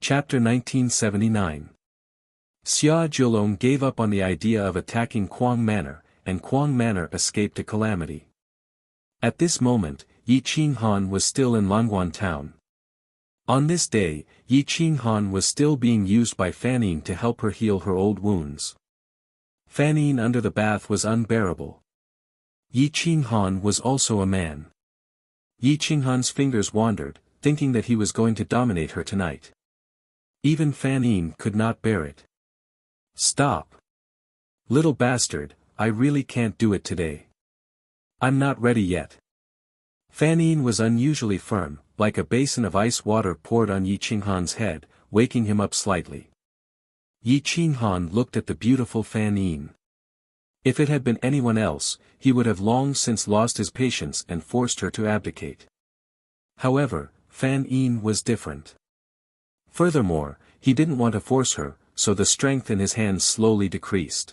Chapter 1979. Xia Zhilong gave up on the idea of attacking Quang Manor, and Quang Manor escaped a calamity. At this moment, Yi Qinghan was still in Languan town. On this day, Yi Qinghan was still being used by Fanning to help her heal her old wounds. Fanning under the bath was unbearable. Yi Qinghan was also a man. Yi Qinghan's fingers wandered, thinking that he was going to dominate her tonight. Even Fanning could not bear it. Stop. Little bastard, I really can't do it today. I'm not ready yet. Fanning was unusually firm, like a basin of ice water poured on Yi Qinghan's head, waking him up slightly. Yi Qinghan looked at the beautiful Fanning. If it had been anyone else, he would have long since lost his patience and forced her to abdicate. However, Fanning was different. Furthermore, he didn't want to force her, so the strength in his hands slowly decreased.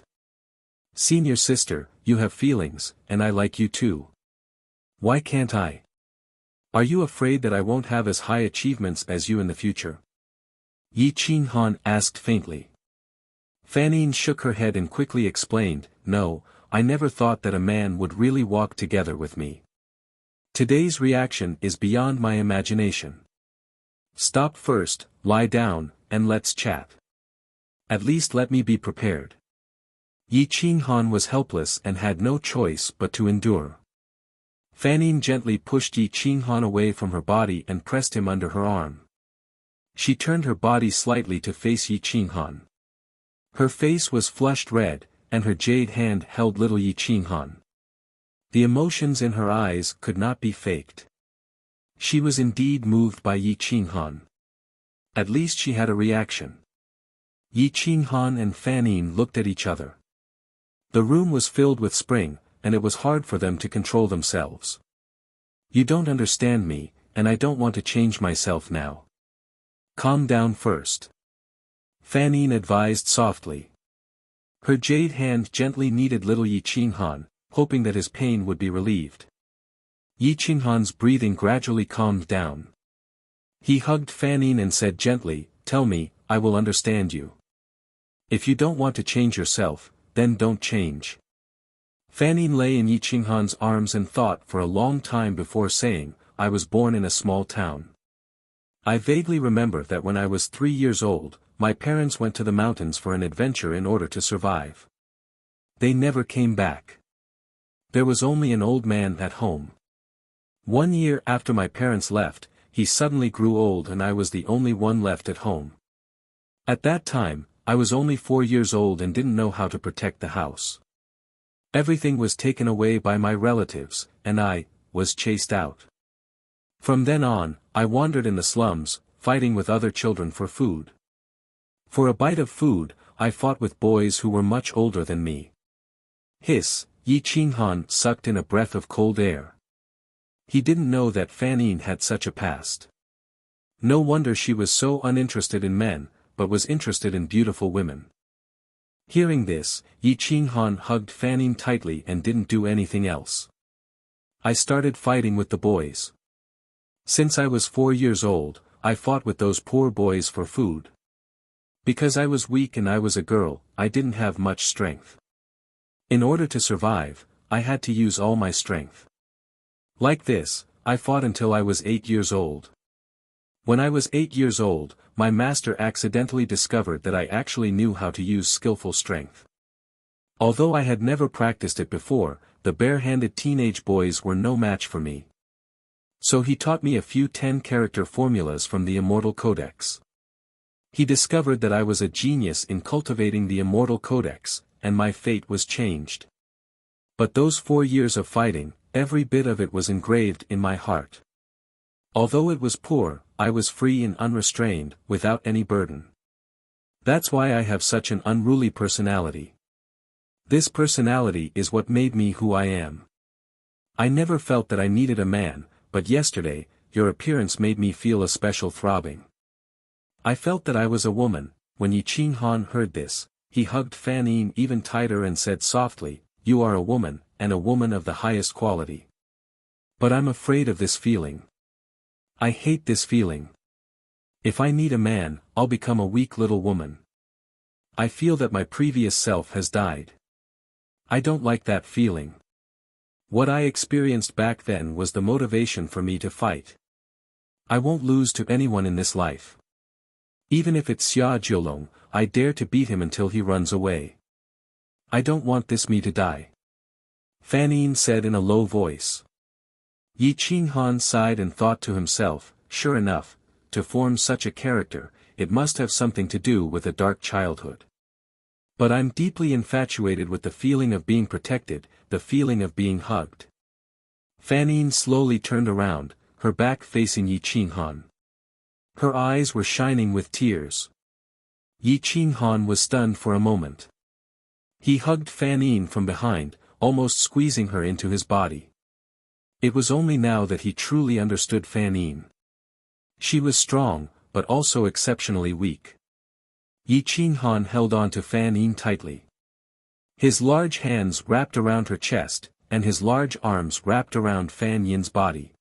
Senior sister, you have feelings, and I like you too. Why can't I? Are you afraid that I won't have as high achievements as you in the future? Yi Qinghan asked faintly. Fanning shook her head and quickly explained, No, I never thought that a man would really walk together with me. Today's reaction is beyond my imagination. Stop first, lie down, and let's chat. At least let me be prepared. Yi Qinghan was helpless and had no choice but to endure. Fanning gently pushed Yi Qinghan away from her body and pressed him under her arm. She turned her body slightly to face Yi Qinghan. Her face was flushed red, and her jade hand held little Yi Qinghan. The emotions in her eyes could not be faked. She was indeed moved by Yi Qinghan. At least she had a reaction. Yi Qinghan and Fanning looked at each other. The room was filled with spring, and it was hard for them to control themselves. You don't understand me, and I don't want to change myself now. Calm down first. Fanning advised softly. Her jade hand gently kneaded little Yi Qinghan, hoping that his pain would be relieved. Yi Qinghan's breathing gradually calmed down. He hugged Fanning and said gently, Tell me, I will understand you. If you don't want to change yourself, then don't change. Fanning lay in Yi Qinghan's arms and thought for a long time before saying, I was born in a small town. I vaguely remember that when I was 3 years old, my parents went to the mountains for an adventure in order to survive. They never came back. There was only an old man at home. 1 year after my parents left, he suddenly grew old and I was the only one left at home. At that time, I was only 4 years old and didn't know how to protect the house. Everything was taken away by my relatives, and I was chased out. From then on, I wandered in the slums, fighting with other children for food. For a bite of food, I fought with boys who were much older than me. Hiss, Yi Qinghan sucked in a breath of cold air. He didn't know that Fanning had such a past. No wonder she was so uninterested in men, but was interested in beautiful women. Hearing this, Yi Qinghan hugged Fanning tightly and didn't do anything else. I started fighting with the boys. Since I was 4 years old, I fought with those poor boys for food. Because I was weak and I was a girl, I didn't have much strength. In order to survive, I had to use all my strength. Like this, I fought until I was 8 years old. When I was 8 years old, my master accidentally discovered that I actually knew how to use skillful strength. Although I had never practiced it before, the bare-handed teenage boys were no match for me. So he taught me a few 10-character formulas from the Immortal Codex. He discovered that I was a genius in cultivating the Immortal Codex, and my fate was changed. But those 4 years of fighting, every bit of it was engraved in my heart. Although it was poor, I was free and unrestrained, without any burden. That's why I have such an unruly personality. This personality is what made me who I am. I never felt that I needed a man, but yesterday, your appearance made me feel a special throbbing. I felt that I was a woman. When Yi Qinghan heard this, he hugged Fanning even tighter and said softly, You are a woman, and a woman of the highest quality. But I'm afraid of this feeling. I hate this feeling. If I need a man, I'll become a weak little woman. I feel that my previous self has died. I don't like that feeling. What I experienced back then was the motivation for me to fight. I won't lose to anyone in this life. Even if it's Xia Jiulong, I dare to beat him until he runs away. I don't want this me to die. Fan Yin said in a low voice. Yi Qinghan sighed and thought to himself, sure enough, to form such a character, it must have something to do with a dark childhood. But I'm deeply infatuated with the feeling of being protected, the feeling of being hugged. Fan Yin slowly turned around, her back facing Yi Qinghan. Her eyes were shining with tears. Yi Qinghan was stunned for a moment. He hugged Fan Yin from behind, almost squeezing her into his body. It was only now that he truly understood Fan Yin. She was strong, but also exceptionally weak. Yi Qinghan held on to Fan Yin tightly. His large hands wrapped around her chest, and his large arms wrapped around Fan Yin's body.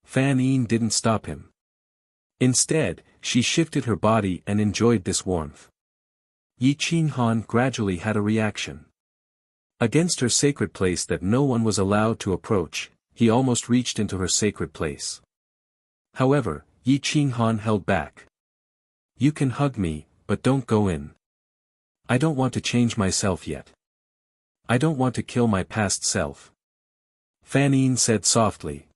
Fan Yin didn't stop him. Instead, she shifted her body and enjoyed this warmth. Yi Qinghan gradually had a reaction. Against her sacred place that no one was allowed to approach, he almost reached into her sacred place. However, Yi Qinghan held back. You can hug me, but don't go in. I don't want to change myself yet. I don't want to kill my past self. Fan Yin said softly.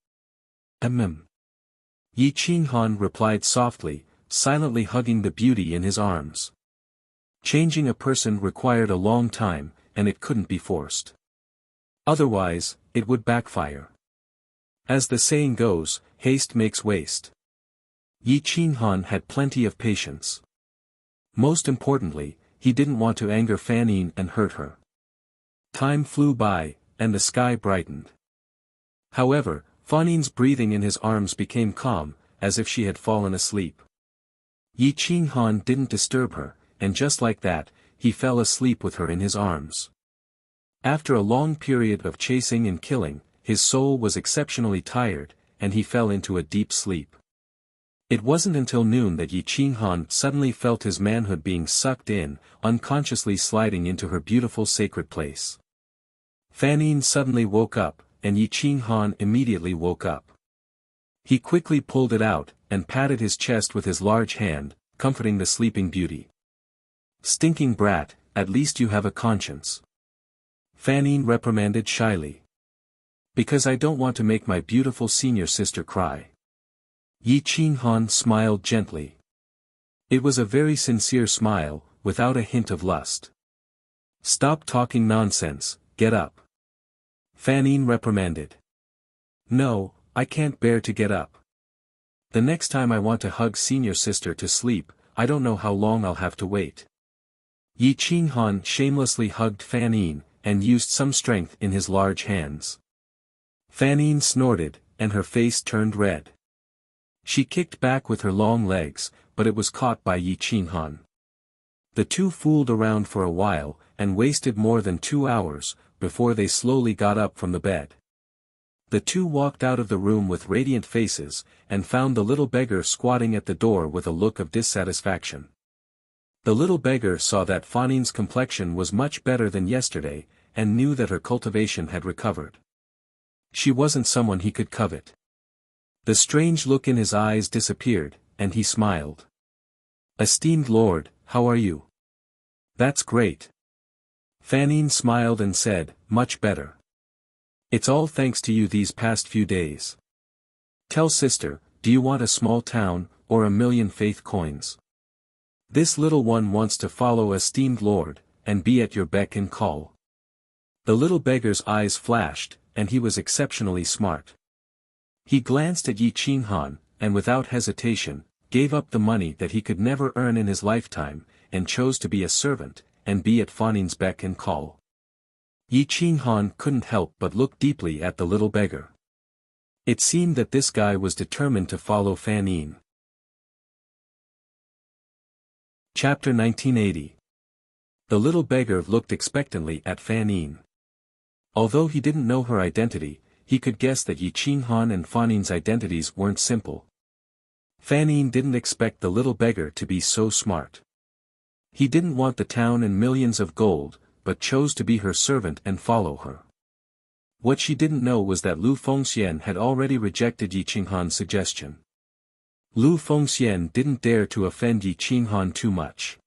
Yi Qinghan replied softly, silently hugging the beauty in his arms. Changing a person required a long time, and it couldn't be forced. Otherwise, it would backfire. As the saying goes, haste makes waste. Yi Qinghan had plenty of patience. Most importantly, he didn't want to anger Fan Yin and hurt her. Time flew by, and the sky brightened. However, Fan Yin's breathing in his arms became calm, as if she had fallen asleep. Yi Qinghan didn't disturb her, and just like that, he fell asleep with her in his arms. After a long period of chasing and killing, his soul was exceptionally tired, and he fell into a deep sleep. It wasn't until noon that Yi Qinghan suddenly felt his manhood being sucked in, unconsciously sliding into her beautiful sacred place. Fan Yin suddenly woke up, and Yi Qinghan immediately woke up. He quickly pulled it out, and patted his chest with his large hand, comforting the sleeping beauty. Stinking brat, at least you have a conscience. Fan Yin reprimanded shyly. Because I don't want to make my beautiful senior sister cry. Yi Qinghan smiled gently. It was a very sincere smile, without a hint of lust. Stop talking nonsense, get up. Fan Yin reprimanded. No, I can't bear to get up. The next time I want to hug senior sister to sleep, I don't know how long I'll have to wait. Yi Qinghan shamelessly hugged Fan Yin, and used some strength in his large hands. Fan Yin snorted, and her face turned red. She kicked back with her long legs, but it was caught by Yi Qinghan. The two fooled around for a while, and wasted more than 2 hours, before they slowly got up from the bed. The two walked out of the room with radiant faces, and found the little beggar squatting at the door with a look of dissatisfaction. The little beggar saw that Fan Yin's complexion was much better than yesterday, and knew that her cultivation had recovered. She wasn't someone he could covet. The strange look in his eyes disappeared, and he smiled. Esteemed lord, how are you? That's great. Fan Yin smiled and said, much better. It's all thanks to you these past few days. Tell sister, do you want a small town, or 1,000,000 faith coins? This little one wants to follow esteemed lord, and be at your beck and call. The little beggar's eyes flashed, and he was exceptionally smart. He glanced at Yi Qinghan, and without hesitation, gave up the money that he could never earn in his lifetime, and chose to be a servant, and be at Fan Yin's beck and call. Yi Qinghan couldn't help but look deeply at the little beggar. It seemed that this guy was determined to follow Fan Yin. Chapter 1980. The little beggar looked expectantly at Fan Yin. Although he didn't know her identity, he could guess that Yi Qinghan and Fan Yin's identities weren't simple. Fan Yin didn't expect the little beggar to be so smart. He didn't want the town and millions of gold, but chose to be her servant and follow her. What she didn't know was that Lu Fengxian had already rejected Yi Qinghan's suggestion. Lu Fengxian didn't dare to offend Yi Qinghan too much.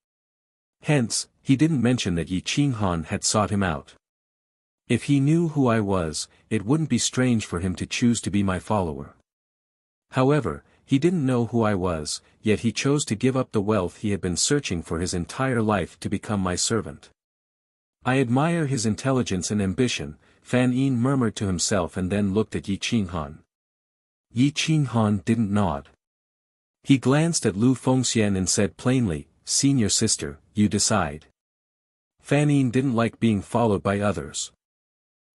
Hence, he didn't mention that Yi Qinghan had sought him out. If he knew who I was, it wouldn't be strange for him to choose to be my follower. However, he didn't know who I was, yet he chose to give up the wealth he had been searching for his entire life to become my servant. I admire his intelligence and ambition, Fan Yin murmured to himself and then looked at Yi Qinghan. Yi Qinghan didn't nod. He glanced at Lu Fengxian and said plainly, "Senior sister, you decide." Fan Yin didn't like being followed by others.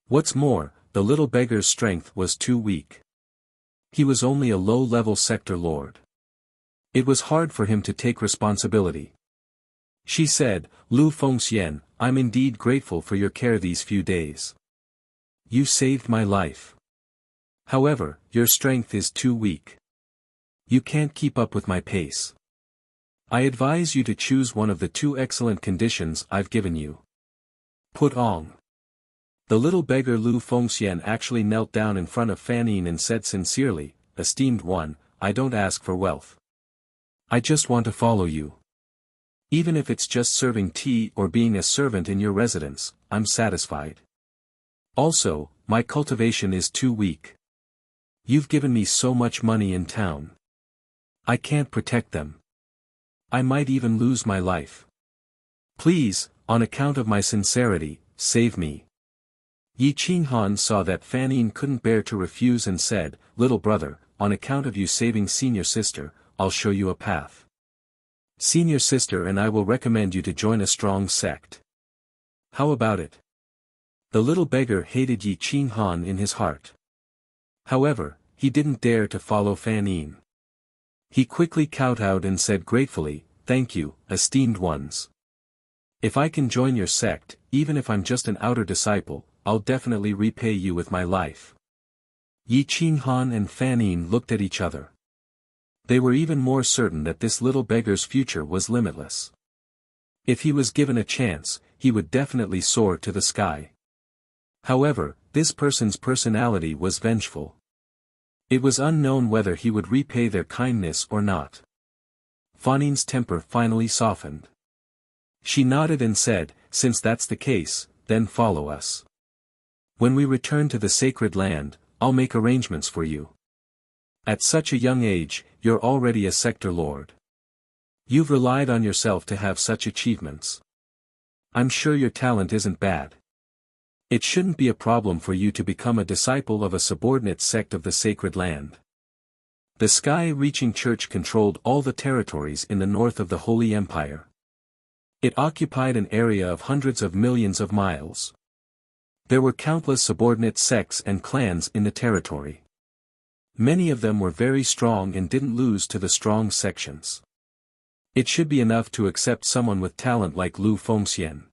What's more, the little beggar's strength was too weak. He was only a low-level sector lord. It was hard for him to take responsibility. She said, "Lu Fengxian, I'm indeed grateful for your care these few days. You saved my life. However, your strength is too weak. You can't keep up with my pace. I advise you to choose one of the two excellent conditions I've given you. Put on." The little beggar Lu Fengxian actually knelt down in front of Fan Yin and said sincerely, "Esteemed one, I don't ask for wealth. I just want to follow you. Even if it's just serving tea or being a servant in your residence, I'm satisfied. Also, my cultivation is too weak. You've given me so much money in town. I can't protect them. I might even lose my life. Please, on account of my sincerity, save me." Yi Qinghan saw that Fan Yin couldn't bear to refuse and said, "Little brother, on account of you saving senior sister, I'll show you a path. Senior sister and I will recommend you to join a strong sect. How about it?" The little beggar hated Yi Qinghan in his heart. However, he didn't dare to follow Fan Yin. He quickly kowtowed and said gratefully, "Thank you, esteemed ones. If I can join your sect, even if I'm just an outer disciple, I'll definitely repay you with my life." Yi Qinghan and Fan Yin looked at each other. They were even more certain that this little beggar's future was limitless. If he was given a chance, he would definitely soar to the sky. However, this person's personality was vengeful. It was unknown whether he would repay their kindness or not. Fan Yin's temper finally softened. She nodded and said, "Since that's the case, then follow us. When we return to the sacred land, I'll make arrangements for you. At such a young age, you're already a sector lord. You've relied on yourself to have such achievements. I'm sure your talent isn't bad. It shouldn't be a problem for you to become a disciple of a subordinate sect of the sacred land." The sky-reaching church controlled all the territories in the north of the Holy Empire. It occupied an area of hundreds of millions of miles. There were countless subordinate sects and clans in the territory. Many of them were very strong and didn't lose to the strong sections. It should be enough to accept someone with talent like Lu Fengxian.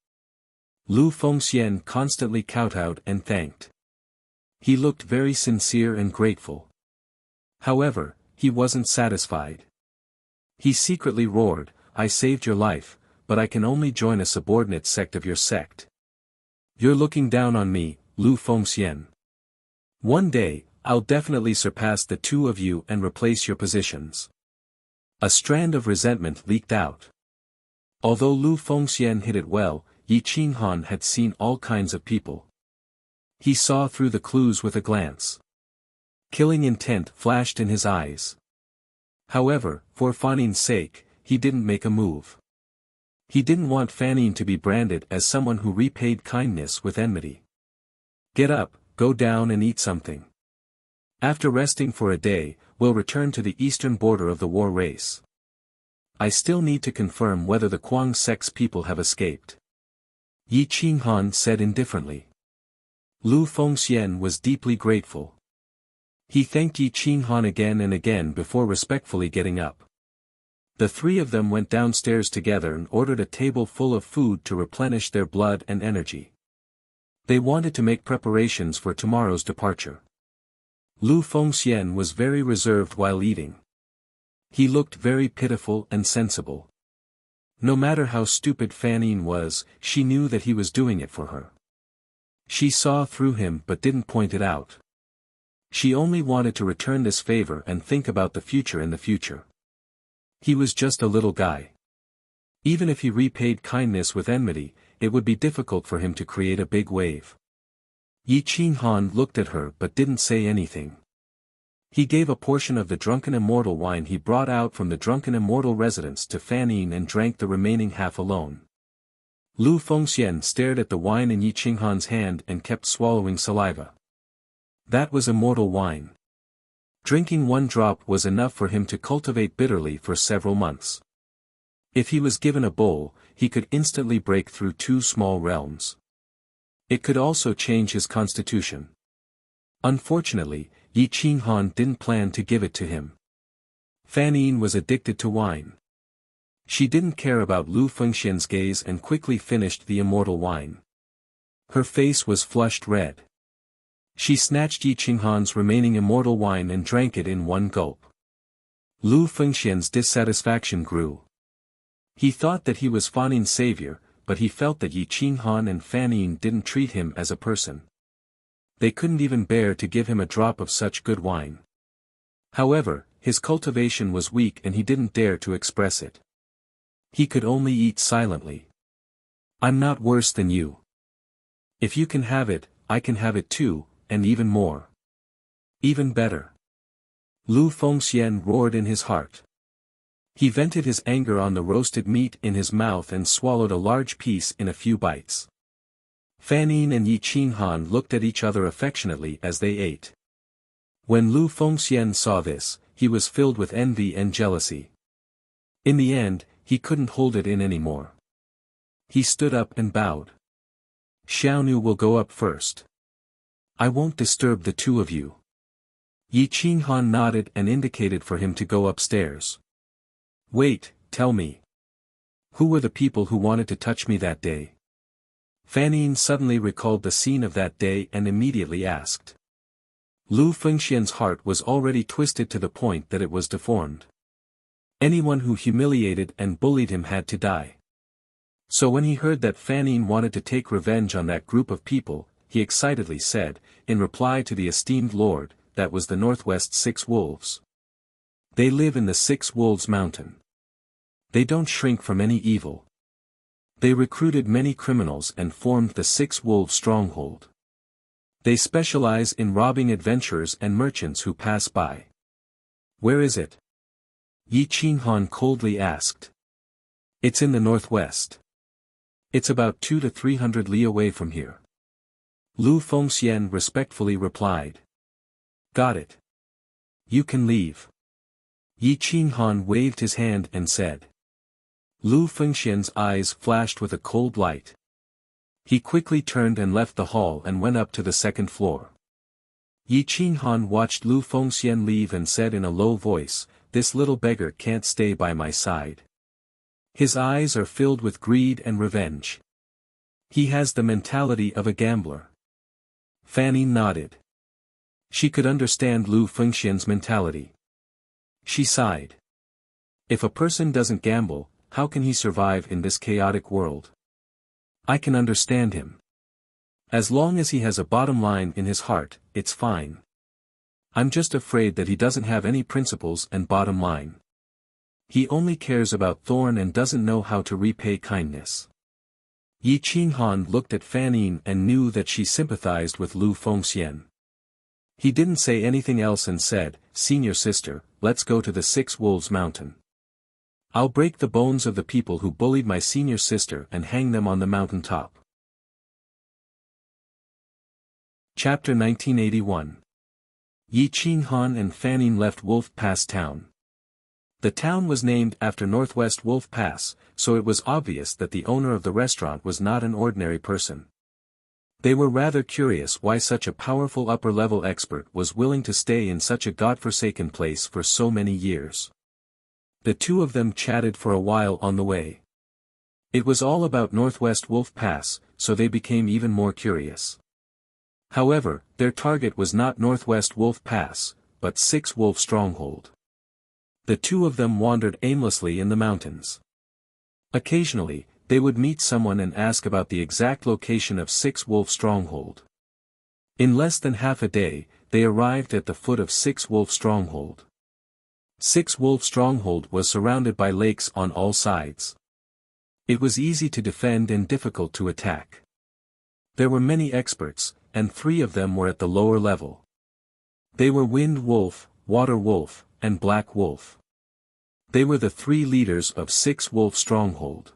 Lu Fengxian constantly kowtowed and thanked. He looked very sincere and grateful. However, he wasn't satisfied. He secretly roared, "I saved your life, but I can only join a subordinate sect of your sect. You're looking down on me, Lu Fengxian. One day, I'll definitely surpass the two of you and replace your positions." A strand of resentment leaked out. Although Lu Fengxian hid it well, Yi Qinghan had seen all kinds of people. He saw through the clues with a glance. Killing intent flashed in his eyes. However, for Fan Yin's sake, he didn't make a move. He didn't want Fan Yin to be branded as someone who repaid kindness with enmity. "Get up, go down and eat something. After resting for a day, we'll return to the eastern border of the war race. I still need to confirm whether the Kuang sect's people have escaped." Yi Qinghan said indifferently. Lu Fengxian was deeply grateful. He thanked Yi Qinghan again and again before respectfully getting up. The three of them went downstairs together and ordered a table full of food to replenish their blood and energy. They wanted to make preparations for tomorrow's departure. Lu Fengxian was very reserved while eating. He looked very pitiful and sensible. No matter how stupid Fanine was, she knew that he was doing it for her. She saw through him but didn't point it out. She only wanted to return this favor and think about the future in the future. He was just a little guy. Even if he repaid kindness with enmity, it would be difficult for him to create a big wave. Yi Qinghan looked at her but didn't say anything. He gave a portion of the drunken immortal wine he brought out from the drunken immortal residence to Fanine and drank the remaining half alone. Lu Fengxian stared at the wine in Yi Qinghan's hand and kept swallowing saliva. That was immortal wine. Drinking one drop was enough for him to cultivate bitterly for several months. If he was given a bowl, he could instantly break through 2 small realms. It could also change his constitution. Unfortunately, Yi Qinghan didn't plan to give it to him. Fanine was addicted to wine. She didn't care about Lu Fengxian's gaze and quickly finished the immortal wine. Her face was flushed red. She snatched Yi Qinghan's remaining immortal wine and drank it in one gulp. Lu Fengxian's dissatisfaction grew. He thought that he was Fanine's savior, but he felt that Yi Qinghan and Fanine didn't treat him as a person. They couldn't even bear to give him a drop of such good wine. However, his cultivation was weak and he didn't dare to express it. He could only eat silently. I'm not worse than you. If you can have it, I can have it too, and even more. Even better. Lu Fengxian roared in his heart. He vented his anger on the roasted meat in his mouth and swallowed a large piece in a few bites. Fanine and Yi Qinghan looked at each other affectionately as they ate. When Lu Fengxian saw this, he was filled with envy and jealousy. In the end, he couldn't hold it in anymore. He stood up and bowed. Xiaonu will go up first. I won't disturb the 2 of you. Yi Qinghan nodded and indicated for him to go upstairs. Wait, tell me. Who were the people who wanted to touch me that day? Fanine suddenly recalled the scene of that day and immediately asked. Lu Fengxian's heart was already twisted to the point that it was deformed. Anyone who humiliated and bullied him had to die. So when he heard that Fanine wanted to take revenge on that group of people, he excitedly said, in reply to the esteemed lord, that was the Northwest 6 Wolves. They live in the 6 Wolves Mountain. They don't shrink from any evil. They recruited many criminals and formed the 6 Wolves stronghold. They specialize in robbing adventurers and merchants who pass by. Where is it? Yi Qinghan coldly asked. It's in the northwest. It's about 200 to 300 li away from here. Lu Fengxian respectfully replied. Got it. You can leave. Yi Qinghan waved his hand and said. Lu Fengxian's eyes flashed with a cold light. He quickly turned and left the hall and went up to the 2nd floor. Yi Qinghan watched Lu Fengxian leave and said in a low voice, this little beggar can't stay by my side. His eyes are filled with greed and revenge. He has the mentality of a gambler. Fanny nodded. She could understand Lu Fengxian's mentality. She sighed. If a person doesn't gamble, how can he survive in this chaotic world? I can understand him. As long as he has a bottom line in his heart, it's fine. I'm just afraid that he doesn't have any principles and bottom line. He only cares about Thorn and doesn't know how to repay kindness. Yi Qinghan looked at Fanine and knew that she sympathized with Lu Fengxian. He didn't say anything else and said, Senior sister, let's go to the 6 Wolves Mountain. I'll break the bones of the people who bullied my senior sister and hang them on the mountain top. Chapter 1981. Yi Qinghan and Fanine left Wolf Pass town. The town was named after Northwest Wolf Pass, so it was obvious that the owner of the restaurant was not an ordinary person. They were rather curious why such a powerful upper-level expert was willing to stay in such a godforsaken place for so many years. The 2 of them chatted for a while on the way. It was all about Northwest Wolf Pass, so they became even more curious. However, their target was not Northwest Wolf Pass, but 6 Wolf Stronghold. The two of them wandered aimlessly in the mountains. Occasionally, they would meet someone and ask about the exact location of Six Wolf Stronghold. In less than half a day, they arrived at the foot of Six Wolf Stronghold. Six Wolf Stronghold was surrounded by lakes on all sides. It was easy to defend and difficult to attack. There were many experts, and 3 of them were at the lower level. They were Wind Wolf, Water Wolf, and Black Wolf. They were the 3 leaders of Six Wolf Stronghold.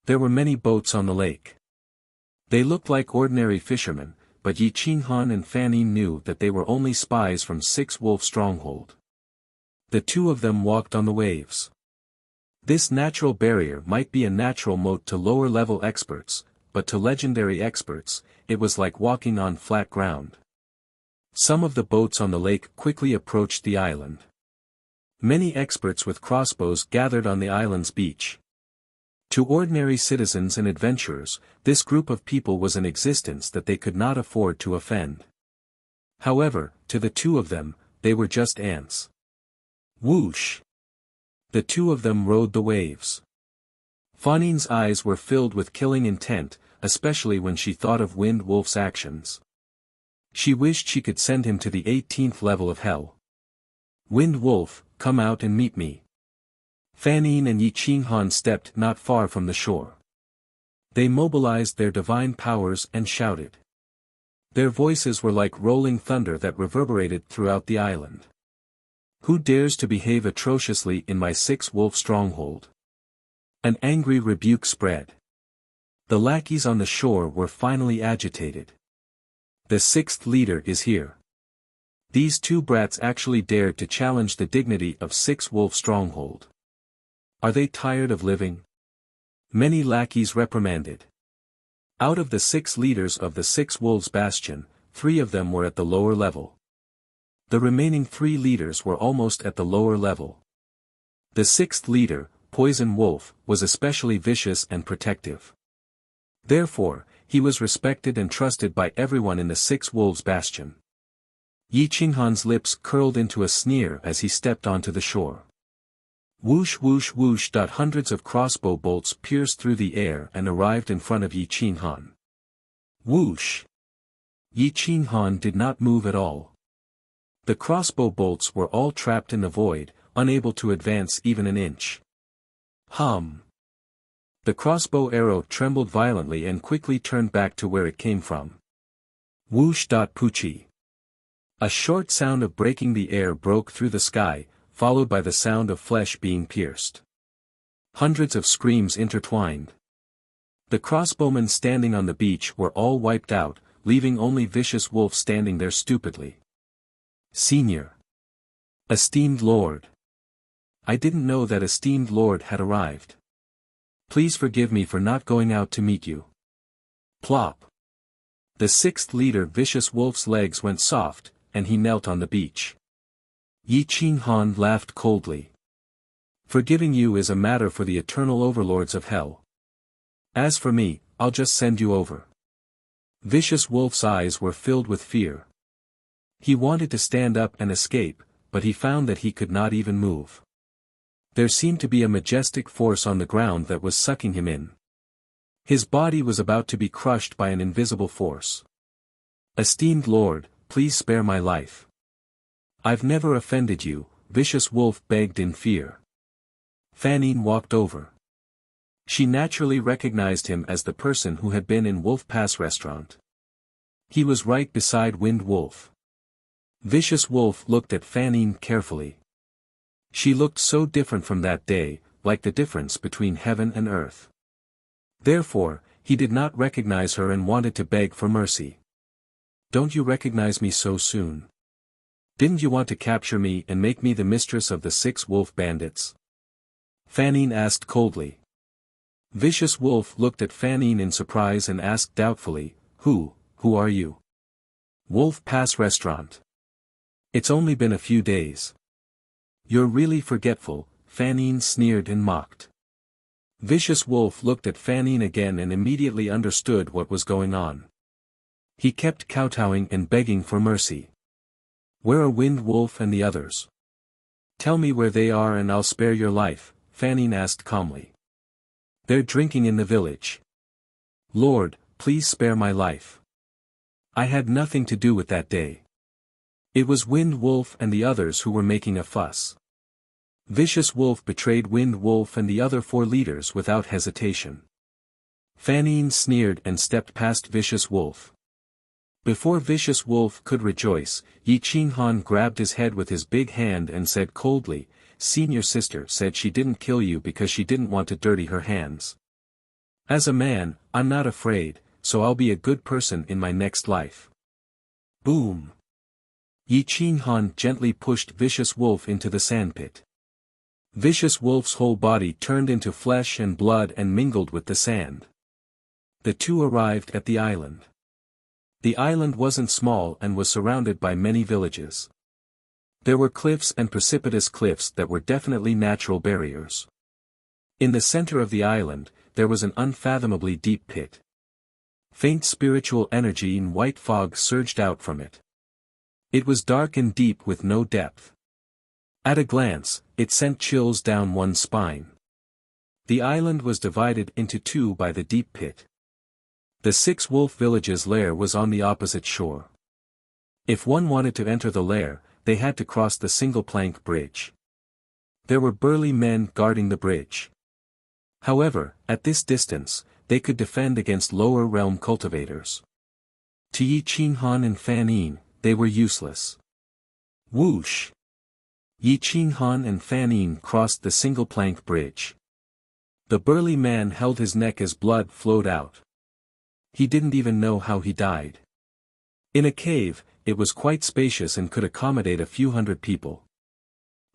There were many boats on the lake. They looked like ordinary fishermen, but Yi Qinghan and Fan Yin knew that they were only spies from Six Wolf Stronghold. The 2 of them walked on the waves. This natural barrier might be a natural moat to lower-level experts, but to legendary experts, it was like walking on flat ground. Some of the boats on the lake quickly approached the island. Many experts with crossbows gathered on the island's beach. To ordinary citizens and adventurers, this group of people was an existence that they could not afford to offend. However, to the 2 of them, they were just ants. Whoosh! The 2 of them rode the waves. Fan Yin's eyes were filled with killing intent, especially when she thought of Wind Wolf's actions. She wished she could send him to the 18th level of hell. Wind Wolf, come out and meet me. Fan Yin and Yi Qinghan stepped not far from the shore. They mobilized their divine powers and shouted. Their voices were like rolling thunder that reverberated throughout the island. Who dares to behave atrociously in my Six Wolf Stronghold? An angry rebuke spread. The lackeys on the shore were finally agitated. The 6th leader is here. These 2 brats actually dared to challenge the dignity of Six Wolf Stronghold. Are they tired of living? Many lackeys reprimanded. Out of the 6 leaders of the Six Wolves Bastion, 3 of them were at the lower level. The remaining 3 leaders were almost at the lower level. The 6th leader, Poison Wolf, was especially vicious and protective. Therefore, he was respected and trusted by everyone in the Six Wolves Bastion. Yi Qinghan's lips curled into a sneer as he stepped onto the shore. Whoosh whoosh whoosh. Hundreds of crossbow bolts pierced through the air and arrived in front of Yi Qinghan. Whoosh! Yi Qinghan did not move at all. The crossbow bolts were all trapped in the void, unable to advance even an inch. Hum! The crossbow arrow trembled violently and quickly turned back to where it came from. Whoosh. Poochie! A short sound of breaking the air broke through the sky, followed by the sound of flesh being pierced. Hundreds of screams intertwined. The crossbowmen standing on the beach were all wiped out, leaving only Vicious Wolf standing there stupidly. Senior! Esteemed Lord! I didn't know that esteemed Lord had arrived. Please forgive me for not going out to meet you. Plop! The 6th leader Vicious Wolf's legs went soft, and he knelt on the beach. Yi Qinghan laughed coldly. Forgiving you is a matter for the eternal overlords of hell. As for me, I'll just send you over. Vicious Wolf's eyes were filled with fear. He wanted to stand up and escape, but he found that he could not even move. There seemed to be a majestic force on the ground that was sucking him in. His body was about to be crushed by an invisible force. Esteemed Lord, please spare my life. I've never offended you, Vicious Wolf begged in fear. Fan Yin walked over. She naturally recognized him as the person who had been in Wolf Pass restaurant. He was right beside Wind Wolf. Vicious Wolf looked at Fan Yin carefully. She looked so different from that day, like the difference between heaven and earth. Therefore, he did not recognize her and wanted to beg for mercy. Don't you recognize me so soon? Didn't you want to capture me and make me the mistress of the 6 wolf bandits? Fan Yin asked coldly. Vicious Wolf looked at Fan Yin in surprise and asked doubtfully, Who are you? Wolf Pass Restaurant. It's only been a few days. You're really forgetful, Fan Yin sneered and mocked. Vicious Wolf looked at Fan Yin again and immediately understood what was going on. He kept kowtowing and begging for mercy. Where are Wind Wolf and the others? Tell me where they are and I'll spare your life, Fanine asked calmly. They're drinking in the village. Lord, please spare my life. I had nothing to do with that day. It was Wind Wolf and the others who were making a fuss. Vicious Wolf betrayed Wind Wolf and the other 4 leaders without hesitation. Fanine sneered and stepped past Vicious Wolf. Before Vicious Wolf could rejoice, Yi Qinghan grabbed his head with his big hand and said coldly, Senior sister said she didn't kill you because she didn't want to dirty her hands. As a man, I'm not afraid, so I'll be a good person in my next life. Boom! Yi Qinghan gently pushed Vicious Wolf into the sandpit. Vicious Wolf's whole body turned into flesh and blood and mingled with the sand. The 2 arrived at the island. The island wasn't small and was surrounded by many villages. There were cliffs and precipitous cliffs that were definitely natural barriers. In the center of the island, there was an unfathomably deep pit. Faint spiritual energy in white fog surged out from it. It was dark and deep with no depth. At a glance, it sent chills down one's spine. The island was divided into 2 by the deep pit. The 6 wolf villages' lair was on the opposite shore. If one wanted to enter the lair, they had to cross the single-plank bridge. There were burly men guarding the bridge. However, at this distance, they could defend against lower realm cultivators. To Yi Qinghan and Fanine, they were useless. Whoosh! Yi Qinghan and Fanine crossed the single-plank bridge. The burly man held his neck as blood flowed out. He didn't even know how he died. In a cave, it was quite spacious and could accommodate a few hundred people.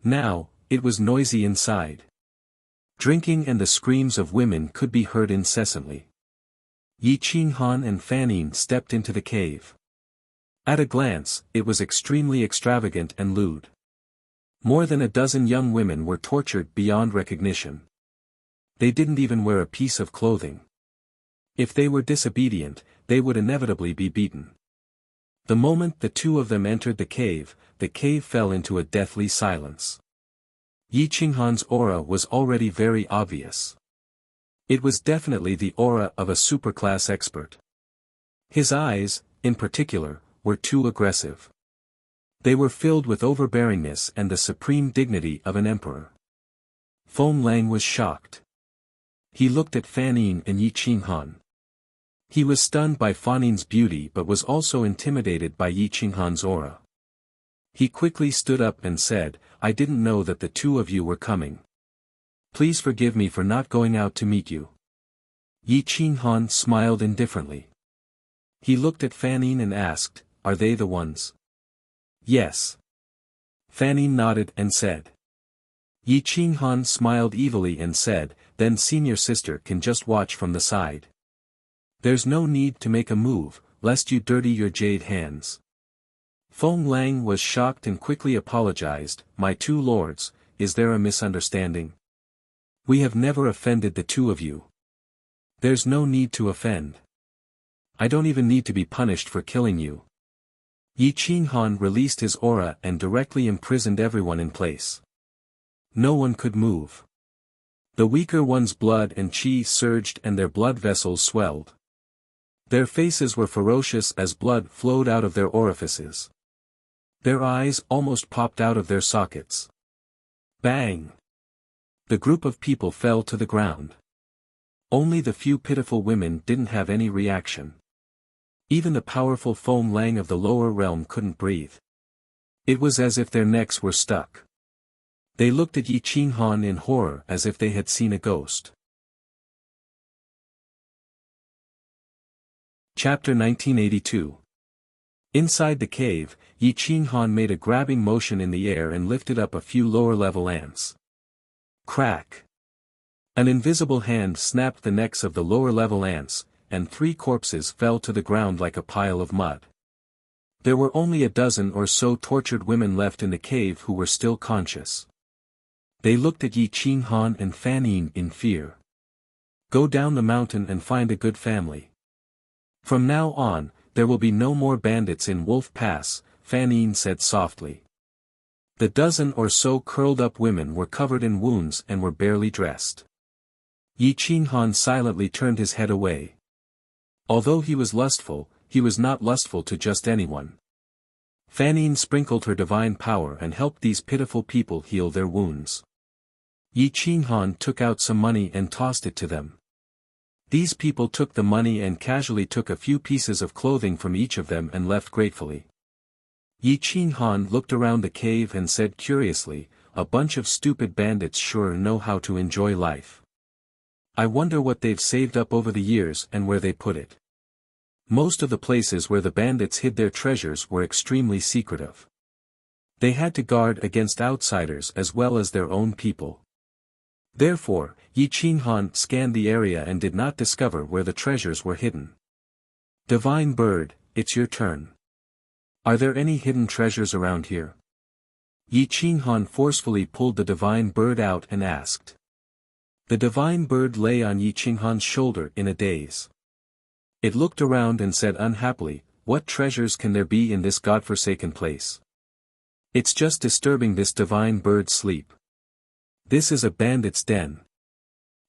Now, it was noisy inside. Drinking and the screams of women could be heard incessantly. Yi Qinghan and Fanine stepped into the cave. At a glance, it was extremely extravagant and lewd. More than a dozen young women were tortured beyond recognition. They didn't even wear a piece of clothing. If they were disobedient, they would inevitably be beaten. The moment the 2 of them entered the cave fell into a deathly silence. Yi Qinghan's aura was already very obvious. It was definitely the aura of a superclass expert. His eyes, in particular, were too aggressive. They were filled with overbearingness and the supreme dignity of an emperor. Feng Lang was shocked. He looked at Fanine and Yi Qinghan. He was stunned by Fanine's beauty but was also intimidated by Yi Qinghan's aura. He quickly stood up and said, I didn't know that the 2 of you were coming. Please forgive me for not going out to meet you. Yi Qinghan smiled indifferently. He looked at Fanine and asked, Are they the ones? Yes. Fanine nodded and said. Yi Qinghan smiled evilly and said, Then senior sister can just watch from the side. There's no need to make a move, lest you dirty your jade hands. Feng Lang was shocked and quickly apologized, My 2 lords, is there a misunderstanding? We have never offended the 2 of you. There's no need to offend. I don't even need to be punished for killing you. Yi Qinghan released his aura and directly imprisoned everyone in place. No one could move. The weaker one's blood and qi surged and their blood vessels swelled. Their faces were ferocious as blood flowed out of their orifices. Their eyes almost popped out of their sockets. Bang! The group of people fell to the ground. Only the few pitiful women didn't have any reaction. Even the powerful Feng Lang of the lower realm couldn't breathe. It was as if their necks were stuck. They looked at Yi Qinghan in horror as if they had seen a ghost. Chapter 1982. Inside the cave, Yi Qinghan made a grabbing motion in the air and lifted up a few lower-level ants. Crack! An invisible hand snapped the necks of the lower-level ants, and 3 corpses fell to the ground like a pile of mud. There were only a dozen or so tortured women left in the cave who were still conscious. They looked at Yi Qinghan and Fanine in fear. Go down the mountain and find a good family. From now on, there will be no more bandits in Wolf Pass, Fanine said softly. The dozen or so curled-up women were covered in wounds and were barely dressed. Yi Qinghan silently turned his head away. Although he was lustful, he was not lustful to just anyone. Fan Yin sprinkled her divine power and helped these pitiful people heal their wounds. Yi Qinghan took out some money and tossed it to them. These people took the money and casually took a few pieces of clothing from each of them and left gratefully. Yi Qinghan looked around the cave and said curiously, "A bunch of stupid bandits sure know how to enjoy life. I wonder what they've saved up over the years and where they put it." Most of the places where the bandits hid their treasures were extremely secretive. They had to guard against outsiders as well as their own people. Therefore, Yi Qinghan scanned the area and did not discover where the treasures were hidden. "Divine bird, it's your turn. Are there any hidden treasures around here?" Yi Qinghan forcefully pulled the divine bird out and asked. The divine bird lay on Yi Qinghan's shoulder in a daze. It looked around and said unhappily, "What treasures can there be in this godforsaken place? It's just disturbing this divine bird's sleep. This is a bandit's den.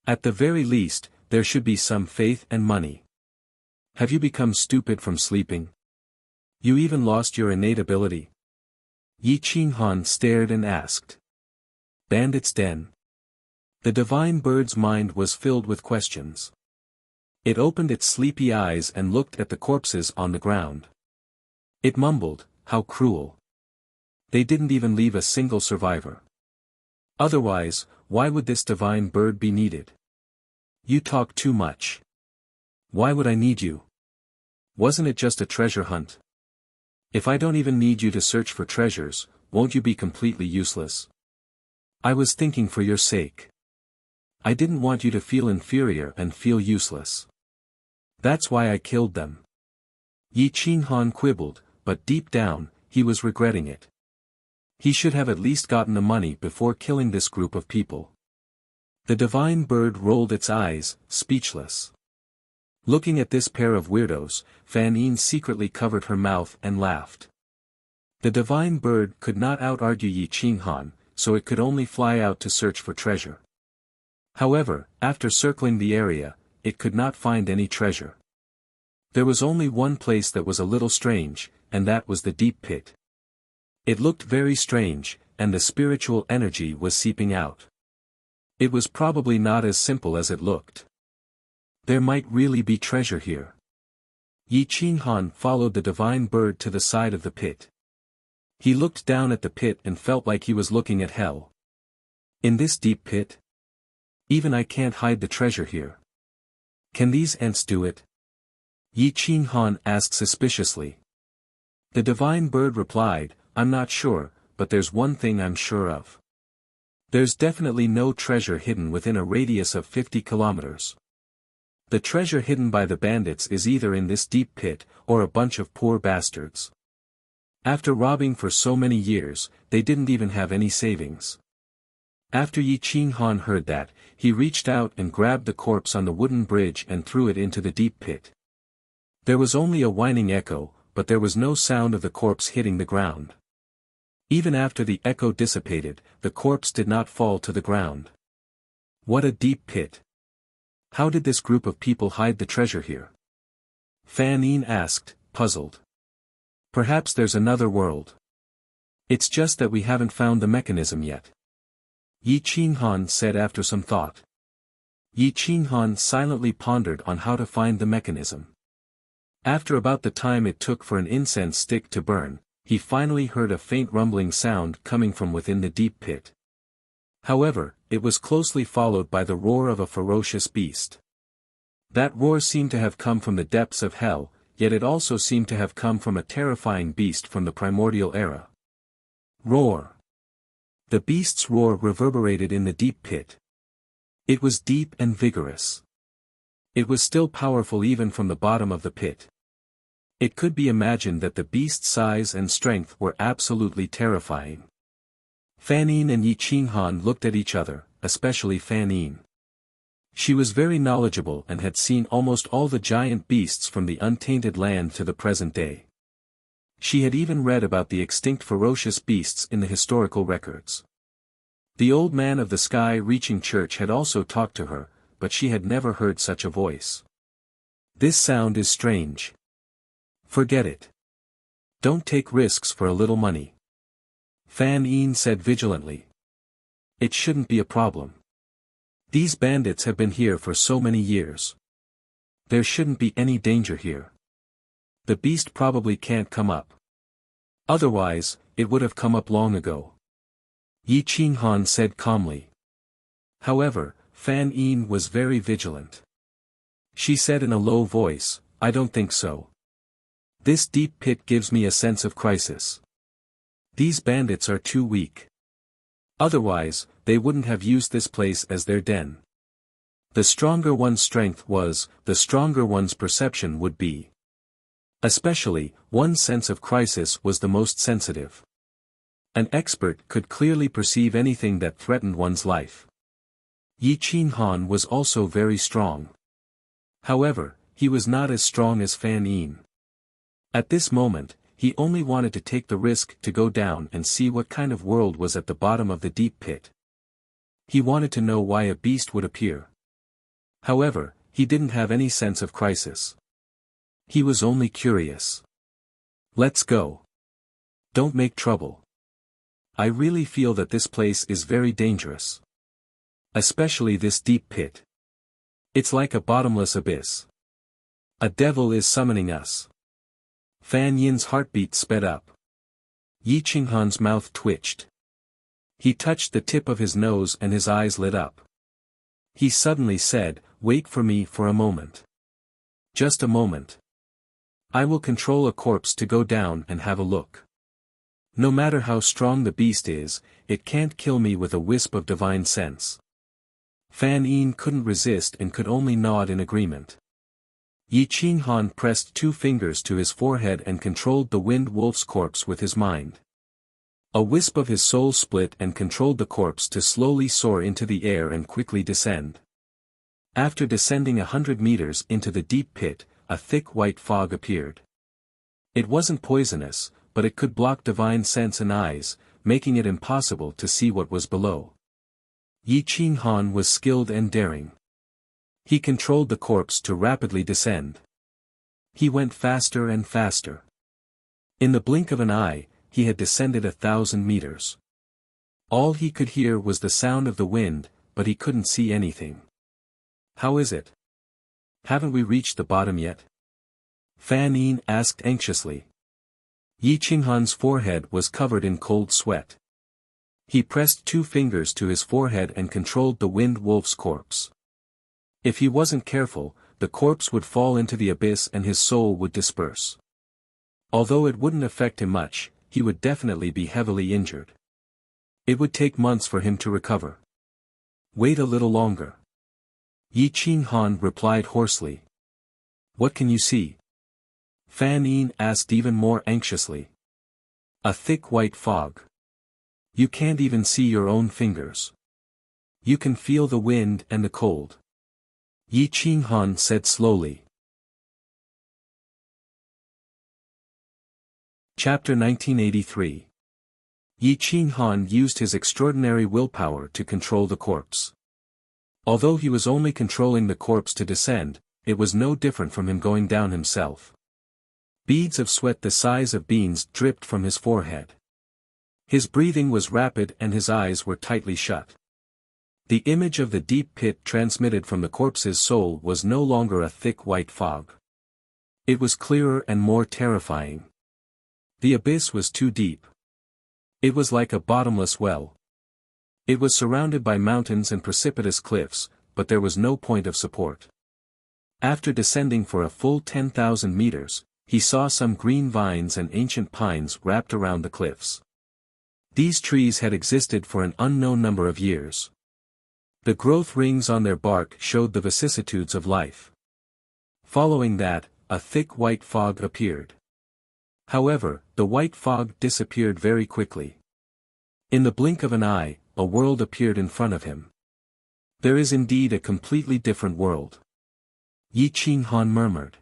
At the very least, there should be some faith and money. Have you become stupid from sleeping? You even lost your innate ability?" Yi Qinghan stared and asked. "Bandit's den?" The divine bird's mind was filled with questions. It opened its sleepy eyes and looked at the corpses on the ground. It mumbled, "How cruel. They didn't even leave a single survivor. Otherwise, why would this divine bird be needed? You talk too much. Why would I need you? Wasn't it just a treasure hunt? If I don't even need you to search for treasures, won't you be completely useless? I was thinking for your sake. I didn't want you to feel inferior and feel useless. That's why I killed them." Yi Qinghan quibbled, but deep down, he was regretting it. He should have at least gotten the money before killing this group of people. The divine bird rolled its eyes, speechless. Looking at this pair of weirdos, Fan Yin secretly covered her mouth and laughed. The divine bird could not out-argue Yi Qinghan, so it could only fly out to search for treasure. However, after circling the area, it could not find any treasure. There was only one place that was a little strange, and that was the deep pit. It looked very strange, and the spiritual energy was seeping out. It was probably not as simple as it looked. There might really be treasure here. Yi Qinghan followed the divine bird to the side of the pit. He looked down at the pit and felt like he was looking at hell. In this deep pit? Even I can't hide the treasure here. Can these ants do it? Yi Qinghan asked suspiciously. The divine bird replied, "I'm not sure, but there's one thing I'm sure of. There's definitely no treasure hidden within a radius of 50 kilometers. The treasure hidden by the bandits is either in this deep pit, or a bunch of poor bastards. After robbing for so many years, they didn't even have any savings." After Yi Qinghan heard that, he reached out and grabbed the corpse on the wooden bridge and threw it into the deep pit. There was only a whining echo, but there was no sound of the corpse hitting the ground. Even after the echo dissipated, the corpse did not fall to the ground. What a deep pit. How did this group of people hide the treasure here? Fan Yin asked, puzzled. Perhaps there's another world. It's just that we haven't found the mechanism yet. Yi Qinghan said after some thought. Yi Qinghan silently pondered on how to find the mechanism. After about the time it took for an incense stick to burn, he finally heard a faint rumbling sound coming from within the deep pit. However, it was closely followed by the roar of a ferocious beast. That roar seemed to have come from the depths of hell, yet it also seemed to have come from a terrifying beast from the primordial era. Roar. The beast's roar reverberated in the deep pit. It was deep and vigorous. It was still powerful even from the bottom of the pit. It could be imagined that the beast's size and strength were absolutely terrifying. Fan Yin and Yi Qinghan looked at each other, especially Fan Yin. She was very knowledgeable and had seen almost all the giant beasts from the untainted land to the present day. She had even read about the extinct ferocious beasts in the historical records. The old man of the sky-reaching church had also talked to her, but she had never heard such a voice. This sound is strange. Forget it. Don't take risks for a little money. Fan Yin said vigilantly. It shouldn't be a problem. These bandits have been here for so many years. There shouldn't be any danger here. The beast probably can't come up. Otherwise, it would have come up long ago. Yi Qinghan said calmly. However, Fan Yin was very vigilant. She said in a low voice, I don't think so. This deep pit gives me a sense of crisis. These bandits are too weak. Otherwise, they wouldn't have used this place as their den. The stronger one's strength was, the stronger one's perception would be. Especially, one's sense of crisis was the most sensitive. An expert could clearly perceive anything that threatened one's life. Yi Qinghan was also very strong. However, he was not as strong as Fan Yin. At this moment, he only wanted to take the risk to go down and see what kind of world was at the bottom of the deep pit. He wanted to know why a beast would appear. However, he didn't have any sense of crisis. He was only curious. Let's go. Don't make trouble. I really feel that this place is very dangerous. Especially this deep pit. It's like a bottomless abyss. A devil is summoning us. Fan Yin's heartbeat sped up. Yi Qinghan's mouth twitched. He touched the tip of his nose and his eyes lit up. He suddenly said, Wait for me for a moment. Just a moment. I will control a corpse to go down and have a look. No matter how strong the beast is, it can't kill me with a wisp of divine sense. Fan Yin couldn't resist and could only nod in agreement. Yi Qinghan pressed 2 fingers to his forehead and controlled the wind wolf's corpse with his mind. A wisp of his soul split and controlled the corpse to slowly soar into the air and quickly descend. After descending 100 meters into the deep pit, a thick white fog appeared. It wasn't poisonous, but it could block divine sense and eyes, making it impossible to see what was below. Yi Qinghan was skilled and daring. He controlled the corpse to rapidly descend. He went faster and faster. In the blink of an eye, he had descended 1,000 meters. All he could hear was the sound of the wind, but he couldn't see anything. How is it? Haven't we reached the bottom yet? Fan Yin asked anxiously. Yi Qinghan's forehead was covered in cold sweat. He pressed 2 fingers to his forehead and controlled the wind wolf's corpse. If he wasn't careful, the corpse would fall into the abyss and his soul would disperse. Although it wouldn't affect him much, he would definitely be heavily injured. It would take months for him to recover. Wait a little longer. Yi Qinghan replied hoarsely. What can you see? Fan Yin asked even more anxiously. A thick white fog. You can't even see your own fingers. You can feel the wind and the cold. Yi Qinghan said slowly. Chapter 1983. Yi Qinghan used his extraordinary willpower to control the corpse. Although he was only controlling the corpse to descend, it was no different from him going down himself. Beads of sweat the size of beans dripped from his forehead. His breathing was rapid and his eyes were tightly shut. The image of the deep pit transmitted from the corpse's soul was no longer a thick white fog. It was clearer and more terrifying. The abyss was too deep. It was like a bottomless well. It was surrounded by mountains and precipitous cliffs, but there was no point of support. After descending for a full 10,000 meters, he saw some green vines and ancient pines wrapped around the cliffs. These trees had existed for an unknown number of years. The growth rings on their bark showed the vicissitudes of life. Following that, a thick white fog appeared. However, the white fog disappeared very quickly. In the blink of an eye, a world appeared in front of him. There is indeed a completely different world. Yi Qinghan murmured.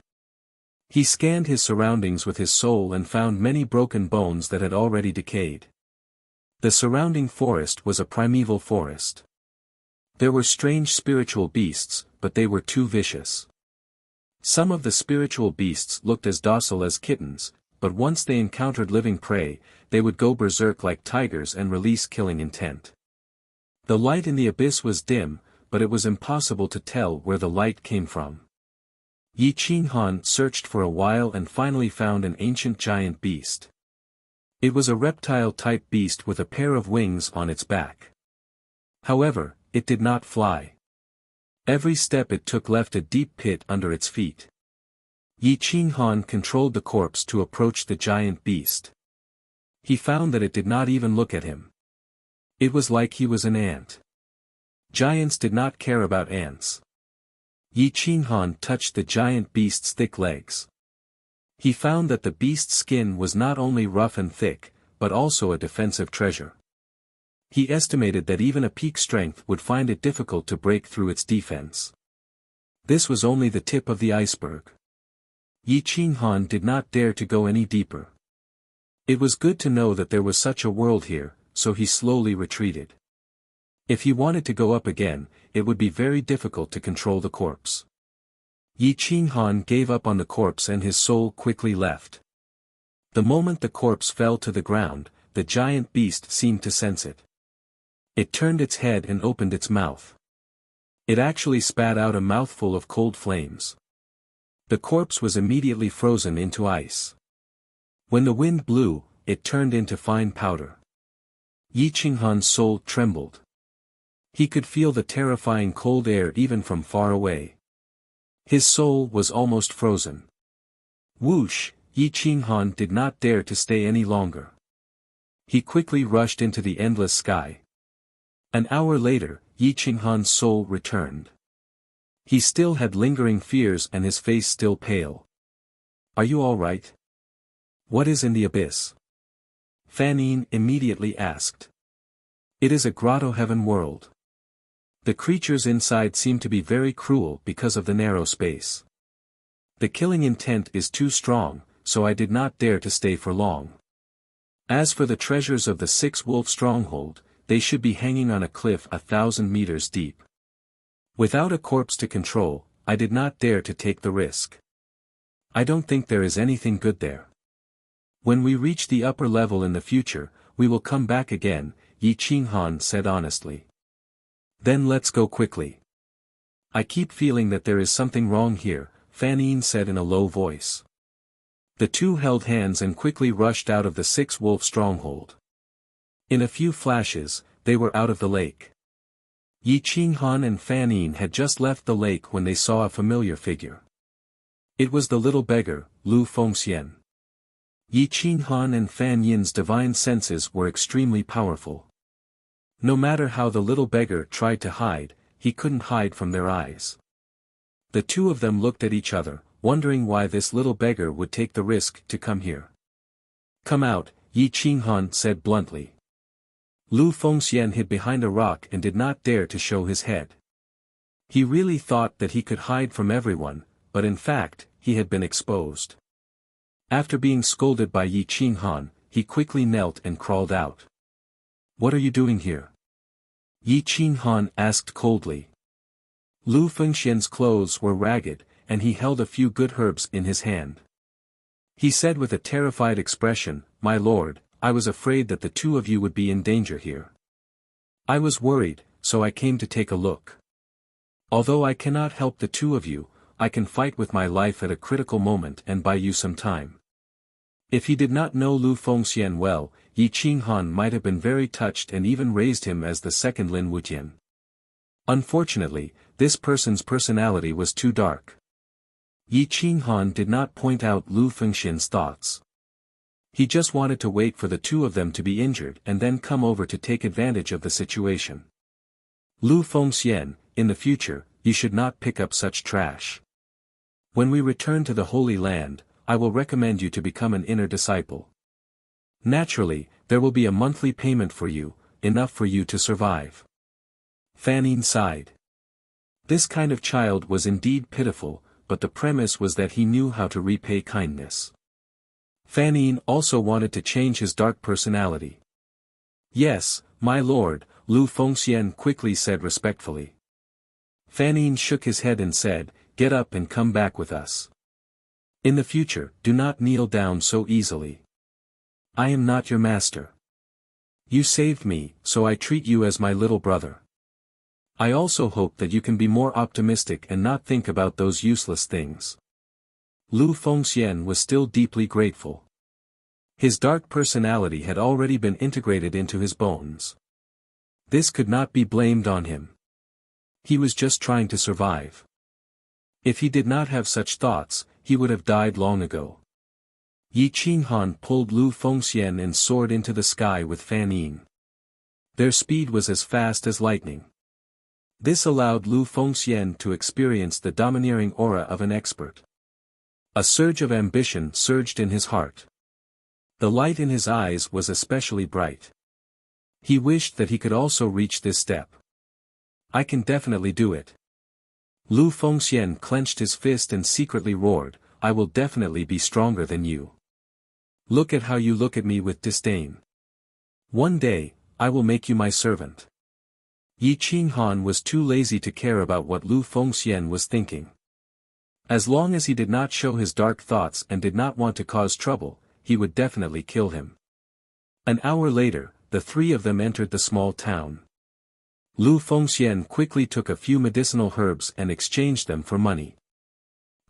He scanned his surroundings with his soul and found many broken bones that had already decayed. The surrounding forest was a primeval forest. There were strange spiritual beasts, but they were too vicious. Some of the spiritual beasts looked as docile as kittens, but once they encountered living prey, they would go berserk like tigers and release killing intent. The light in the abyss was dim, but it was impossible to tell where the light came from. Yi Qinghan searched for a while and finally found an ancient giant beast. It was a reptile-type beast with a pair of wings on its back. However, it did not fly. Every step it took left a deep pit under its feet. Yi Qinghan controlled the corpse to approach the giant beast. He found that it did not even look at him. It was like he was an ant. Giants did not care about ants. Yi Qinghan touched the giant beast's thick legs. He found that the beast's skin was not only rough and thick, but also a defensive treasure. He estimated that even a peak strength would find it difficult to break through its defense. This was only the tip of the iceberg. Yi Qinghan did not dare to go any deeper. It was good to know that there was such a world here, so he slowly retreated. If he wanted to go up again, it would be very difficult to control the corpse. Yi Qinghan gave up on the corpse and his soul quickly left. The moment the corpse fell to the ground, the giant beast seemed to sense it. It turned its head and opened its mouth. It actually spat out a mouthful of cold flames. The corpse was immediately frozen into ice. When the wind blew, it turned into fine powder. Yi Qinghan's soul trembled. He could feel the terrifying cold air even from far away. His soul was almost frozen. Whoosh, Yi Qinghan did not dare to stay any longer. He quickly rushed into the endless sky. An hour later, Yi Qinghan's soul returned. He still had lingering fears and his face still pale. "Are you all right? What is in the abyss?" Fan Yin immediately asked. "It is a grotto heaven world. The creatures inside seem to be very cruel because of the narrow space. The killing intent is too strong, so I did not dare to stay for long. As for the treasures of the six-wolf stronghold, they should be hanging on a cliff 1,000 meters deep. Without a corpse to control, I did not dare to take the risk. I don't think there is anything good there. When we reach the upper level in the future, we will come back again," Yi Qinghan said honestly. "Then let's go quickly. I keep feeling that there is something wrong here," Fan Yin said in a low voice. The two held hands and quickly rushed out of the six-wolf stronghold. In a few flashes, they were out of the lake. Yi Qinghan and Fan Yin had just left the lake when they saw a familiar figure. It was the little beggar, Lu Fengxian. Yi Qinghan and Fan Yin's divine senses were extremely powerful. No matter how the little beggar tried to hide, he couldn't hide from their eyes. The two of them looked at each other, wondering why this little beggar would take the risk to come here. "Come out," Yi Qinghan said bluntly. Lu Fengxian hid behind a rock and did not dare to show his head. He really thought that he could hide from everyone, but in fact, he had been exposed. After being scolded by Yi Qinghan, he quickly knelt and crawled out. "What are you doing here?" Yi Qinghan asked coldly. Lu Fengxian's clothes were ragged, and he held a few good herbs in his hand. He said with a terrified expression, "My lord, I was afraid that the two of you would be in danger here. I was worried, so I came to take a look. Although I cannot help the two of you, I can fight with my life at a critical moment and buy you some time." If he did not know Lu Fengxian well, Yi Qinghan might have been very touched and even raised him as the second Lin Wutian. Unfortunately, this person's personality was too dark. Yi Qinghan did not point out Lu Fengxian's thoughts. He just wanted to wait for the two of them to be injured and then come over to take advantage of the situation. "Lu Fengxian, in the future, you should not pick up such trash. When we return to the Holy Land, I will recommend you to become an inner disciple. Naturally, there will be a monthly payment for you, enough for you to survive." Fan Yin sighed. This kind of child was indeed pitiful, but the premise was that he knew how to repay kindness. Fan Yin also wanted to change his dark personality. "Yes, my lord," Lu Fengxian quickly said respectfully. Fan Yin shook his head and said, "Get up and come back with us. In the future, do not kneel down so easily. I am not your master. You saved me, so I treat you as my little brother. I also hope that you can be more optimistic and not think about those useless things." Lu Fengxian was still deeply grateful. His dark personality had already been integrated into his bones. This could not be blamed on him. He was just trying to survive. If he did not have such thoughts, he would have died long ago. Yi Qinghan pulled Lu Fengxian and soared into the sky with Fan Yin. Their speed was as fast as lightning. This allowed Lu Fengxian to experience the domineering aura of an expert. A surge of ambition surged in his heart. The light in his eyes was especially bright. He wished that he could also reach this step. "I can definitely do it." Lu Fengxian clenched his fist and secretly roared, "I will definitely be stronger than you. Look at how you look at me with disdain. One day, I will make you my servant." Yi Qinghan was too lazy to care about what Lu Fengxian was thinking. As long as he did not show his dark thoughts and did not want to cause trouble, he would definitely kill him. An hour later, the three of them entered the small town. Lu Fengxian quickly took a few medicinal herbs and exchanged them for money.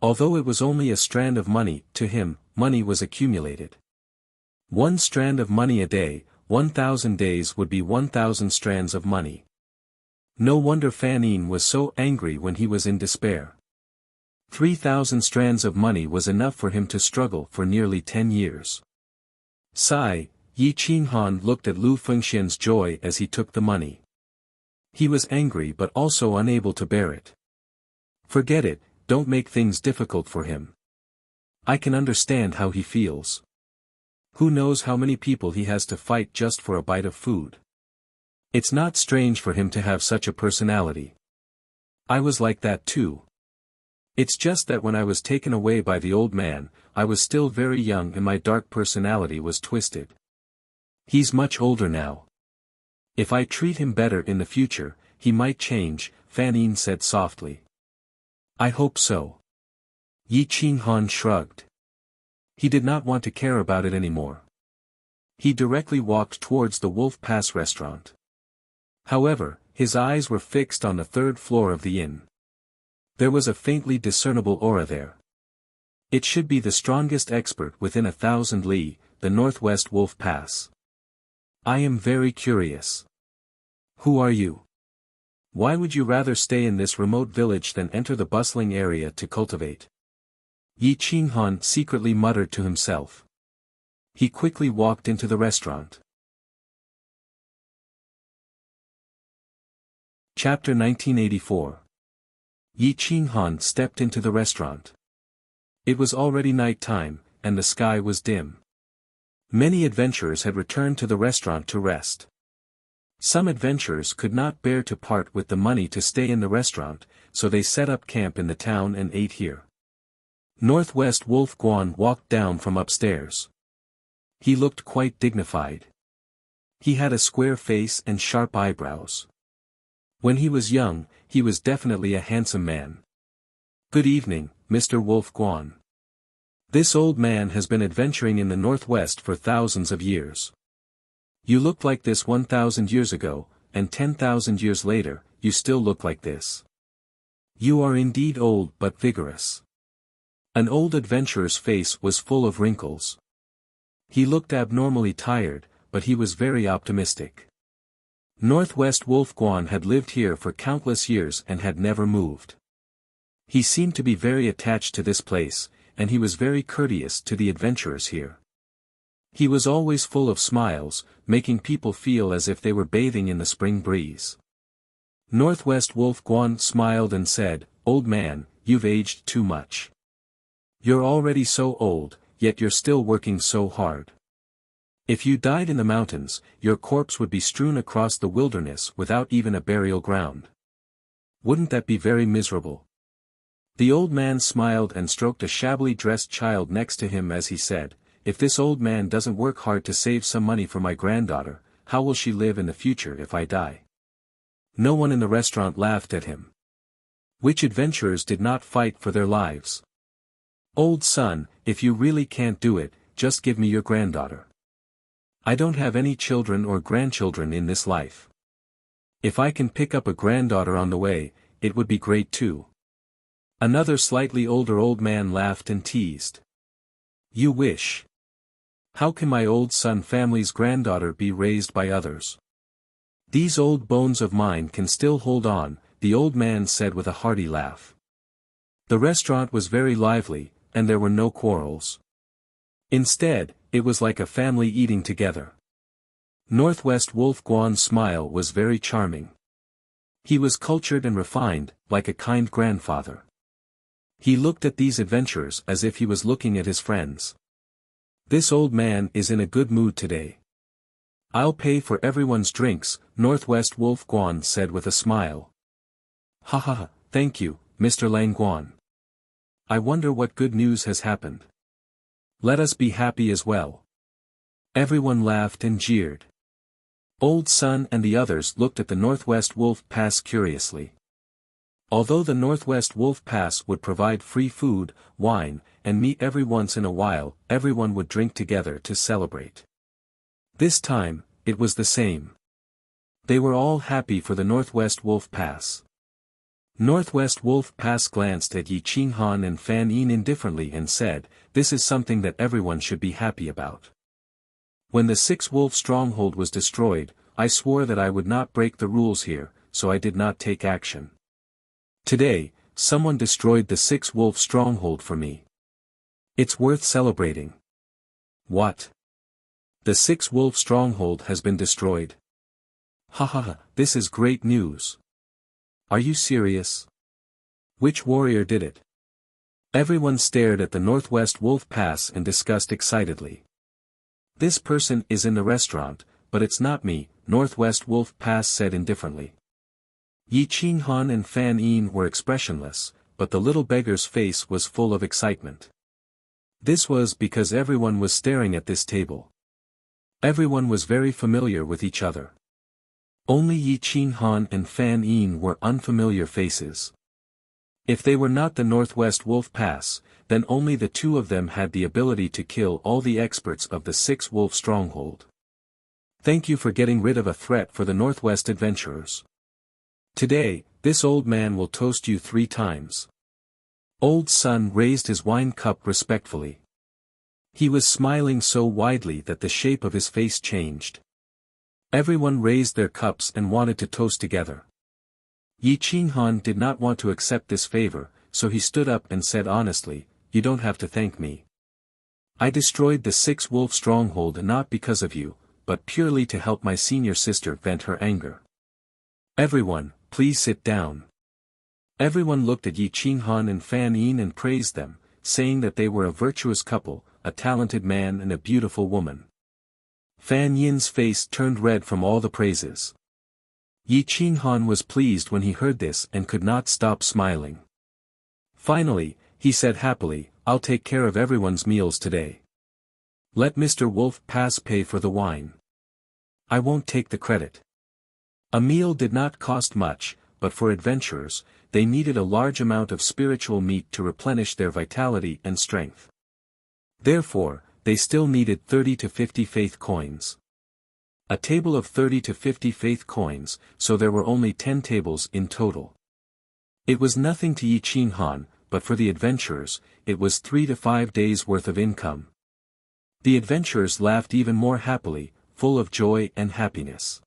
Although it was only a strand of money, to him, money was accumulated. 1 strand of money a day, 1,000 days would be 1,000 strands of money. No wonder Fan Yin was so angry when he was in despair. 3,000 strands of money was enough for him to struggle for nearly 10 years. Sigh, Yi Qinghan looked at Lu Fengxian's joy as he took the money. He was angry but also unable to bear it. "Forget it, don't make things difficult for him. I can understand how he feels. Who knows how many people he has to fight just for a bite of food. It's not strange for him to have such a personality. I was like that too. It's just that when I was taken away by the old man, I was still very young and my dark personality was twisted. He's much older now. If I treat him better in the future, he might change," Fan Yin said softly. "I hope so." Yi Qinghan shrugged. He did not want to care about it anymore. He directly walked towards the Wolf Pass restaurant. However, his eyes were fixed on the 3rd floor of the inn. There was a faintly discernible aura there. It should be the strongest expert within 1,000 li, the Northwest Wolf Pass. I am very curious. Who are you? Why would you rather stay in this remote village than enter the bustling area to cultivate? Yi Qinghan secretly muttered to himself. He quickly walked into the restaurant. Chapter 1984. Yi Qinghan stepped into the restaurant. It was already night time, and the sky was dim. Many adventurers had returned to the restaurant to rest. Some adventurers could not bear to part with the money to stay in the restaurant, so they set up camp in the town and ate here. Northwest Wolf Guan walked down from upstairs. He looked quite dignified. He had a square face and sharp eyebrows. When he was young, he was definitely a handsome man. "Good evening, Mr. Wolf Guan. This old man has been adventuring in the Northwest for thousands of years. You looked like this 1,000 years ago, and 10,000 years later, you still look like this. You are indeed old but vigorous." An old adventurer's face was full of wrinkles. He looked abnormally tired, but he was very optimistic. Northwest Wolf Guan had lived here for countless years and had never moved. He seemed to be very attached to this place, and he was very courteous to the adventurers here. He was always full of smiles, making people feel as if they were bathing in the spring breeze. Northwest Wolf Guan smiled and said, "Old man, you've aged too much. You're already so old, yet you're still working so hard. If you died in the mountains, your corpse would be strewn across the wilderness without even a burial ground. Wouldn't that be very miserable?" The old man smiled and stroked a shabbily dressed child next to him as he said, "If this old man doesn't work hard to save some money for my granddaughter, how will she live in the future if I die?" No one in the restaurant laughed at him. Which adventurers did not fight for their lives? "Old son, if you really can't do it, just give me your granddaughter. I don't have any children or grandchildren in this life. If I can pick up a granddaughter on the way, it would be great too." Another slightly older old man laughed and teased. "You wish. How can my old son family's granddaughter be raised by others? These old bones of mine can still hold on," the old man said with a hearty laugh. The restaurant was very lively, and there were no quarrels. Instead, it was like a family eating together. Northwest Wolf Guan's smile was very charming. He was cultured and refined, like a kind grandfather. He looked at these adventurers as if he was looking at his friends. "This old man is in a good mood today. I'll pay for everyone's drinks," Northwest Wolf Guan said with a smile. "Ha ha ha, thank you, Mr. Lang Guan. I wonder what good news has happened. Let us be happy as well." Everyone laughed and jeered. Old Sun and the others looked at the Northwest Wolf Pass curiously. Although the Northwest Wolf Pass would provide free food, wine, and meat every once in a while, everyone would drink together to celebrate. This time, it was the same. They were all happy for the Northwest Wolf Pass. Northwest Wolf Pass glanced at Yi Qinghan and Fan Yin indifferently and said, "This is something that everyone should be happy about. When the Six-Wolf Stronghold was destroyed, I swore that I would not break the rules here, so I did not take action. Today, someone destroyed the Six-Wolf Stronghold for me. It's worth celebrating." "What? The Six-Wolf Stronghold has been destroyed? Ha ha ha, this is great news. Are you serious? Which warrior did it?" Everyone stared at the Northwest Wolf Pass and discussed excitedly. "This person is in the restaurant, but it's not me," Northwest Wolf Pass said indifferently. Yi Qinghan and Fan Yin were expressionless, but the little beggar's face was full of excitement. This was because everyone was staring at this table. Everyone was very familiar with each other. Only Yi Qinghan and Fan Yin were unfamiliar faces. If they were not the Northwest Wolf Pass, then only the two of them had the ability to kill all the experts of the Six-Wolf Stronghold. "Thank you for getting rid of a threat for the Northwest adventurers. Today, this old man will toast you 3 times. Old Sun raised his wine cup respectfully. He was smiling so widely that the shape of his face changed. Everyone raised their cups and wanted to toast together. Yi Qinghan did not want to accept this favor, so he stood up and said honestly, "You don't have to thank me. I destroyed the Six-Wolf Stronghold not because of you, but purely to help my senior sister vent her anger. Everyone, please sit down." Everyone looked at Yi Qinghan and Fan Yin and praised them, saying that they were a virtuous couple, a talented man and a beautiful woman. Fan Yin's face turned red from all the praises. Yi Qinghan was pleased when he heard this and could not stop smiling. Finally, he said happily, "I'll take care of everyone's meals today. Let Mr. Wolf Pass pay for the wine. I won't take the credit." A meal did not cost much, but for adventurers, they needed a large amount of spiritual meat to replenish their vitality and strength. Therefore, they still needed 30 to 50 faith coins. A table of 30 to 50 faith coins, so there were only 10 tables in total. It was nothing to Yi Qinghan, but for the adventurers, it was 3 to 5 days' worth of income. The adventurers laughed even more happily, full of joy and happiness.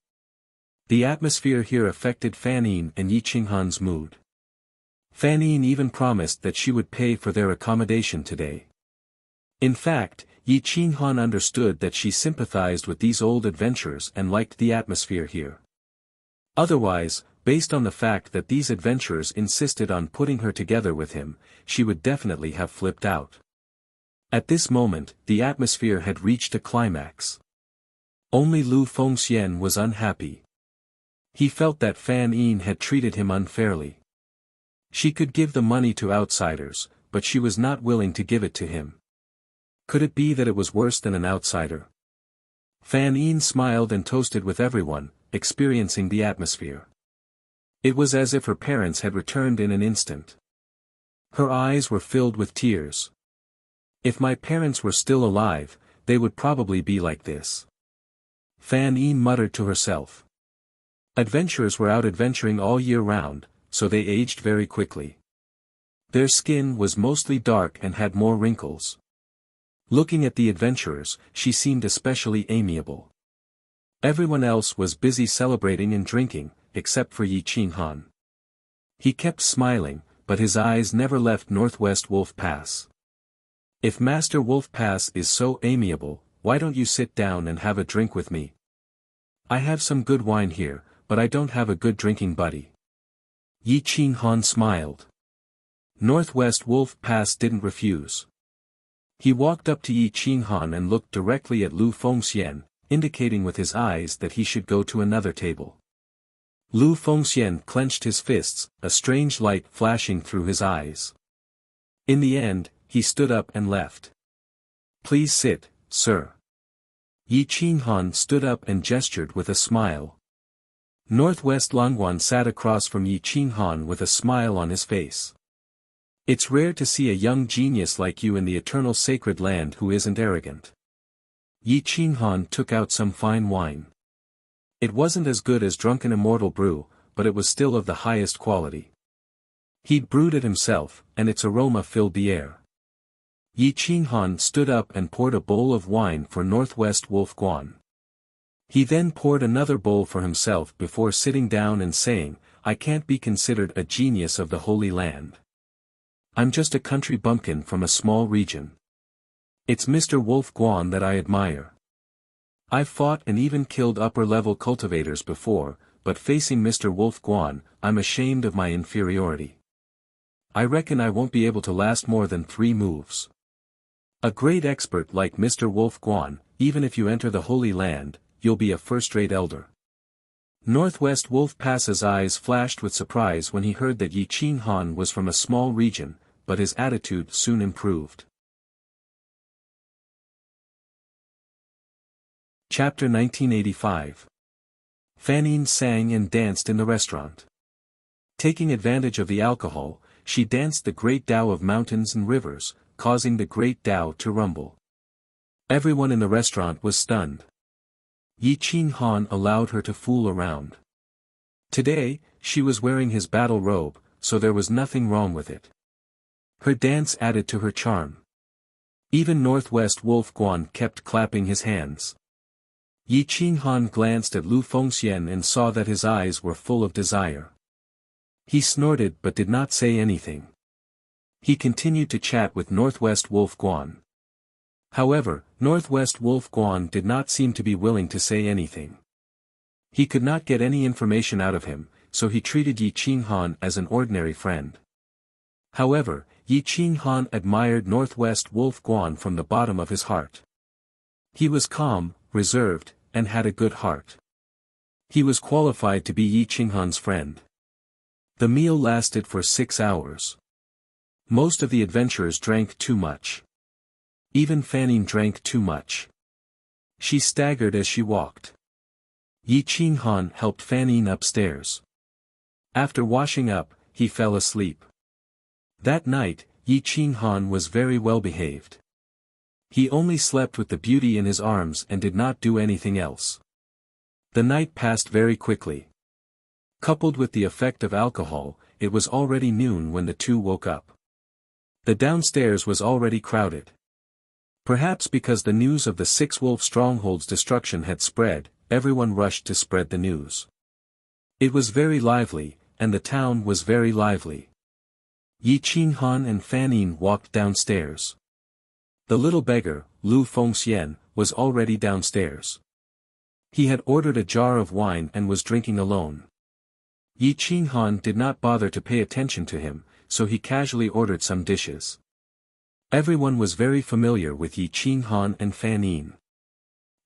The atmosphere here affected Fan Yin and Yi Qinghan's mood. Fan Yin even promised that she would pay for their accommodation today. In fact, Yi Qinghan understood that she sympathized with these old adventurers and liked the atmosphere here. Otherwise, based on the fact that these adventurers insisted on putting her together with him, she would definitely have flipped out. At this moment, the atmosphere had reached a climax. Only Lu Fengxian was unhappy. He felt that Fan Yin had treated him unfairly. She could give the money to outsiders, but she was not willing to give it to him. Could it be that it was worse than an outsider? Fan Yin smiled and toasted with everyone, experiencing the atmosphere. It was as if her parents had returned in an instant. Her eyes were filled with tears. If my parents were still alive, they would probably be like this. Fan Yin muttered to herself. Adventurers were out adventuring all year round, so they aged very quickly. Their skin was mostly dark and had more wrinkles. Looking at the adventurers, she seemed especially amiable. Everyone else was busy celebrating and drinking, except for Yi Qinghan. He kept smiling, but his eyes never left Northwest Wolf Pass. If Master Wolf Pass is so amiable, why don't you sit down and have a drink with me? I have some good wine here, but I don't have a good drinking buddy. Yi Qinghan smiled. Northwest Wolf Pass didn't refuse. He walked up to Yi Qinghan and looked directly at Lu Fengxian, indicating with his eyes that he should go to another table. Lu Fengxian clenched his fists, a strange light flashing through his eyes. In the end, he stood up and left. Please sit, sir. Yi Qinghan stood up and gestured with a smile. Northwest Langguan sat across from Yi Qinghan with a smile on his face. It's rare to see a young genius like you in the eternal sacred land who isn't arrogant. Yi Qinghan took out some fine wine. It wasn't as good as Drunken Immortal Brew, but it was still of the highest quality. He'd brewed it himself, and its aroma filled the air. Yi Qinghan stood up and poured a bowl of wine for Northwest Wolf Guan. He then poured another bowl for himself before sitting down and saying, I can't be considered a genius of the Holy Land. I'm just a country bumpkin from a small region. It's Mr. Wolf Guan that I admire. I've fought and even killed upper-level cultivators before, but facing Mr. Wolf Guan, I'm ashamed of my inferiority. I reckon I won't be able to last more than 3 moves. A great expert like Mr. Wolf Guan, even if you enter the Holy Land, you'll be a first-rate elder. Northwest Wolf Pass's eyes flashed with surprise when he heard that Yi Qinghan was from a small region, but his attitude soon improved. Chapter 1985. Fan Yin sang and danced in the restaurant. Taking advantage of the alcohol, she danced the great Tao of mountains and rivers, causing the great Tao to rumble. Everyone in the restaurant was stunned. Yi Qinghan allowed her to fool around. Today, she was wearing his battle robe, so there was nothing wrong with it. Her dance added to her charm. Even Northwest Wolf Guan kept clapping his hands. Yi Qinghan glanced at Lu Fengxian and saw that his eyes were full of desire. He snorted but did not say anything. He continued to chat with Northwest Wolf Guan. However, Northwest Wolf Guan did not seem to be willing to say anything. He could not get any information out of him, so he treated Yi Qinghan as an ordinary friend. However, Yi Qinghan admired Northwest Wolf Guan from the bottom of his heart. He was calm, reserved, and had a good heart. He was qualified to be Yi Qinghan's friend. The meal lasted for 6 hours. Most of the adventurers drank too much. Even Fan Yin drank too much. She staggered as she walked. Yi Qinghan helped Fan Yin upstairs. After washing up, he fell asleep. That night, Yi Qinghan was very well behaved. He only slept with the beauty in his arms and did not do anything else. The night passed very quickly. Coupled with the effect of alcohol, it was already noon when the two woke up. The downstairs was already crowded. Perhaps because the news of the 6 wolf strongholds' destruction had spread, everyone rushed to spread the news. It was very lively, and the town was very lively. Yi Qinghan and Fan Yin walked downstairs. The little beggar, Lu Fengxian, was already downstairs. He had ordered a jar of wine and was drinking alone. Yi Qinghan did not bother to pay attention to him, so he casually ordered some dishes. Everyone was very familiar with Yi Qinghan and Fan Yin.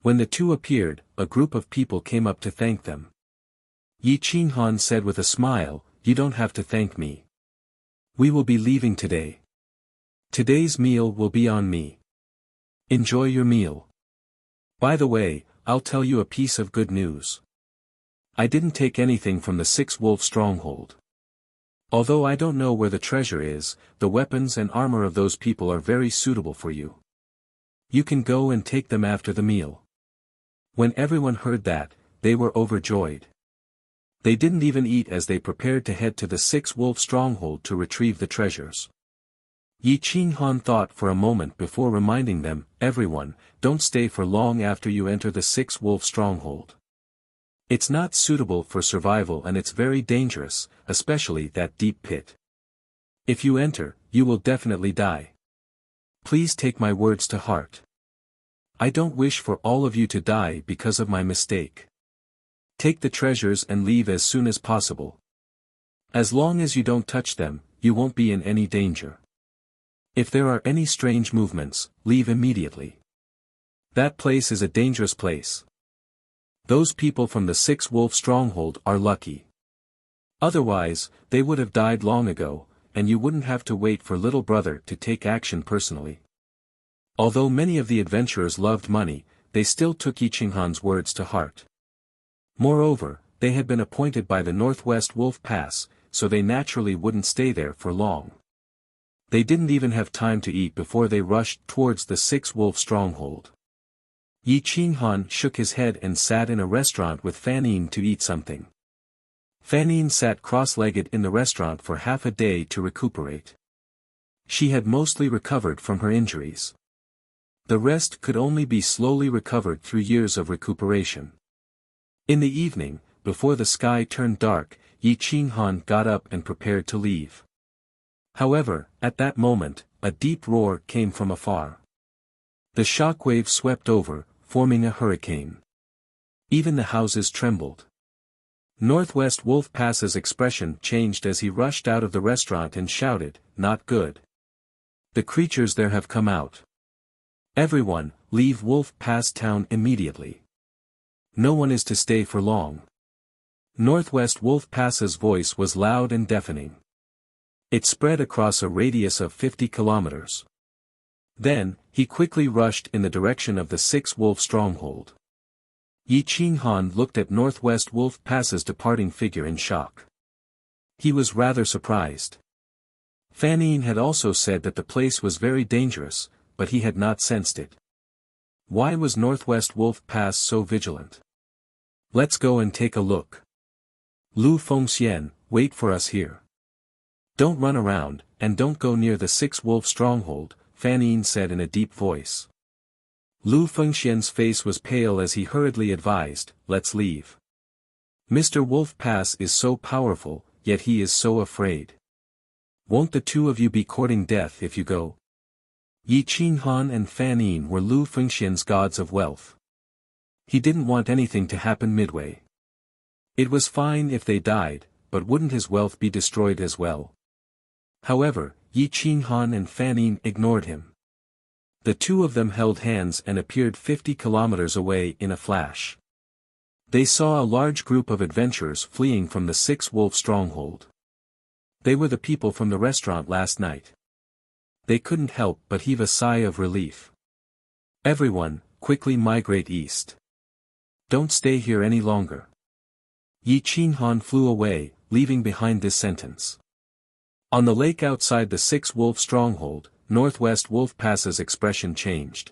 When the two appeared, a group of people came up to thank them. Yi Qinghan said with a smile, "You don't have to thank me. We will be leaving today. Today's meal will be on me. Enjoy your meal. By the way, I'll tell you a piece of good news. I didn't take anything from the six-wolf stronghold. Although I don't know where the treasure is, the weapons and armor of those people are very suitable for you. You can go and take them after the meal. When everyone heard that, they were overjoyed. They didn't even eat as they prepared to head to the six-wolf stronghold to retrieve the treasures. Yi Qinghan thought for a moment before reminding them, everyone, don't stay for long after you enter the six-wolf stronghold. It's not suitable for survival and it's very dangerous, especially that deep pit. If you enter, you will definitely die. Please take my words to heart. I don't wish for all of you to die because of my mistake. Take the treasures and leave as soon as possible. As long as you don't touch them, you won't be in any danger. If there are any strange movements, leave immediately. That place is a dangerous place. Those people from the six-wolf stronghold are lucky. Otherwise, they would have died long ago, and you wouldn't have to wait for little brother to take action personally. Although many of the adventurers loved money, they still took Yi Qinghan's words to heart. Moreover, they had been appointed by the Northwest Wolf Pass, so they naturally wouldn't stay there for long. They didn't even have time to eat before they rushed towards the six-wolf stronghold. Yi Qinghan shook his head and sat in a restaurant with Fan Yin to eat something. Fan Yin sat cross-legged in the restaurant for half a day to recuperate. She had mostly recovered from her injuries. The rest could only be slowly recovered through years of recuperation. In the evening, before the sky turned dark, Yi Qinghan got up and prepared to leave. However, at that moment, a deep roar came from afar. The shockwave swept over, forming a hurricane. Even the houses trembled. Northwest Wolf Pass's expression changed as he rushed out of the restaurant and shouted, "Not good. The creatures there have come out. Everyone, leave Wolf Pass town immediately. No one is to stay for long." Northwest Wolf Pass's voice was loud and deafening. It spread across a radius of 50 kilometers. Then, he quickly rushed in the direction of the six-wolf stronghold. Yi Qinghan looked at Northwest Wolf Pass's departing figure in shock. He was rather surprised. Fan Yin had also said that the place was very dangerous, but he had not sensed it. Why was Northwest Wolf Pass so vigilant? Let's go and take a look. Lu Fengxian, wait for us here. Don't run around, and don't go near the six-wolf stronghold, Fan Yin said in a deep voice. Lu Fengxian's face was pale as he hurriedly advised, let's leave. Mr. Wolf Pass is so powerful, yet he is so afraid. Won't the two of you be courting death if you go? Yi Qinghan and Fan Yin were Lu Fengxian's gods of wealth. He didn't want anything to happen midway. It was fine if they died, but wouldn't his wealth be destroyed as well? However, Yi Qinghan and Fan Yin ignored him. The two of them held hands and appeared 50 kilometers away in a flash. They saw a large group of adventurers fleeing from the six-wolf stronghold. They were the people from the restaurant last night. They couldn't help but heave a sigh of relief. Everyone, quickly migrate east. Don't stay here any longer. Yi Qinghan flew away, leaving behind this sentence. On the lake outside the six-wolf stronghold, Northwest Wolf Pass's expression changed.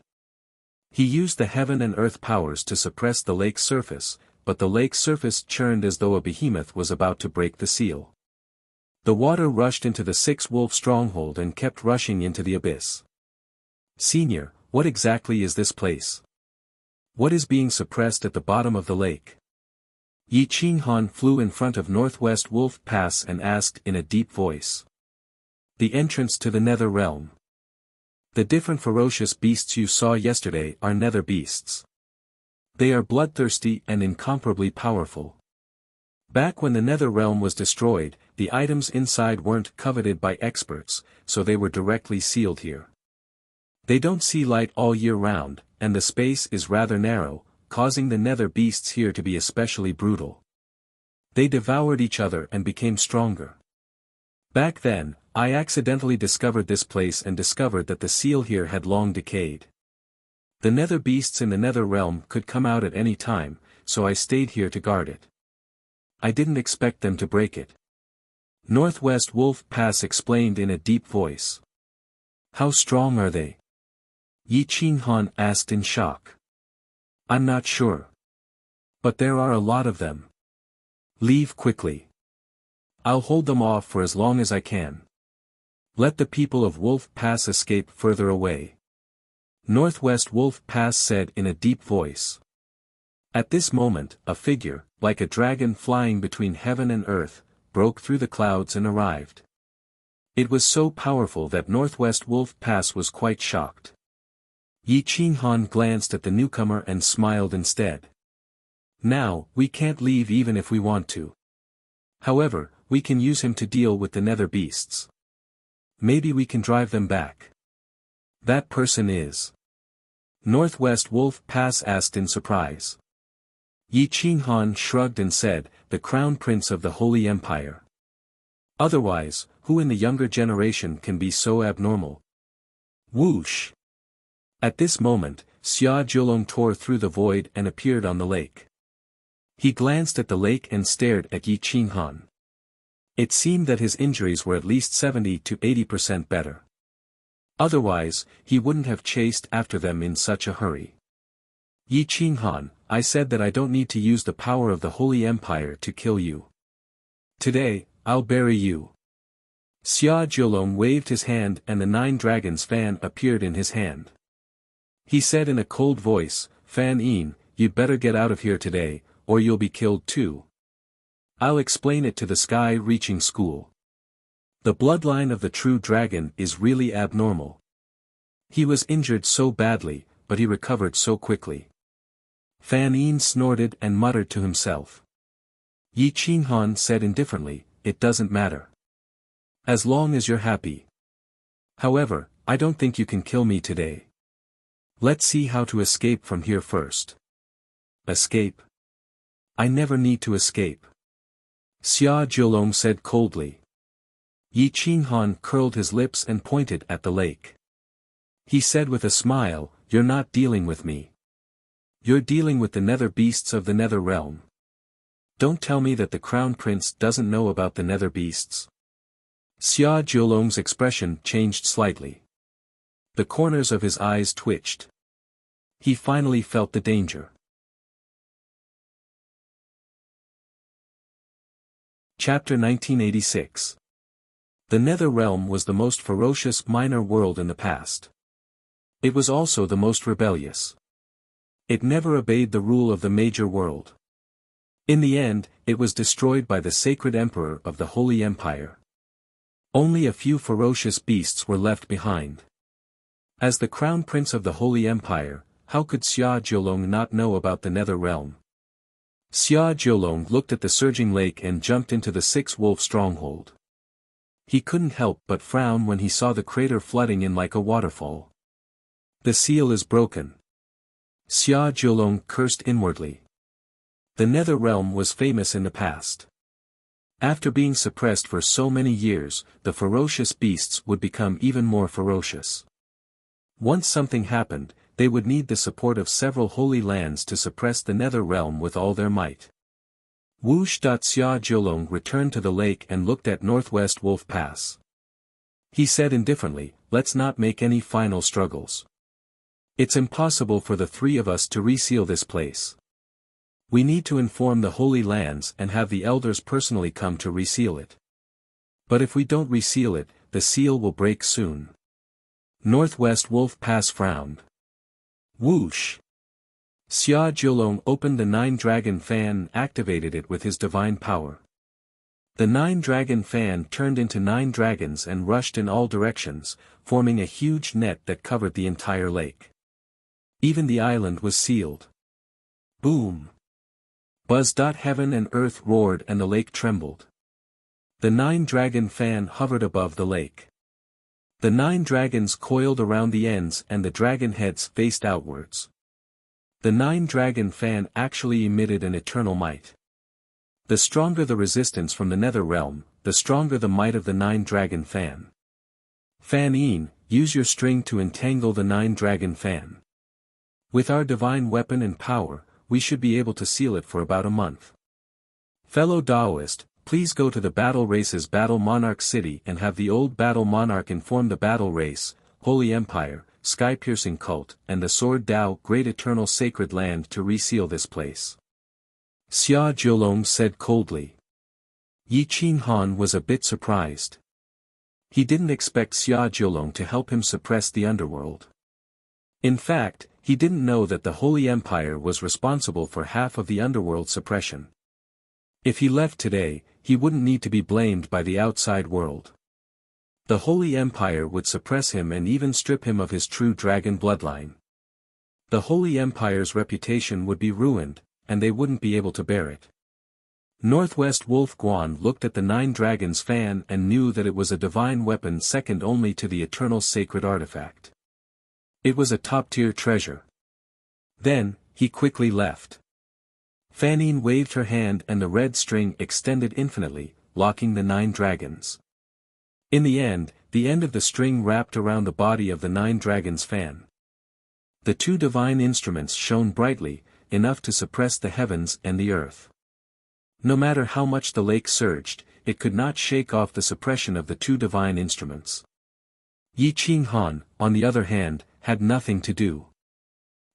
He used the heaven and earth powers to suppress the lake's surface, but the lake's surface churned as though a behemoth was about to break the seal. The water rushed into the six-wolf stronghold and kept rushing into the abyss. Senior, what exactly is this place? What is being suppressed at the bottom of the lake? Yi Qinghan flew in front of Northwest Wolf Pass and asked in a deep voice. The entrance to the nether realm. The different ferocious beasts you saw yesterday are nether beasts. They are bloodthirsty and incomparably powerful. Back when the nether realm was destroyed, the items inside weren't coveted by experts, so they were directly sealed here. They don't see light all year round, and the space is rather narrow, causing the nether beasts here to be especially brutal. They devoured each other and became stronger. Back then, I accidentally discovered this place and discovered that the seal here had long decayed. The nether beasts in the nether realm could come out at any time, so I stayed here to guard it. I didn't expect them to break it. Northwest Wolf Pass explained in a deep voice. How strong are they? Yi Qinghan asked in shock. I'm not sure. But there are a lot of them. Leave quickly. I'll hold them off for as long as I can. Let the people of Wolf Pass escape further away. Northwest Wolf Pass said in a deep voice. At this moment, a figure, like a dragon flying between heaven and earth, broke through the clouds and arrived. It was so powerful that Northwest Wolf Pass was quite shocked. Yi Qinghan glanced at the newcomer and smiled instead. Now, we can't leave even if we want to. However, we can use him to deal with the nether beasts. Maybe we can drive them back. That person is. Northwest Wolf Pass asked in surprise. Yi Qinghan shrugged and said, the Crown Prince of the Holy Empire. Otherwise, who in the younger generation can be so abnormal? Whoosh! At this moment, Xia Jiulong tore through the void and appeared on the lake. He glanced at the lake and stared at Yi Qinghan. It seemed that his injuries were at least 70 to 80% better. Otherwise, he wouldn't have chased after them in such a hurry. Yi Qinghan, I said that I don't need to use the power of the Holy Empire to kill you. Today, I'll bury you. Xia Jiulong waved his hand and the 9 dragons fan appeared in his hand. He said in a cold voice, Fan Yin, you'd better get out of here today, or you'll be killed too. I'll explain it to the sky-reaching school. The bloodline of the true dragon is really abnormal. He was injured so badly, but he recovered so quickly. Fan Yin snorted and muttered to himself. Yi Qinghan said indifferently, it doesn't matter. As long as you're happy. However, I don't think you can kill me today. Let's see how to escape from here first. Escape? I never need to escape. Xia Jiulong said coldly. Yi Qinghan curled his lips and pointed at the lake. He said with a smile, you're not dealing with me. You're dealing with the nether beasts of the nether realm. Don't tell me that the Crown Prince doesn't know about the nether beasts. Xia Jiulong's expression changed slightly. The corners of his eyes twitched. He finally felt the danger. Chapter 1986. The Nether Realm was the most ferocious minor world in the past. It was also the most rebellious. It never obeyed the rule of the major world. In the end, it was destroyed by the sacred emperor of the Holy Empire. Only a few ferocious beasts were left behind. As the Crown Prince of the Holy Empire, how could Xia Jiulong not know about the Nether Realm? Xia Jiulong looked at the surging lake and jumped into the 6-wolf stronghold. He couldn't help but frown when he saw the crater flooding in like a waterfall. The seal is broken. Xia Jiulong cursed inwardly. The Nether Realm was famous in the past. After being suppressed for so many years, the ferocious beasts would become even more ferocious. Once something happened, they would need the support of several holy lands to suppress the Nether Realm with all their might. Whoosh. Xia Jiulong returned to the lake and looked at Northwest Wolf Pass. He said indifferently, let's not make any final struggles. It's impossible for the 3 of us to reseal this place. We need to inform the Holy Lands and have the elders personally come to reseal it. But if we don't reseal it, the seal will break soon. Northwest Wolf Pass frowned. Whoosh! Xia Jiulong opened the 9-dragon fan and activated it with his divine power. The 9-dragon fan turned into 9 dragons and rushed in all directions, forming a huge net that covered the entire lake. Even the island was sealed. Boom! Buzz. Heaven and earth roared and the lake trembled. The 9-dragon fan hovered above the lake. The 9 dragons coiled around the ends and the dragon heads faced outwards. The 9-dragon fan actually emitted an eternal might. The stronger the resistance from the Nether Realm, the stronger the might of the nine-dragon fan. Fan Yin, use your string to entangle the nine-dragon fan. With our divine weapon and power, we should be able to seal it for about a month. Fellow Taoist, please go to the Battle Race's Battle Monarch City and have the old Battle Monarch inform the Battle Race, Holy Empire, Sky-Piercing Cult, and the Sword Tao Great Eternal Sacred Land to reseal this place. Xia Jiulong said coldly. Yi Qinghan was a bit surprised. He didn't expect Xia Jiulong to help him suppress the underworld. In fact, he didn't know that the Holy Empire was responsible for half of the underworld suppression. If he left today, he wouldn't need to be blamed by the outside world. The Holy Empire would suppress him and even strip him of his true dragon bloodline. The Holy Empire's reputation would be ruined, and they wouldn't be able to bear it. Northwest Wolf Guan looked at the Nine Dragons fan and knew that it was a divine weapon second only to the Eternal Sacred Artifact. It was a top-tier treasure. Then, he quickly left. Fanine waved her hand and the red string extended infinitely, locking the Nine Dragons. In the end of the string wrapped around the body of the Nine Dragons fan. The two divine instruments shone brightly, enough to suppress the heavens and the earth. No matter how much the lake surged, it could not shake off the suppression of the two divine instruments. Yi Qinghan, on the other hand, had nothing to do.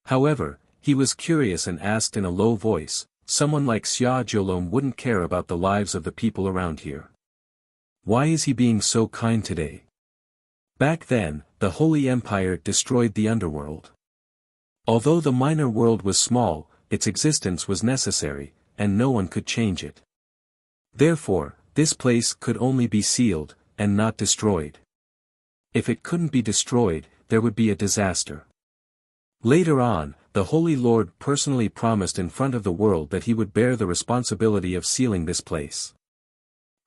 However, he was curious and asked in a low voice, someone like Xia Jiulong wouldn't care about the lives of the people around here. Why is he being so kind today? Back then, the Holy Empire destroyed the underworld. Although the minor world was small, its existence was necessary, and no one could change it. Therefore, this place could only be sealed, and not destroyed. If it couldn't be destroyed, there would be a disaster. Later on, the Holy Lord personally promised in front of the world that he would bear the responsibility of sealing this place.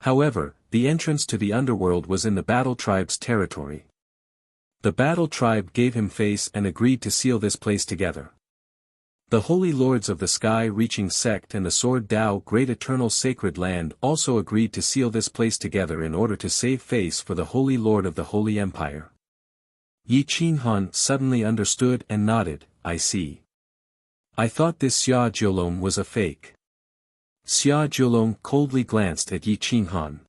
However, the entrance to the underworld was in the Battle Tribe's territory. The Battle Tribe gave him face and agreed to seal this place together. The Holy Lords of the Sky-Reaching Sect and the Sword Tao Great Eternal Sacred Land also agreed to seal this place together in order to save face for the Holy Lord of the Holy Empire. Yi Qinghan suddenly understood and nodded, I see. I thought this Xia Jiulong was a fake. Xia Jiulong coldly glanced at Yi Qinghan.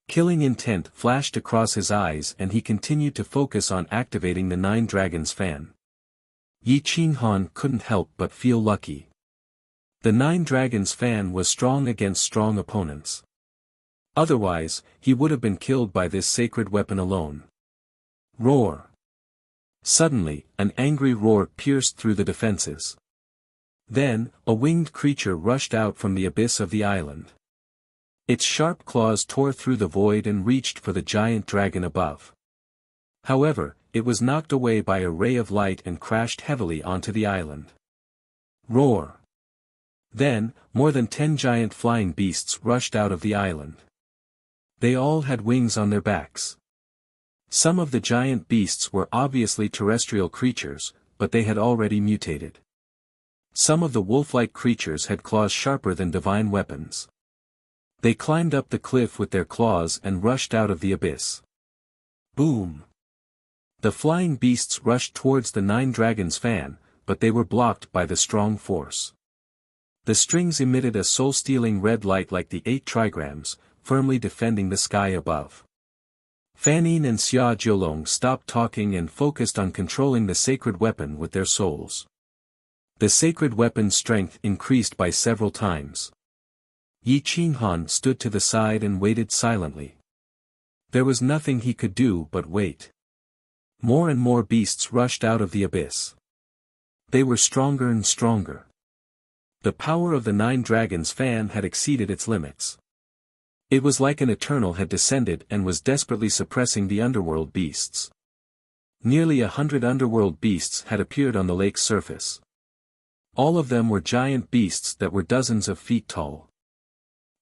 Killing intent flashed across his eyes and he continued to focus on activating the Nine Dragons fan. Yi Qinghan couldn't help but feel lucky. The Nine Dragons fan was strong against strong opponents. Otherwise, he would have been killed by this sacred weapon alone. Roar! Suddenly, an angry roar pierced through the defenses. Then, a winged creature rushed out from the abyss of the island. Its sharp claws tore through the void and reached for the giant dragon above. However, it was knocked away by a ray of light and crashed heavily onto the island. Roar! Then, more than 10 giant flying beasts rushed out of the island. They all had wings on their backs. Some of the giant beasts were obviously terrestrial creatures, but they had already mutated. Some of the wolf-like creatures had claws sharper than divine weapons. They climbed up the cliff with their claws and rushed out of the abyss. Boom! The flying beasts rushed towards the Nine Dragons fan, but they were blocked by the strong force. The strings emitted a soul-stealing red light like the 8 trigrams, firmly defending the sky above. Fanine and Xia Jiulong stopped talking and focused on controlling the sacred weapon with their souls. The sacred weapon's strength increased by several times. Yi Qinghan stood to the side and waited silently. There was nothing he could do but wait. More and more beasts rushed out of the abyss. They were stronger and stronger. The power of the Nine Dragons fan had exceeded its limits. It was like an Eternal had descended and was desperately suppressing the underworld beasts. Nearly 100 underworld beasts had appeared on the lake's surface. All of them were giant beasts that were dozens of feet tall.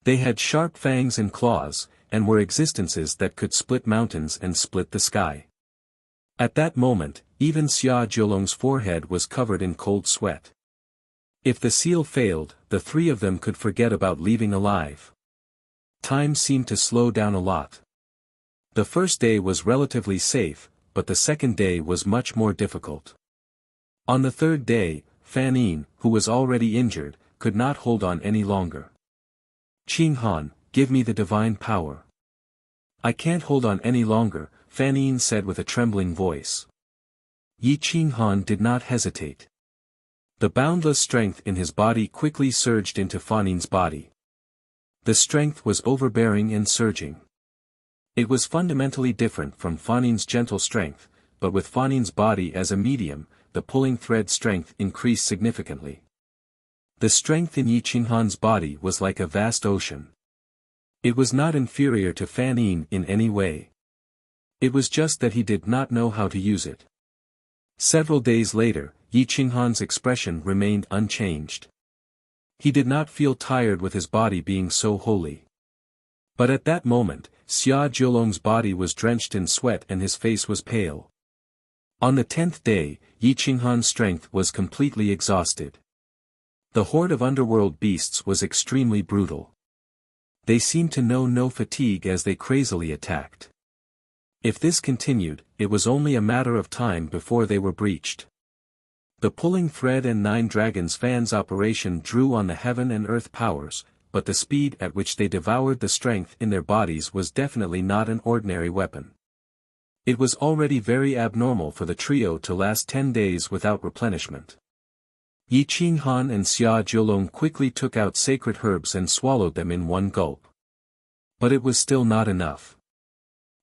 They had sharp fangs and claws, and were existences that could split mountains and split the sky. At that moment, even Xia Jiulong's forehead was covered in cold sweat. If the seal failed, the 3 of them could forget about leaving alive. Time seemed to slow down a lot. The first day was relatively safe, but the second day was much more difficult. On the third day, Fan Yin, who was already injured, could not hold on any longer. "Qing Han, give me the divine power." "I can't hold on any longer," Fan Yin said with a trembling voice. Qing Han did not hesitate. The boundless strength in his body quickly surged into Fan Yin's body. The strength was overbearing and surging. It was fundamentally different from Fan Yin's gentle strength, but with Fan Yin's body as a medium, the pulling thread strength increased significantly. The strength in Qing Han's body was like a vast ocean. It was not inferior to Fan Yin in any way. It was just that he did not know how to use it. Several days later, Qing Han's expression remained unchanged. He did not feel tired with his body being so holy. But at that moment, Xia Jiulong's body was drenched in sweat and his face was pale. On the 10th day, Qing Han's strength was completely exhausted. The horde of underworld beasts was extremely brutal. They seemed to know no fatigue as they crazily attacked. If this continued, it was only a matter of time before they were breached. The pulling thread and 9 dragons fans operation drew on the heaven and earth powers, but the speed at which they devoured the strength in their bodies was definitely not an ordinary weapon. It was already very abnormal for the trio to last 10 days without replenishment. Qing Han and Xia Jiulong quickly took out sacred herbs and swallowed them in one gulp. But it was still not enough.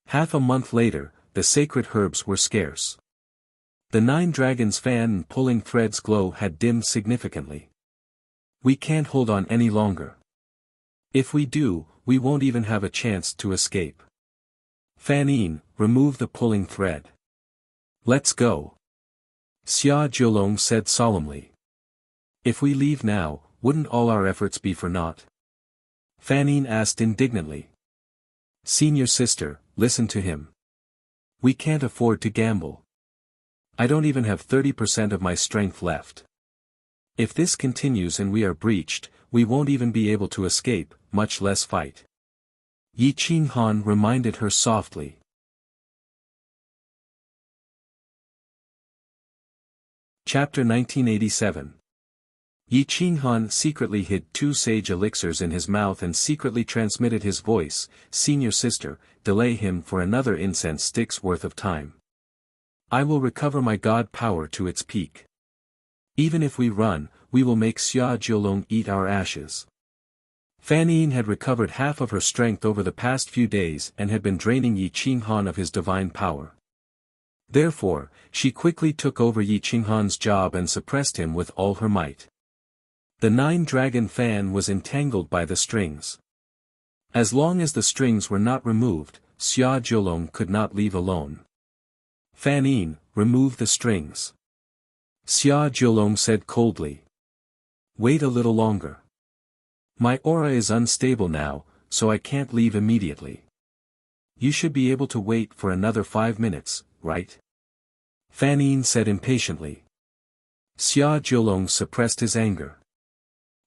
Half a month later, the sacred herbs were scarce. The 9 dragons fan and pulling threads glow had dimmed significantly. "We can't hold on any longer. If we do, we won't even have a chance to escape. Fan Yin, remove the pulling thread. Let's go." Xia Jiulong said solemnly. "If we leave now, wouldn't all our efforts be for naught?" Fan Yin asked indignantly. "Senior sister, listen to him. We can't afford to gamble. I don't even have 30% of my strength left. If this continues and we are breached, we won't even be able to escape, much less fight." Qing Han reminded her softly. Chapter 1987. Qing Han secretly hid 2 sage elixirs in his mouth and secretly transmitted his voice, "Senior sister, delay him for another incense stick's worth of time. I will recover my god power to its peak. Even if we run, we will make Xia Jiulong eat our ashes." Fan Yin had recovered half of her strength over the past few days and had been draining Qing Han of his divine power. Therefore, she quickly took over Qing Han's job and suppressed him with all her might. The 9-dragon fan was entangled by the strings. As long as the strings were not removed, Xia Jiulong could not leave alone. "Fan Yin, remove the strings." Xia Jiulong said coldly. "Wait a little longer. My aura is unstable now, so I can't leave immediately. You should be able to wait for another 5 minutes, right?" Fan Yin said impatiently. Xia Jiulong suppressed his anger.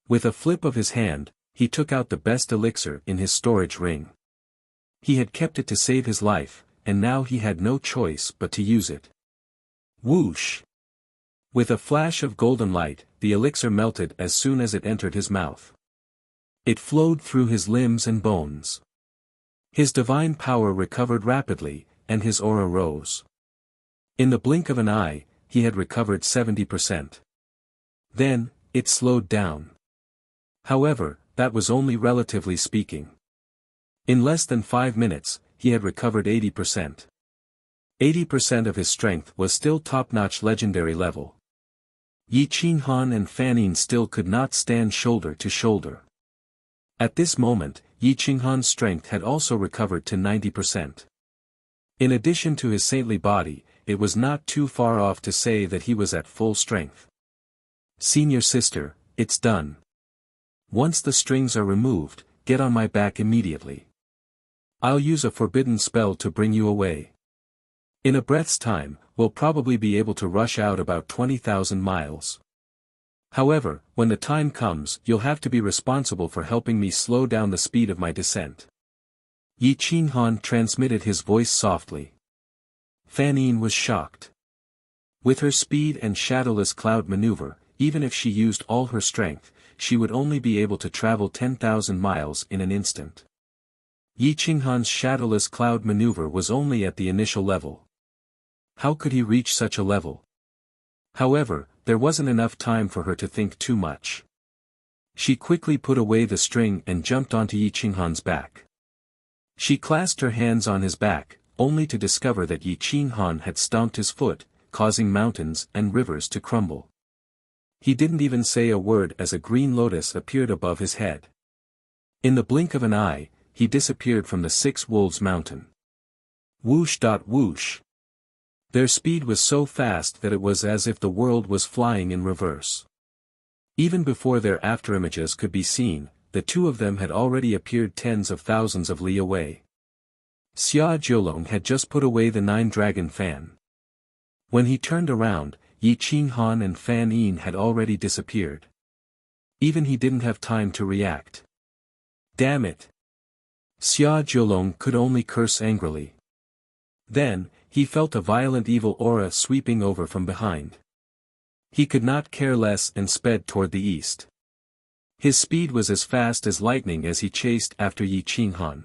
With a flip of his hand, he took out the best elixir in his storage ring. He had kept it to save his life, and now he had no choice but to use it. Whoosh! With a flash of golden light, the elixir melted as soon as it entered his mouth. It flowed through his limbs and bones. His divine power recovered rapidly, and his aura rose. In the blink of an eye, he had recovered 70%. Then, it slowed down. However, that was only relatively speaking. In less than 5 minutes, he had recovered 80%. 80% of his strength was still top-notch legendary level. Qing Han and Fan Yin still could not stand shoulder to shoulder. At this moment, Qing Han's strength had also recovered to 90%. In addition to his saintly body, it was not too far off to say that he was at full strength. "Senior sister, it's done. Once the strings are removed, get on my back immediately. I'll use a forbidden spell to bring you away. In a breath's time, we'll probably be able to rush out about 20,000 miles. However, when the time comes, you'll have to be responsible for helping me slow down the speed of my descent. Yi Qinghan transmitted his voice softly. Fan Yin was shocked. With her speed and shadowless cloud maneuver, even if she used all her strength, she would only be able to travel 10,000 miles in an instant. Yi Qinghan's shadowless cloud maneuver was only at the initial level. How could he reach such a level? However, there wasn't enough time for her to think too much. She quickly put away the string and jumped onto Yi Qinghan's back. She clasped her hands on his back, only to discover that Yi Qinghan had stomped his foot, causing mountains and rivers to crumble. He didn't even say a word as a green lotus appeared above his head. In the blink of an eye, he disappeared from the Six Wolves Mountain. Whoosh! Whoosh! Their speed was so fast that it was as if the world was flying in reverse. Even before their afterimages could be seen, the two of them had already appeared tens of thousands of li away. Xia Jiulong had just put away the 9-dragon fan. When he turned around, Yi Qinghan and Fan Yin had already disappeared. Even he didn't have time to react. Damn it! Xia Jiulong could only curse angrily. Then, he felt a violent evil aura sweeping over from behind. He could not care less and sped toward the east. His speed was as fast as lightning as he chased after Yi Qinghan.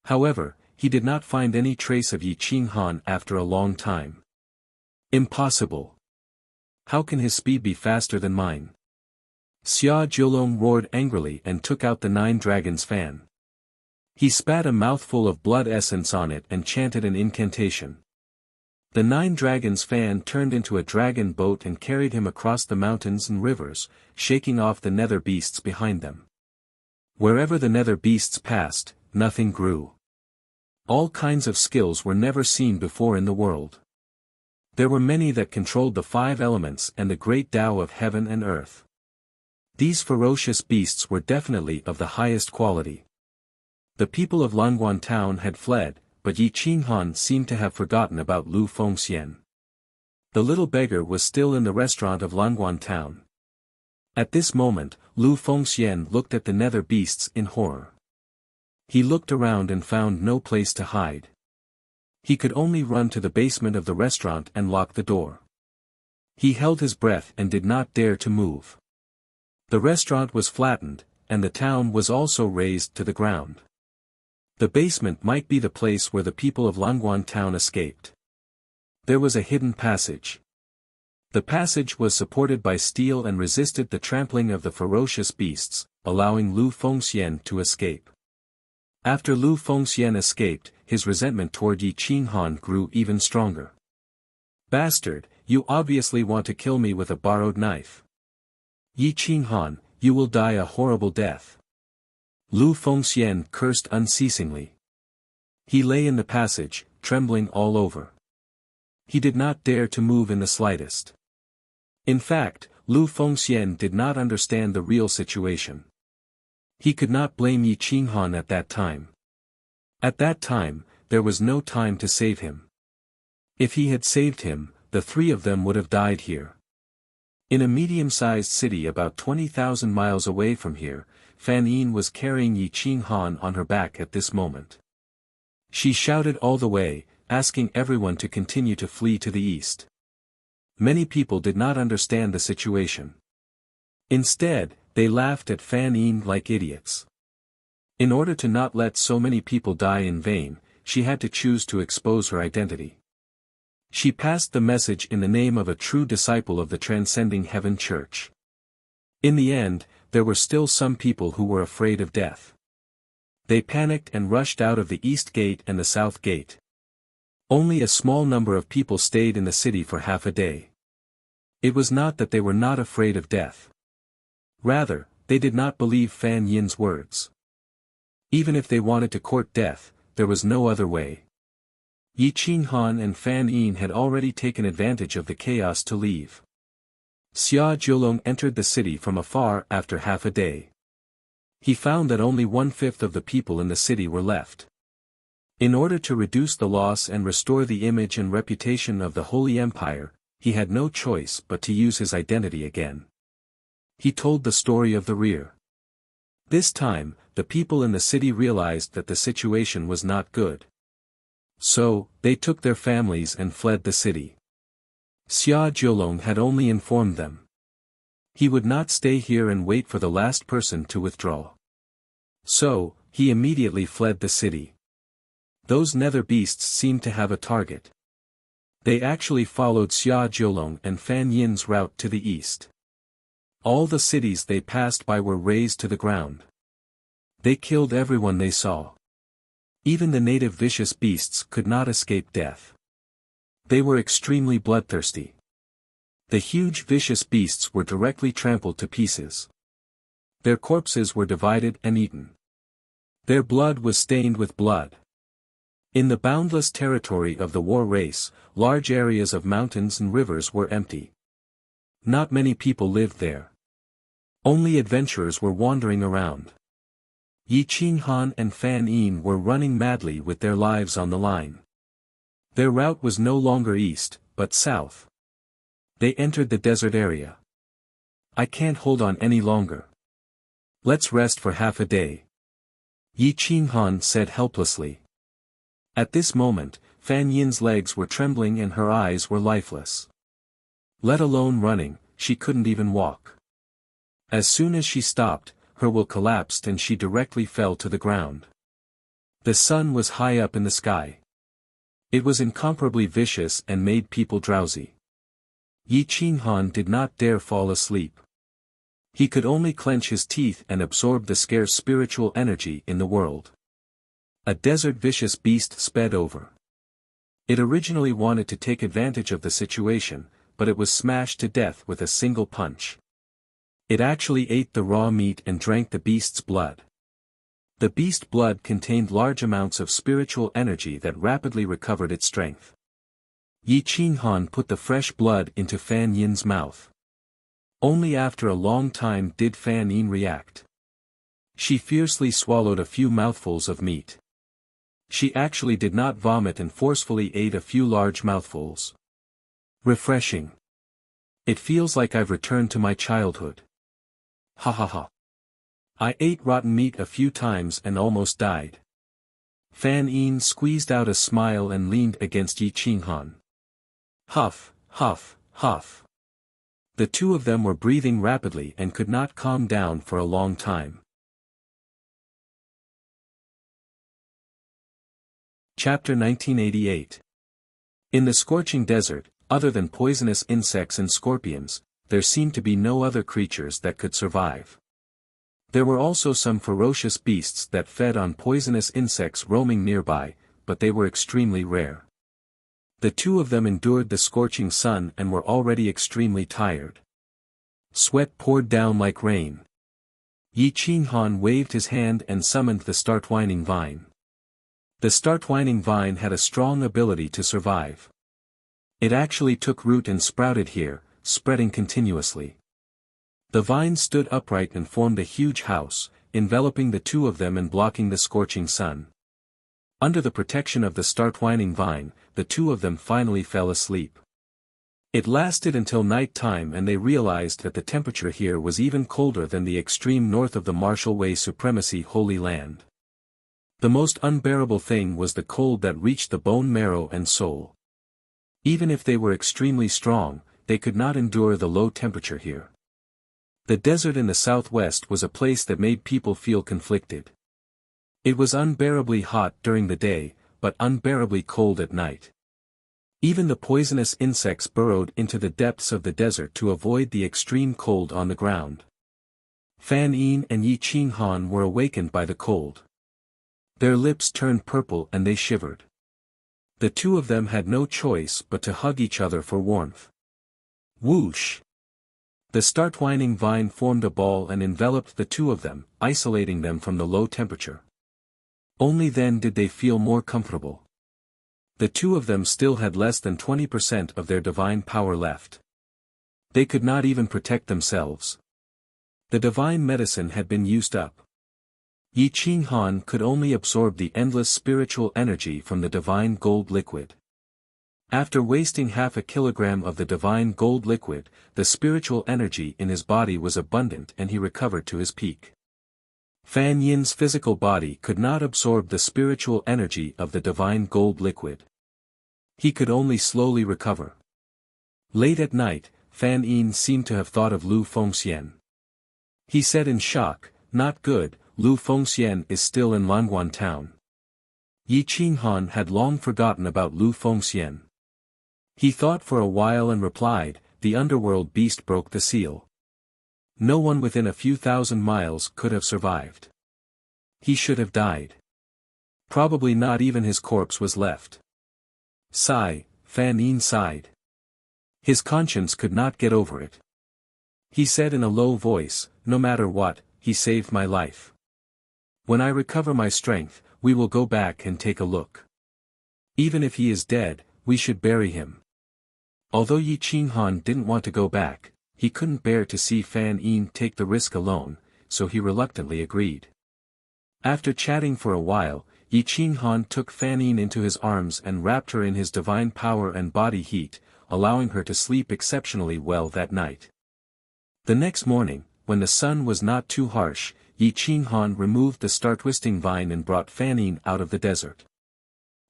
However, he did not find any trace of Yi Qinghan after a long time. Impossible. How can his speed be faster than mine? Xia Jiulong roared angrily and took out the 9-dragon's fan. He spat a mouthful of blood essence on it and chanted an incantation. The 9-dragon's fan turned into a dragon boat and carried him across the mountains and rivers, shaking off the nether beasts behind them. Wherever the nether beasts passed, nothing grew. All kinds of skills were never seen before in the world. There were many that controlled the 5 elements and the great Tao of heaven and earth. These ferocious beasts were definitely of the highest quality. The people of Languan town had fled, but Yi Qinghan seemed to have forgotten about Lu Fengxian. The little beggar was still in the restaurant of Languan town. At this moment, Lu Fengxian looked at the nether beasts in horror. He looked around and found no place to hide. He could only run to the basement of the restaurant and lock the door. He held his breath and did not dare to move. The restaurant was flattened, and the town was also razed to the ground. The basement might be the place where the people of Languan town escaped. There was a hidden passage. The passage was supported by steel and resisted the trampling of the ferocious beasts, allowing Lu Fengxian to escape. After Lu Fengxian escaped, his resentment toward Yi Qinghan grew even stronger. Bastard, you obviously want to kill me with a borrowed knife. Yi Qinghan, you will die a horrible death. Lu Fengxian cursed unceasingly. He lay in the passage, trembling all over. He did not dare to move in the slightest. In fact, Lu Fengxian did not understand the real situation. He could not blame Yi Qinghan at that time. At that time, there was no time to save him. If he had saved him, the 3 of them would have died here. In a medium-sized city about 20,000 miles away from here, Fan Yin was carrying Yi Qinghan on her back at this moment. She shouted all the way, asking everyone to continue to flee to the east. Many people did not understand the situation. Instead, they laughed at Fan Yin like idiots. In order to not let so many people die in vain, she had to choose to expose her identity. She passed the message in the name of a true disciple of the Transcending Heaven Church. In the end, there were still some people who were afraid of death. They panicked and rushed out of the East Gate and the South Gate. Only a small number of people stayed in the city for half a day. It was not that they were not afraid of death. Rather, they did not believe Fan Yin's words. Even if they wanted to court death, there was no other way. Yi Qinghan and Fan Yin had already taken advantage of the chaos to leave. Xia Jiulong entered the city from afar after half a day. He found that only 1/5 of the people in the city were left. In order to reduce the loss and restore the image and reputation of the Holy Empire, he had no choice but to use his identity again. He told the story of the rear. This time, the people in the city realized that the situation was not good. So, they took their families and fled the city. Xia Jiulong had only informed them. He would not stay here and wait for the last person to withdraw. So, he immediately fled the city. Those nether beasts seemed to have a target. They actually followed Xia Jiulong and Fan Yin's route to the east. All the cities they passed by were razed to the ground. They killed everyone they saw. Even the native vicious beasts could not escape death. They were extremely bloodthirsty. The huge vicious beasts were directly trampled to pieces. Their corpses were divided and eaten. Their blood was stained with blood. In the boundless territory of the war race, large areas of mountains and rivers were empty. Not many people lived there. Only adventurers were wandering around. Yi Qinghan and Fan Yin were running madly with their lives on the line. Their route was no longer east, but south. They entered the desert area. I can't hold on any longer. Let's rest for half a day. Yi Qinghan said helplessly. At this moment, Fan Yin's legs were trembling and her eyes were lifeless. Let alone running, she couldn't even walk. As soon as she stopped, her will collapsed and she directly fell to the ground. The sun was high up in the sky. It was incomparably vicious and made people drowsy. Yi Qinghan did not dare fall asleep. He could only clench his teeth and absorb the scarce spiritual energy in the world. A desert vicious beast sped over. It originally wanted to take advantage of the situation, but it was smashed to death with a single punch. It actually ate the raw meat and drank the beast's blood. The beast blood contained large amounts of spiritual energy that rapidly recovered its strength. Yi Qinghan put the fresh blood into Fan Yin's mouth. Only after a long time did Fan Yin react. She fiercely swallowed a few mouthfuls of meat. She actually did not vomit and forcefully ate a few large mouthfuls. Refreshing. It feels like I've returned to my childhood. Ha ha ha. I ate rotten meat a few times and almost died. Fan Yin squeezed out a smile and leaned against Yi Qinghan. Huff, huff, huff. The two of them were breathing rapidly and could not calm down for a long time. Chapter 1988. In the scorching desert, other than poisonous insects and scorpions, there seemed to be no other creatures that could survive. There were also some ferocious beasts that fed on poisonous insects roaming nearby, but they were extremely rare. The two of them endured the scorching sun and were already extremely tired. Sweat poured down like rain. Yi Qinghan waved his hand and summoned the startwining vine. The startwining vine had a strong ability to survive. It actually took root and sprouted here, spreading continuously. The vine stood upright and formed a huge house, enveloping the two of them and blocking the scorching sun. Under the protection of the startwining vine, the two of them finally fell asleep. It lasted until night time and they realized that the temperature here was even colder than the extreme north of the Martial Way Supremacy Holy Land. The most unbearable thing was the cold that reached the bone marrow and soul. Even if they were extremely strong, they could not endure the low temperature here. The desert in the southwest was a place that made people feel conflicted. It was unbearably hot during the day, but unbearably cold at night. Even the poisonous insects burrowed into the depths of the desert to avoid the extreme cold on the ground. Fan Yin and Yi Qinghan were awakened by the cold. Their lips turned purple and they shivered. The two of them had no choice but to hug each other for warmth. Whoosh! The startwining vine formed a ball and enveloped the two of them, isolating them from the low temperature. Only then did they feel more comfortable. The two of them still had less than 20% of their divine power left. They could not even protect themselves. The divine medicine had been used up. Yi Qinghan could only absorb the endless spiritual energy from the divine gold liquid. After wasting half a kilogram of the divine gold liquid, the spiritual energy in his body was abundant and he recovered to his peak. Fan Yin's physical body could not absorb the spiritual energy of the divine gold liquid. He could only slowly recover. Late at night, Fan Yin seemed to have thought of Lu Fengxian. He said in shock, "Not good, Lu Fengxian is still in Languan town." Yi Qinghan had long forgotten about Lu Fengxian. He thought for a while and replied, "The underworld beast broke the seal. No one within a few thousand miles could have survived. He should have died. Probably not even his corpse was left." Sigh, Fan Yin sighed. His conscience could not get over it. He said in a low voice, "No matter what, he saved my life. When I recover my strength, we will go back and take a look. Even if he is dead, we should bury him." Although Yi Qinghan didn't want to go back, he couldn't bear to see Fan Yin take the risk alone, so he reluctantly agreed. After chatting for a while, Yi Qinghan took Fan Yin into his arms and wrapped her in his divine power and body heat, allowing her to sleep exceptionally well that night. The next morning, when the sun was not too harsh, Yi Qinghan removed the star-twisting vine and brought Fan Yin out of the desert.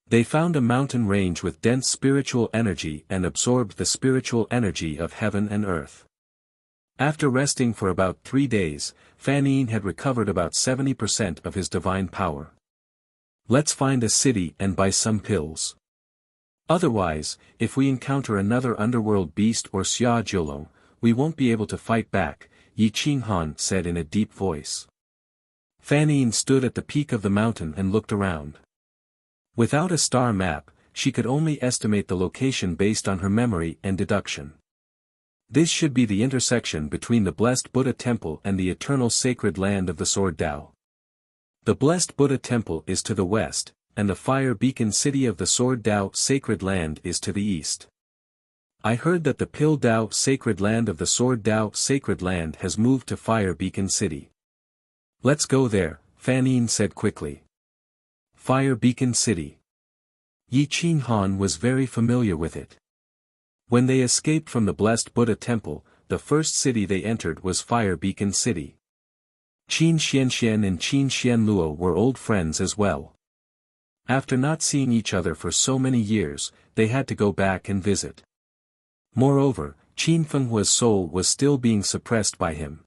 They found a mountain range with dense spiritual energy and absorbed the spiritual energy of heaven and earth. After resting for about 3 days, Fan Yin had recovered about 70% of his divine power. "Let's find a city and buy some pills. Otherwise, if we encounter another underworld beast or Xia Jiulong, we won't be able to fight back," Yi Qinghan said in a deep voice. Fan Yin stood at the peak of the mountain and looked around. Without a star map, she could only estimate the location based on her memory and deduction. This should be the intersection between the blessed Buddha temple and the eternal sacred land of the Sword Tao. The blessed Buddha temple is to the west, and the fire beacon city of the Sword Tao sacred land is to the east. I heard that the Pill Tao sacred land of the Sword Tao sacred land has moved to Fire Beacon City. "Let's go there," Fan Yin said quickly. Fire Beacon City. Yi Qinghan was very familiar with it. When they escaped from the blessed Buddha temple, the first city they entered was Fire Beacon City. Qin Xianxian and Qin Xianluo were old friends as well. After not seeing each other for so many years, they had to go back and visit. Moreover, Qin Fenghua's soul was still being suppressed by him.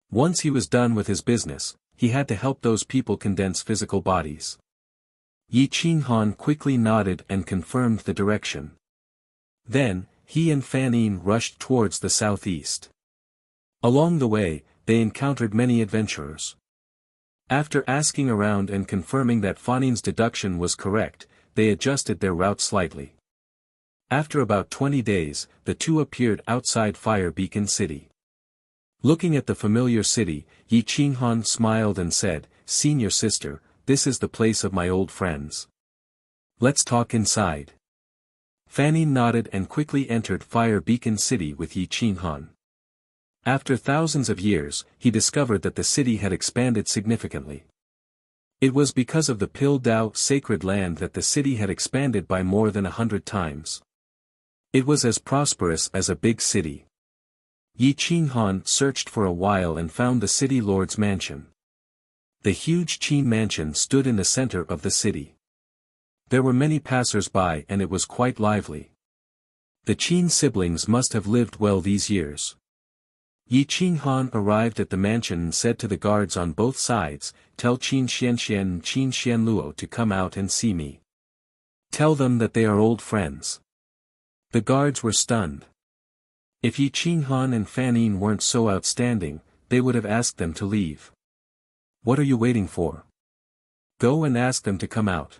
Once he was done with his business, he had to help those people condense physical bodies. Yi Qinghan quickly nodded and confirmed the direction. Then, he and Fan Yin rushed towards the southeast. Along the way, they encountered many adventurers. After asking around and confirming that Fan Yin's deduction was correct, they adjusted their route slightly. After about 20 days, the two appeared outside Fire Beacon City. Looking at the familiar city, Yi Qinghan smiled and said, "Senior sister, this is the place of my old friends. Let's talk inside." Fan Yin nodded and quickly entered Fire Beacon City with Yi Qinghan. After thousands of years, he discovered that the city had expanded significantly. It was because of the Pill Tao sacred land that the city had expanded by more than 100 times. It was as prosperous as a big city. Yi Qinghan searched for a while and found the city lord's mansion. The huge Qin mansion stood in the center of the city. There were many passers-by and it was quite lively. The Qin siblings must have lived well these years. Yi Qinghan arrived at the mansion and said to the guards on both sides, "Tell Qin Xianxian and Qin Xianluo to come out and see me. Tell them that they are old friends." The guards were stunned. If Yi Qinghan and Fan Yin weren't so outstanding, they would have asked them to leave. "What are you waiting for? Go and ask them to come out.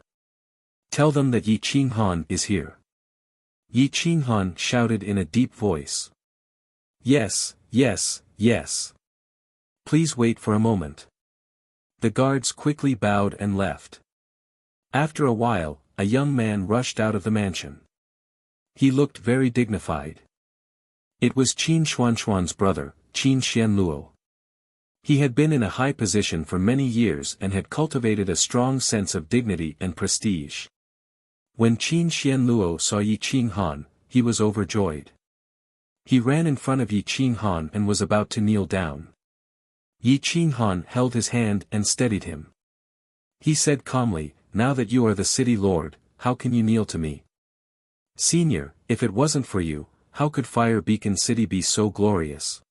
Tell them that Yi Qinghan is here." Yi Qinghan shouted in a deep voice. "Yes, yes, yes. Please wait for a moment." The guards quickly bowed and left. After a while, a young man rushed out of the mansion. He looked very dignified. It was Qin Xuanxuan's brother, Qin Xianluo. He had been in a high position for many years and had cultivated a strong sense of dignity and prestige. When Qin Xian Luo saw Yi Qing Han, he was overjoyed. He ran in front of Yi Qing Han and was about to kneel down. Yi Qing Han held his hand and steadied him. He said calmly, "Now that you are the city lord, how can you kneel to me? Senior, if it wasn't for you, how could Fire Beacon City be so glorious?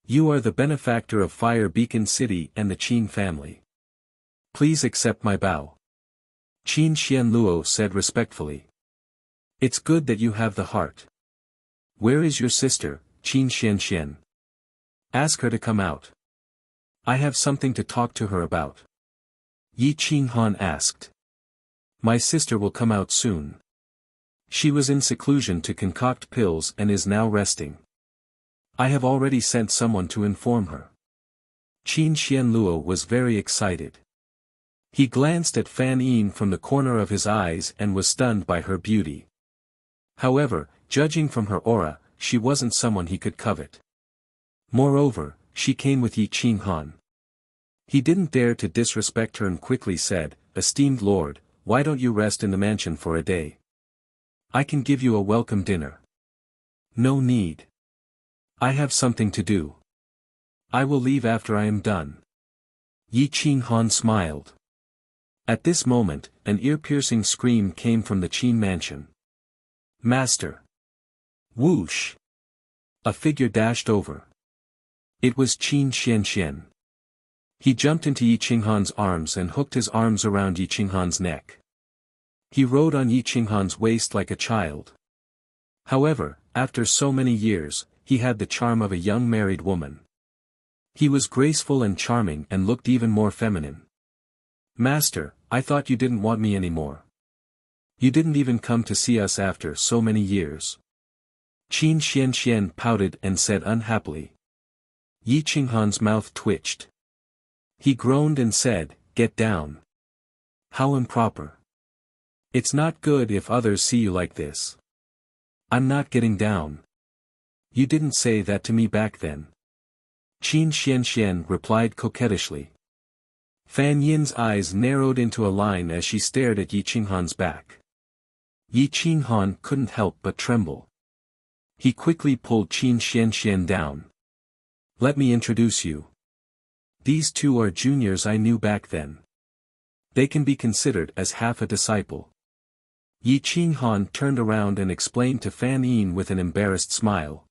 You are the benefactor of Fire Beacon City and the Qin family. Please accept my bow." Qin Xian Luo said respectfully. "It's good that you have the heart. Where is your sister, Qin Xian? Ask her to come out. I have something to talk to her about." Yi Qing Han asked. "My sister will come out soon. She was in seclusion to concoct pills and is now resting. I have already sent someone to inform her." Qin Xian Luo was very excited. He glanced at Fan Yin from the corner of his eyes and was stunned by her beauty. However, judging from her aura, she wasn't someone he could covet. Moreover, she came with Yi Qing Han. He didn't dare to disrespect her and quickly said, "Esteemed lord, why don't you rest in the mansion for a day? I can give you a welcome dinner." "No need. I have something to do. I will leave after I am done." Yi Qing Han smiled. At this moment, an ear-piercing scream came from the Qin mansion. "Master!" Whoosh! A figure dashed over. It was Qin Xian. He jumped into Yi Qing Han's arms and hooked his arms around Yi Qing Han's neck. He rode on Yi Qing Han's waist like a child. However, after so many years, he had the charm of a young married woman. He was graceful and charming and looked even more feminine. "Master, I thought you didn't want me anymore. You didn't even come to see us after so many years." Qin Xian pouted and said unhappily. Yi Qing Han's mouth twitched. He groaned and said, "Get down. How improper. It's not good if others see you like this." "I'm not getting down. You didn't say that to me back then." Qin Xian replied coquettishly. Fan Yin's eyes narrowed into a line as she stared at Yi Qing Han's back. Yi Qing Han couldn't help but tremble. He quickly pulled Qin Xian down. "Let me introduce you. These two are juniors I knew back then. They can be considered as half a disciple." Yi Qing Han turned around and explained to Fan Yin with an embarrassed smile.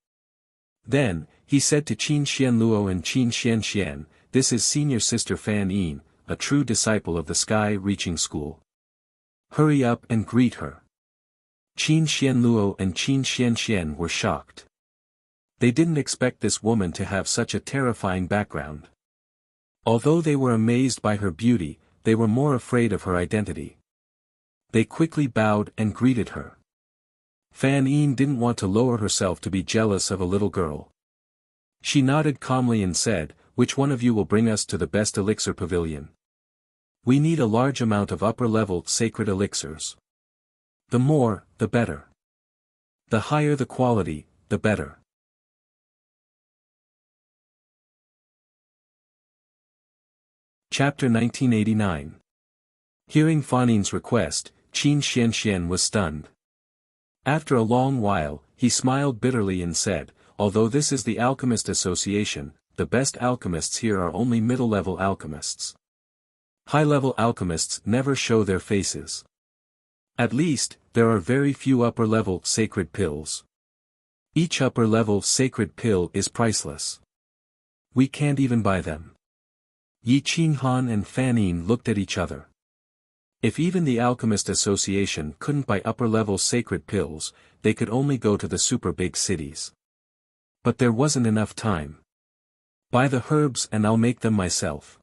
Then, he said to Qin Xian Luo and Qin Xian, "This is senior sister Fan Yin, a true disciple of the Sky Reaching School. Hurry up and greet her." Qin Xian Luo and Qin Xian were shocked. They didn't expect this woman to have such a terrifying background. Although they were amazed by her beauty, they were more afraid of her identity. They quickly bowed and greeted her. Fan Yin didn't want to lower herself to be jealous of a little girl. She nodded calmly and said, "Which one of you will bring us to the best elixir pavilion? We need a large amount of upper-level sacred elixirs. The more, the better. The higher the quality, the better." Chapter 1989. Hearing Fan Yin's request, Qin Xian was stunned. After a long while, he smiled bitterly and said, "Although this is the Alchemist Association, the best alchemists here are only middle-level alchemists. High-level alchemists never show their faces. At least, there are very few upper-level sacred pills. Each upper-level sacred pill is priceless. We can't even buy them." Yi Qing Han and Fan Yin looked at each other. If even the Alchemist Association couldn't buy upper-level sacred pills, they could only go to the super-big cities. But there wasn't enough time. "Buy the herbs and I'll make them myself."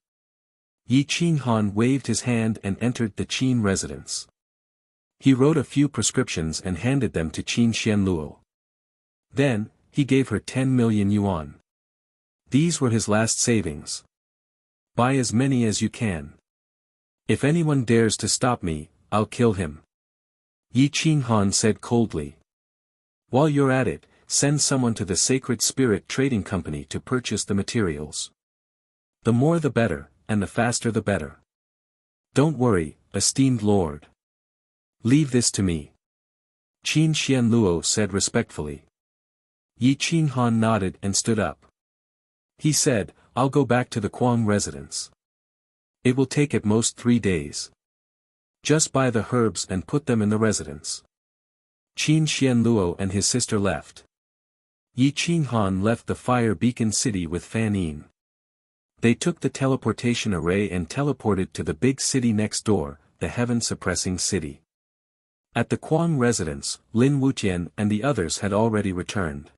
Yi Qing Han waved his hand and entered the Qin residence. He wrote a few prescriptions and handed them to Qin Xian Luo. Then, he gave her 10 million yuan. These were his last savings. "Buy as many as you can. If anyone dares to stop me, I'll kill him." Yi Qing Han said coldly. "While you're at it, send someone to the Sacred Spirit Trading Company to purchase the materials. The more the better, and the faster the better. Don't worry, esteemed lord. Leave this to me. Qin Xian Luo said respectfully. Yi Qinghan nodded and stood up. He said, I'll go back to the Kuang residence. It will take at most 3 days. Just buy the herbs and put them in the residence. Qin Xian Luo and his sister left. Yi Qinghan left the Fire Beacon City with Fan Yin. They took the teleportation array and teleported to the big city next door, the heaven-suppressing city. At the Kuang residence, Lin Wuqian and the others had already returned.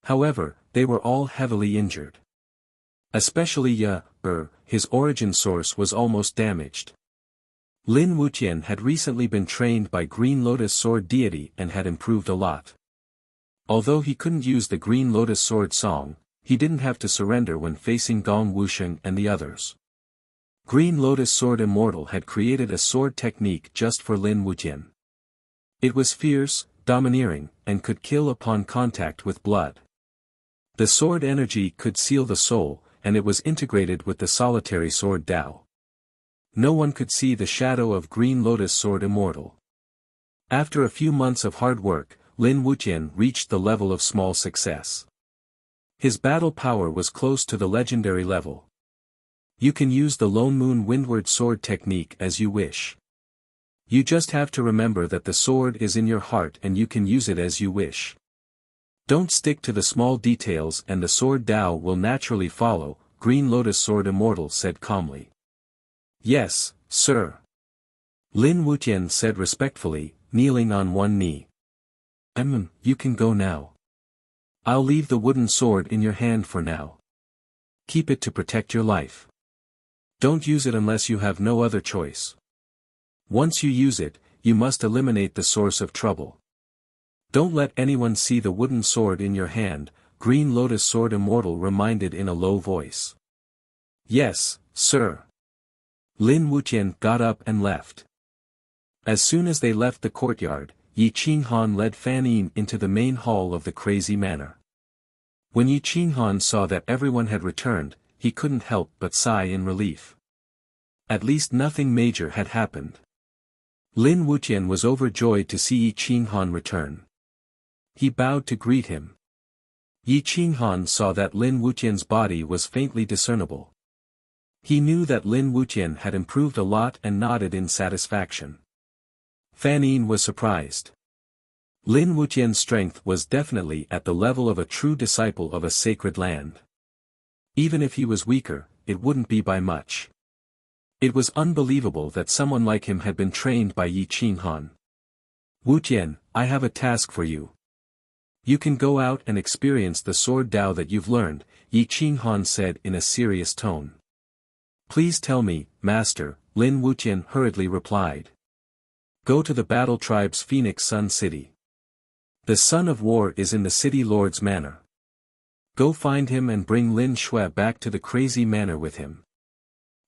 However, they were all heavily injured. Especially his origin source was almost damaged. Lin Wuqian had recently been trained by Green Lotus Sword deity and had improved a lot. Although he couldn't use the Green Lotus Sword song, he didn't have to surrender when facing Gong Wusheng and the others. Green Lotus Sword Immortal had created a sword technique just for Lin Wuqian. It was fierce, domineering, and could kill upon contact with blood. The sword energy could seal the soul, and it was integrated with the solitary sword Dao. No one could see the shadow of Green Lotus Sword Immortal. After a few months of hard work, Lin Wuqian reached the level of small success. His battle power was close to the legendary level. You can use the Lone Moon Windward Sword technique as you wish. You just have to remember that the sword is in your heart and you can use it as you wish. Don't stick to the small details and the sword Dao will naturally follow, Green Lotus Sword Immortal said calmly. Yes, sir. Lin Wuqian said respectfully, kneeling on one knee. You can go now. I'll leave the wooden sword in your hand for now. Keep it to protect your life. Don't use it unless you have no other choice. Once you use it, you must eliminate the source of trouble. Don't let anyone see the wooden sword in your hand, Green Lotus Sword Immortal reminded in a low voice. Yes, sir. Lin Wuqian got up and left. As soon as they left the courtyard, Yi Qinghan led Fan Yin into the main hall of the crazy manor. When Yi Qinghan saw that everyone had returned, he couldn't help but sigh in relief. At least nothing major had happened. Lin Wuqian was overjoyed to see Yi Qinghan return. He bowed to greet him. Yi Qinghan saw that Lin Wuqian's body was faintly discernible. He knew that Lin Wuqian had improved a lot and nodded in satisfaction. Fan Yin was surprised. Lin Wuqian's strength was definitely at the level of a true disciple of a sacred land. Even if he was weaker, it wouldn't be by much. It was unbelievable that someone like him had been trained by Yi Qinghan. Wuqian, I have a task for you. You can go out and experience the sword Dao that you've learned, Yi Qinghan said in a serious tone. Please tell me, Master, Lin Wuqian hurriedly replied. Go to the battle tribe's Phoenix Sun City. The Son of War is in the city lord's manor. Go find him and bring Lin Shui back to the crazy manor with him.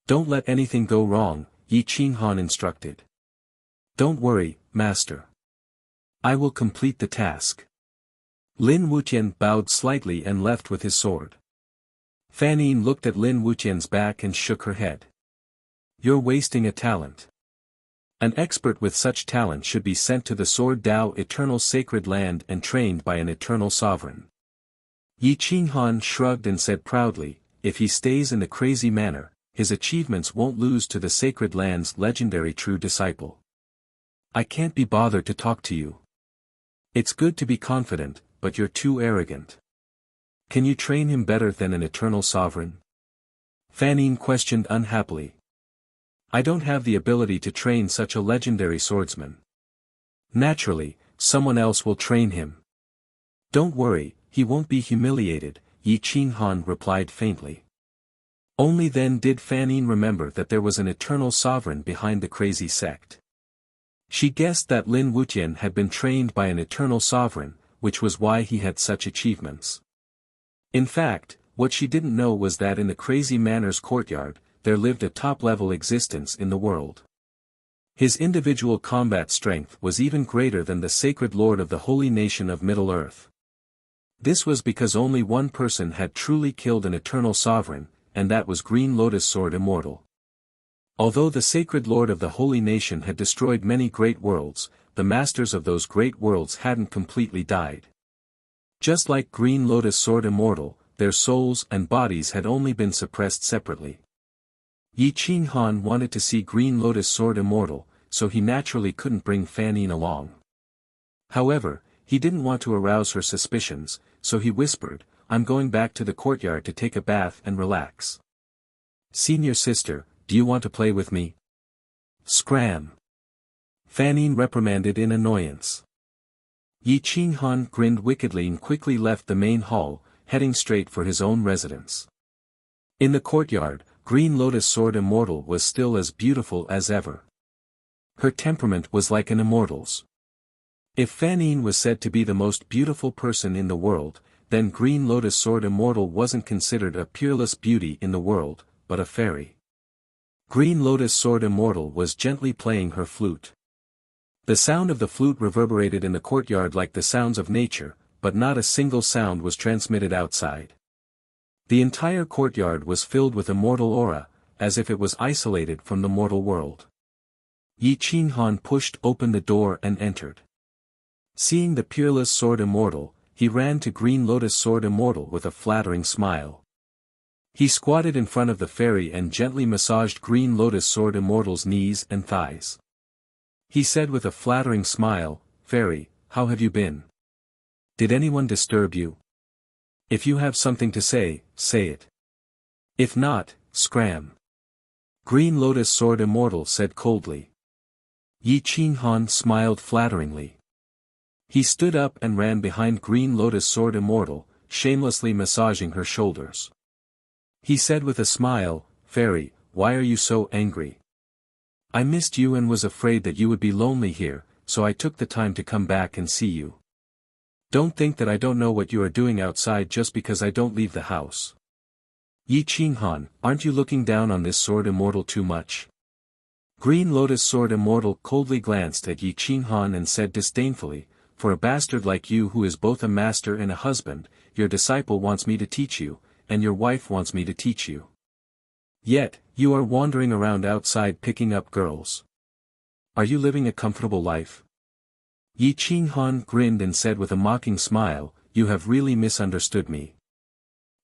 Don't let anything go wrong, Yi Qinghan instructed. Don't worry, Master. I will complete the task. Lin Wuqian bowed slightly and left with his sword. Fan Yin looked at Lin Wuqian's back and shook her head. You're wasting a talent. An expert with such talent should be sent to the Sword Dao Eternal Sacred Land and trained by an eternal sovereign. Yi Qinghan shrugged and said proudly, if he stays in the crazy manor, his achievements won't lose to the Sacred Land's legendary true disciple. I can't be bothered to talk to you. It's good to be confident, but you're too arrogant. Can you train him better than an eternal sovereign? Fan Yin questioned unhappily. I don't have the ability to train such a legendary swordsman. Naturally, someone else will train him. Don't worry, he won't be humiliated, Yi Qinghan replied faintly. Only then did Fan Yin remember that there was an eternal sovereign behind the crazy sect. She guessed that Lin Wuqian had been trained by an eternal sovereign, which was why he had such achievements. In fact, what she didn't know was that in the crazy manor's courtyard, there lived a top-level existence in the world. His individual combat strength was even greater than the sacred lord of the holy nation of Middle-earth. This was because only one person had truly killed an eternal sovereign, and that was Green Lotus Sword Immortal. Although the sacred lord of the holy nation had destroyed many great worlds, the masters of those great worlds hadn't completely died. Just like Green Lotus Sword Immortal, their souls and bodies had only been suppressed separately. Yi Qing Han wanted to see Green Lotus Sword Immortal, so he naturally couldn't bring Fan Yin along. However, he didn't want to arouse her suspicions, so he whispered, "I'm going back to the courtyard to take a bath and relax. Senior sister, do you want to play with me?" Scram! Fan Yin reprimanded in annoyance. Yi Qing Han grinned wickedly and quickly left the main hall, heading straight for his own residence. In the courtyard, Green Lotus Sword Immortal was still as beautiful as ever. Her temperament was like an immortal's. If Fan Yin was said to be the most beautiful person in the world, then Green Lotus Sword Immortal wasn't considered a peerless beauty in the world, but a fairy. Green Lotus Sword Immortal was gently playing her flute. The sound of the flute reverberated in the courtyard like the sounds of nature, but not a single sound was transmitted outside. The entire courtyard was filled with immortal aura, as if it was isolated from the mortal world. Yi Qing Han pushed open the door and entered. Seeing the peerless Sword Immortal, he ran to Green Lotus Sword Immortal with a flattering smile. He squatted in front of the fairy and gently massaged Green Lotus Sword Immortal's knees and thighs. He said with a flattering smile, "Fairy, how have you been? Did anyone disturb you? If you have something to say, say it. If not, scram." Green Lotus Sword Immortal said coldly. Yi Qing Han smiled flatteringly. He stood up and ran behind Green Lotus Sword Immortal, shamelessly massaging her shoulders. He said with a smile, "Fairy, why are you so angry? I missed you and was afraid that you would be lonely here, so I took the time to come back and see you. Don't think that I don't know what you are doing outside just because I don't leave the house. Yi Qing Han, aren't you looking down on this Sword Immortal too much?" Green Lotus Sword Immortal coldly glanced at Yi Qing Han and said disdainfully, "For a bastard like you who is both a master and a husband, your disciple wants me to teach you, and your wife wants me to teach you. Yet, you are wandering around outside picking up girls. Are you living a comfortable life?" Yi Qing Han grinned and said with a mocking smile, "You have really misunderstood me.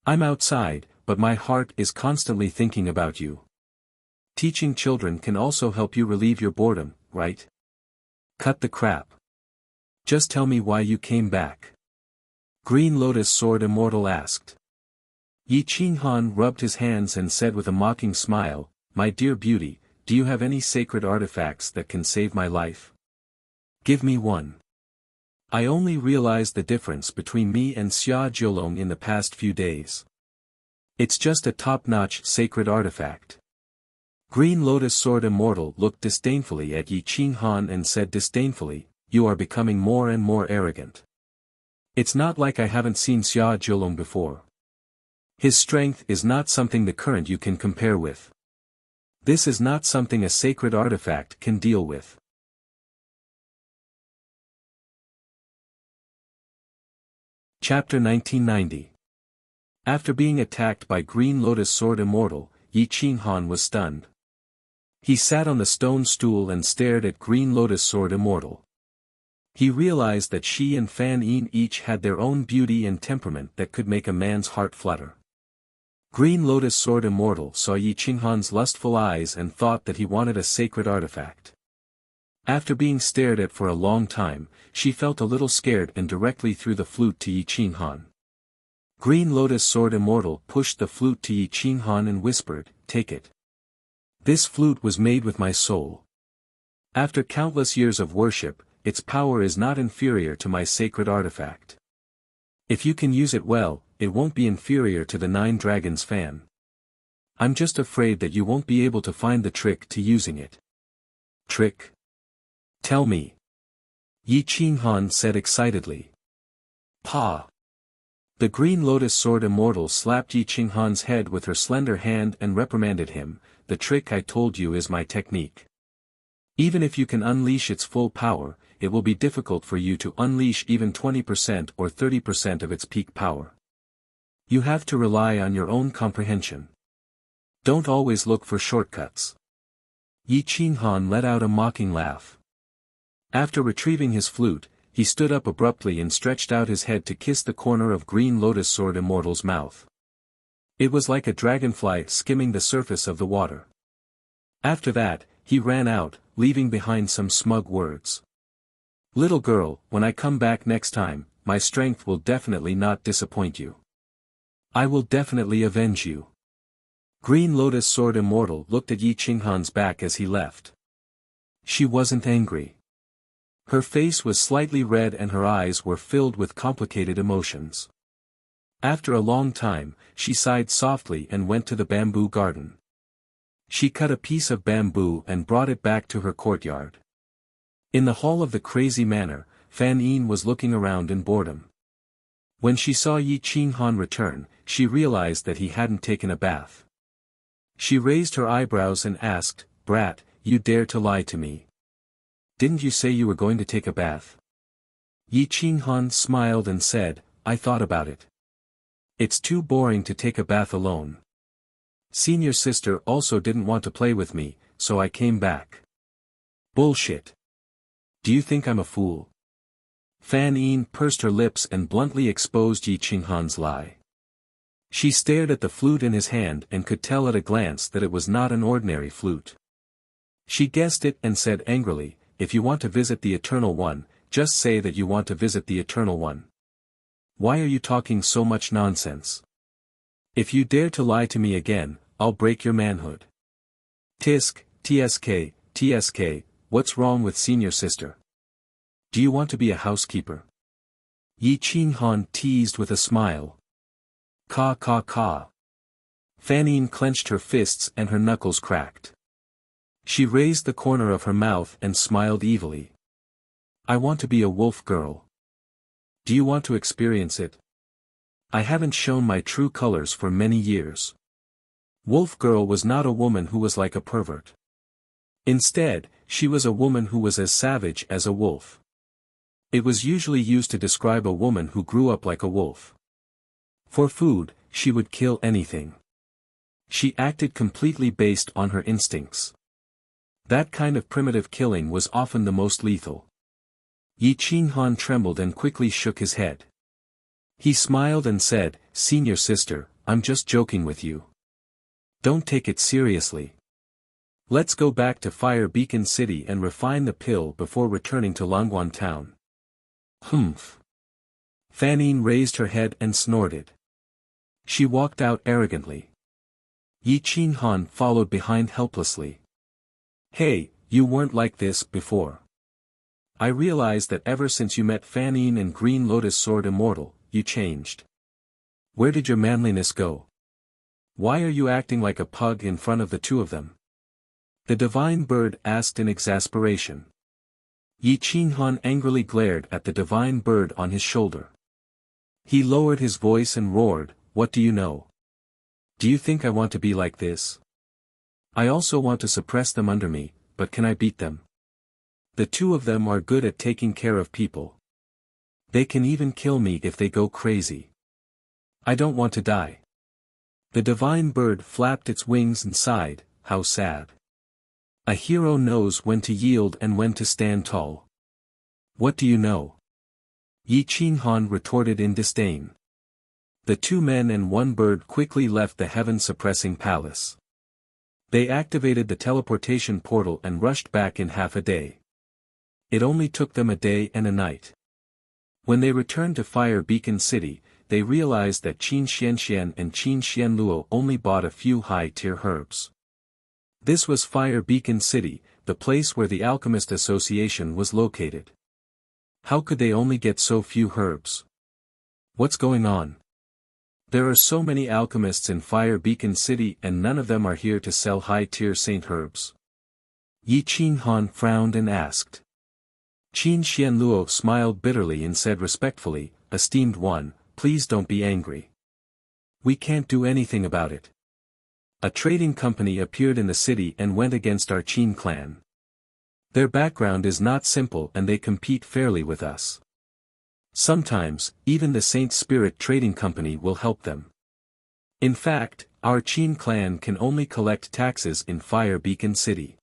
I'm outside, but my heart is constantly thinking about you. Teaching children can also help you relieve your boredom, right? Cut the crap. Just tell me why you came back." Green Lotus Sword Immortal asked. Yi Qing Han rubbed his hands and said with a mocking smile, "My dear beauty, do you have any sacred artifacts that can save my life? Give me one. I only realized the difference between me and Xia Jiulong in the past few days. It's just a top-notch sacred artifact." Green Lotus Sword Immortal looked disdainfully at Yi Qing Han and said disdainfully, "You are becoming more and more arrogant. It's not like I haven't seen Xia Jiulong before. His strength is not something the current you can compare with. This is not something a sacred artifact can deal with." Chapter 1990. After being attacked by Green Lotus Sword Immortal, Yi Qing Han was stunned. He sat on the stone stool and stared at Green Lotus Sword Immortal. He realized that she and Fan Yin each had their own beauty and temperament that could make a man's heart flutter. Green Lotus Sword Immortal saw Yi Qing Han's lustful eyes and thought that he wanted a sacred artifact. After being stared at for a long time, she felt a little scared and directly threw the flute to Yi Qing Han. Green Lotus Sword Immortal pushed the flute to Yi Qing Han and whispered, "Take it. This flute was made with my soul. After countless years of worship, its power is not inferior to my sacred artifact. If you can use it well, it won't be inferior to the 9 Dragons fan. I'm just afraid that you won't be able to find the trick to using it." "Trick? Tell me." Yi Qing Han said excitedly. "Pa!" The Green Lotus Sword Immortal slapped Yi Qing Han's head with her slender hand and reprimanded him, "The trick I told you is my technique. Even if you can unleash its full power, it will be difficult for you to unleash even 20% or 30% of its peak power. You have to rely on your own comprehension. Don't always look for shortcuts. Yi Qinghan let out a mocking laugh. After retrieving his flute, he stood up abruptly and stretched out his head to kiss the corner of Green Lotus Sword Immortal's mouth. It was like a dragonfly skimming the surface of the water. After that, he ran out, leaving behind some smug words. Little girl, when I come back next time, my strength will definitely not disappoint you. I will definitely avenge you. Green Lotus Sword Immortal looked at Yi Qinghan's back as he left. She wasn't angry. Her face was slightly red and her eyes were filled with complicated emotions. After a long time, she sighed softly and went to the bamboo garden. She cut a piece of bamboo and brought it back to her courtyard. In the hall of the crazy manor, Fan Yin was looking around in boredom. When she saw Yi Qinghan return, she realized that he hadn't taken a bath. She raised her eyebrows and asked, "Brat, you dare to lie to me? Didn't you say you were going to take a bath?" Yi Qinghan smiled and said, "I thought about it. It's too boring to take a bath alone. Senior sister also didn't want to play with me, so I came back." "Bullshit. Do you think I'm a fool?" Fan Yin pursed her lips and bluntly exposed Yi Qinghan's lie. She stared at the flute in his hand and could tell at a glance that it was not an ordinary flute. She guessed it and said angrily, "If you want to visit the Eternal One, just say that you want to visit the Eternal One. Why are you talking so much nonsense? If you dare to lie to me again, I'll break your manhood." "Tisk, tsk, tsk, what's wrong with senior sister? Do you want to be a housekeeper?" Yi Qinghan teased with a smile. "Ka ka ka." Fan Yin clenched her fists and her knuckles cracked. She raised the corner of her mouth and smiled evilly. "I want to be a wolf girl. Do you want to experience it? I haven't shown my true colors for many years." Wolf girl was not a woman who was like a pervert. Instead, she was a woman who was as savage as a wolf. It was usually used to describe a woman who grew up like a wolf. For food, she would kill anything. She acted completely based on her instincts. That kind of primitive killing was often the most lethal. Yi Qinghan trembled and quickly shook his head. He smiled and said, "Senior sister, I'm just joking with you. Don't take it seriously. Let's go back to Fire Beacon City and refine the pill before returning to Langguan Town." "Humph." Fan Yin raised her head and snorted. She walked out arrogantly. Yi Qinghan followed behind helplessly. "Hey, you weren't like this before. I realized that ever since you met Fan Yin and Green Lotus Sword Immortal, you changed. Where did your manliness go? Why are you acting like a pug in front of the two of them?" The divine bird asked in exasperation. Yi Qinghan angrily glared at the divine bird on his shoulder. He lowered his voice and roared, "What do you know? Do you think I want to be like this? I also want to suppress them under me, but can I beat them? The two of them are good at taking care of people. They can even kill me if they go crazy. I don't want to die." The divine bird flapped its wings and sighed, "How sad. A hero knows when to yield and when to stand tall." "What do you know?" Yi Qinghan retorted in disdain. The two men and one bird quickly left the heaven-suppressing palace. They activated the teleportation portal and rushed back in half a day. It only took them a day and a night. When they returned to Fire Beacon City, they realized that Qin Xianxian and Qin Xianluo only bought a few high-tier herbs. This was Fire Beacon City, the place where the Alchemist Association was located. How could they only get so few herbs? What's going on? There are so many alchemists in Fire Beacon City and none of them are here to sell high-tier saint herbs. Yi Qinghan frowned and asked. Qin Xianluo smiled bitterly and said respectfully, "Esteemed one, please don't be angry. We can't do anything about it. A trading company appeared in the city and went against our Qin clan. Their background is not simple and they compete fairly with us. Sometimes, even the Saint Spirit Trading Company will help them. In fact, our Qin clan can only collect taxes in Fire Beacon City.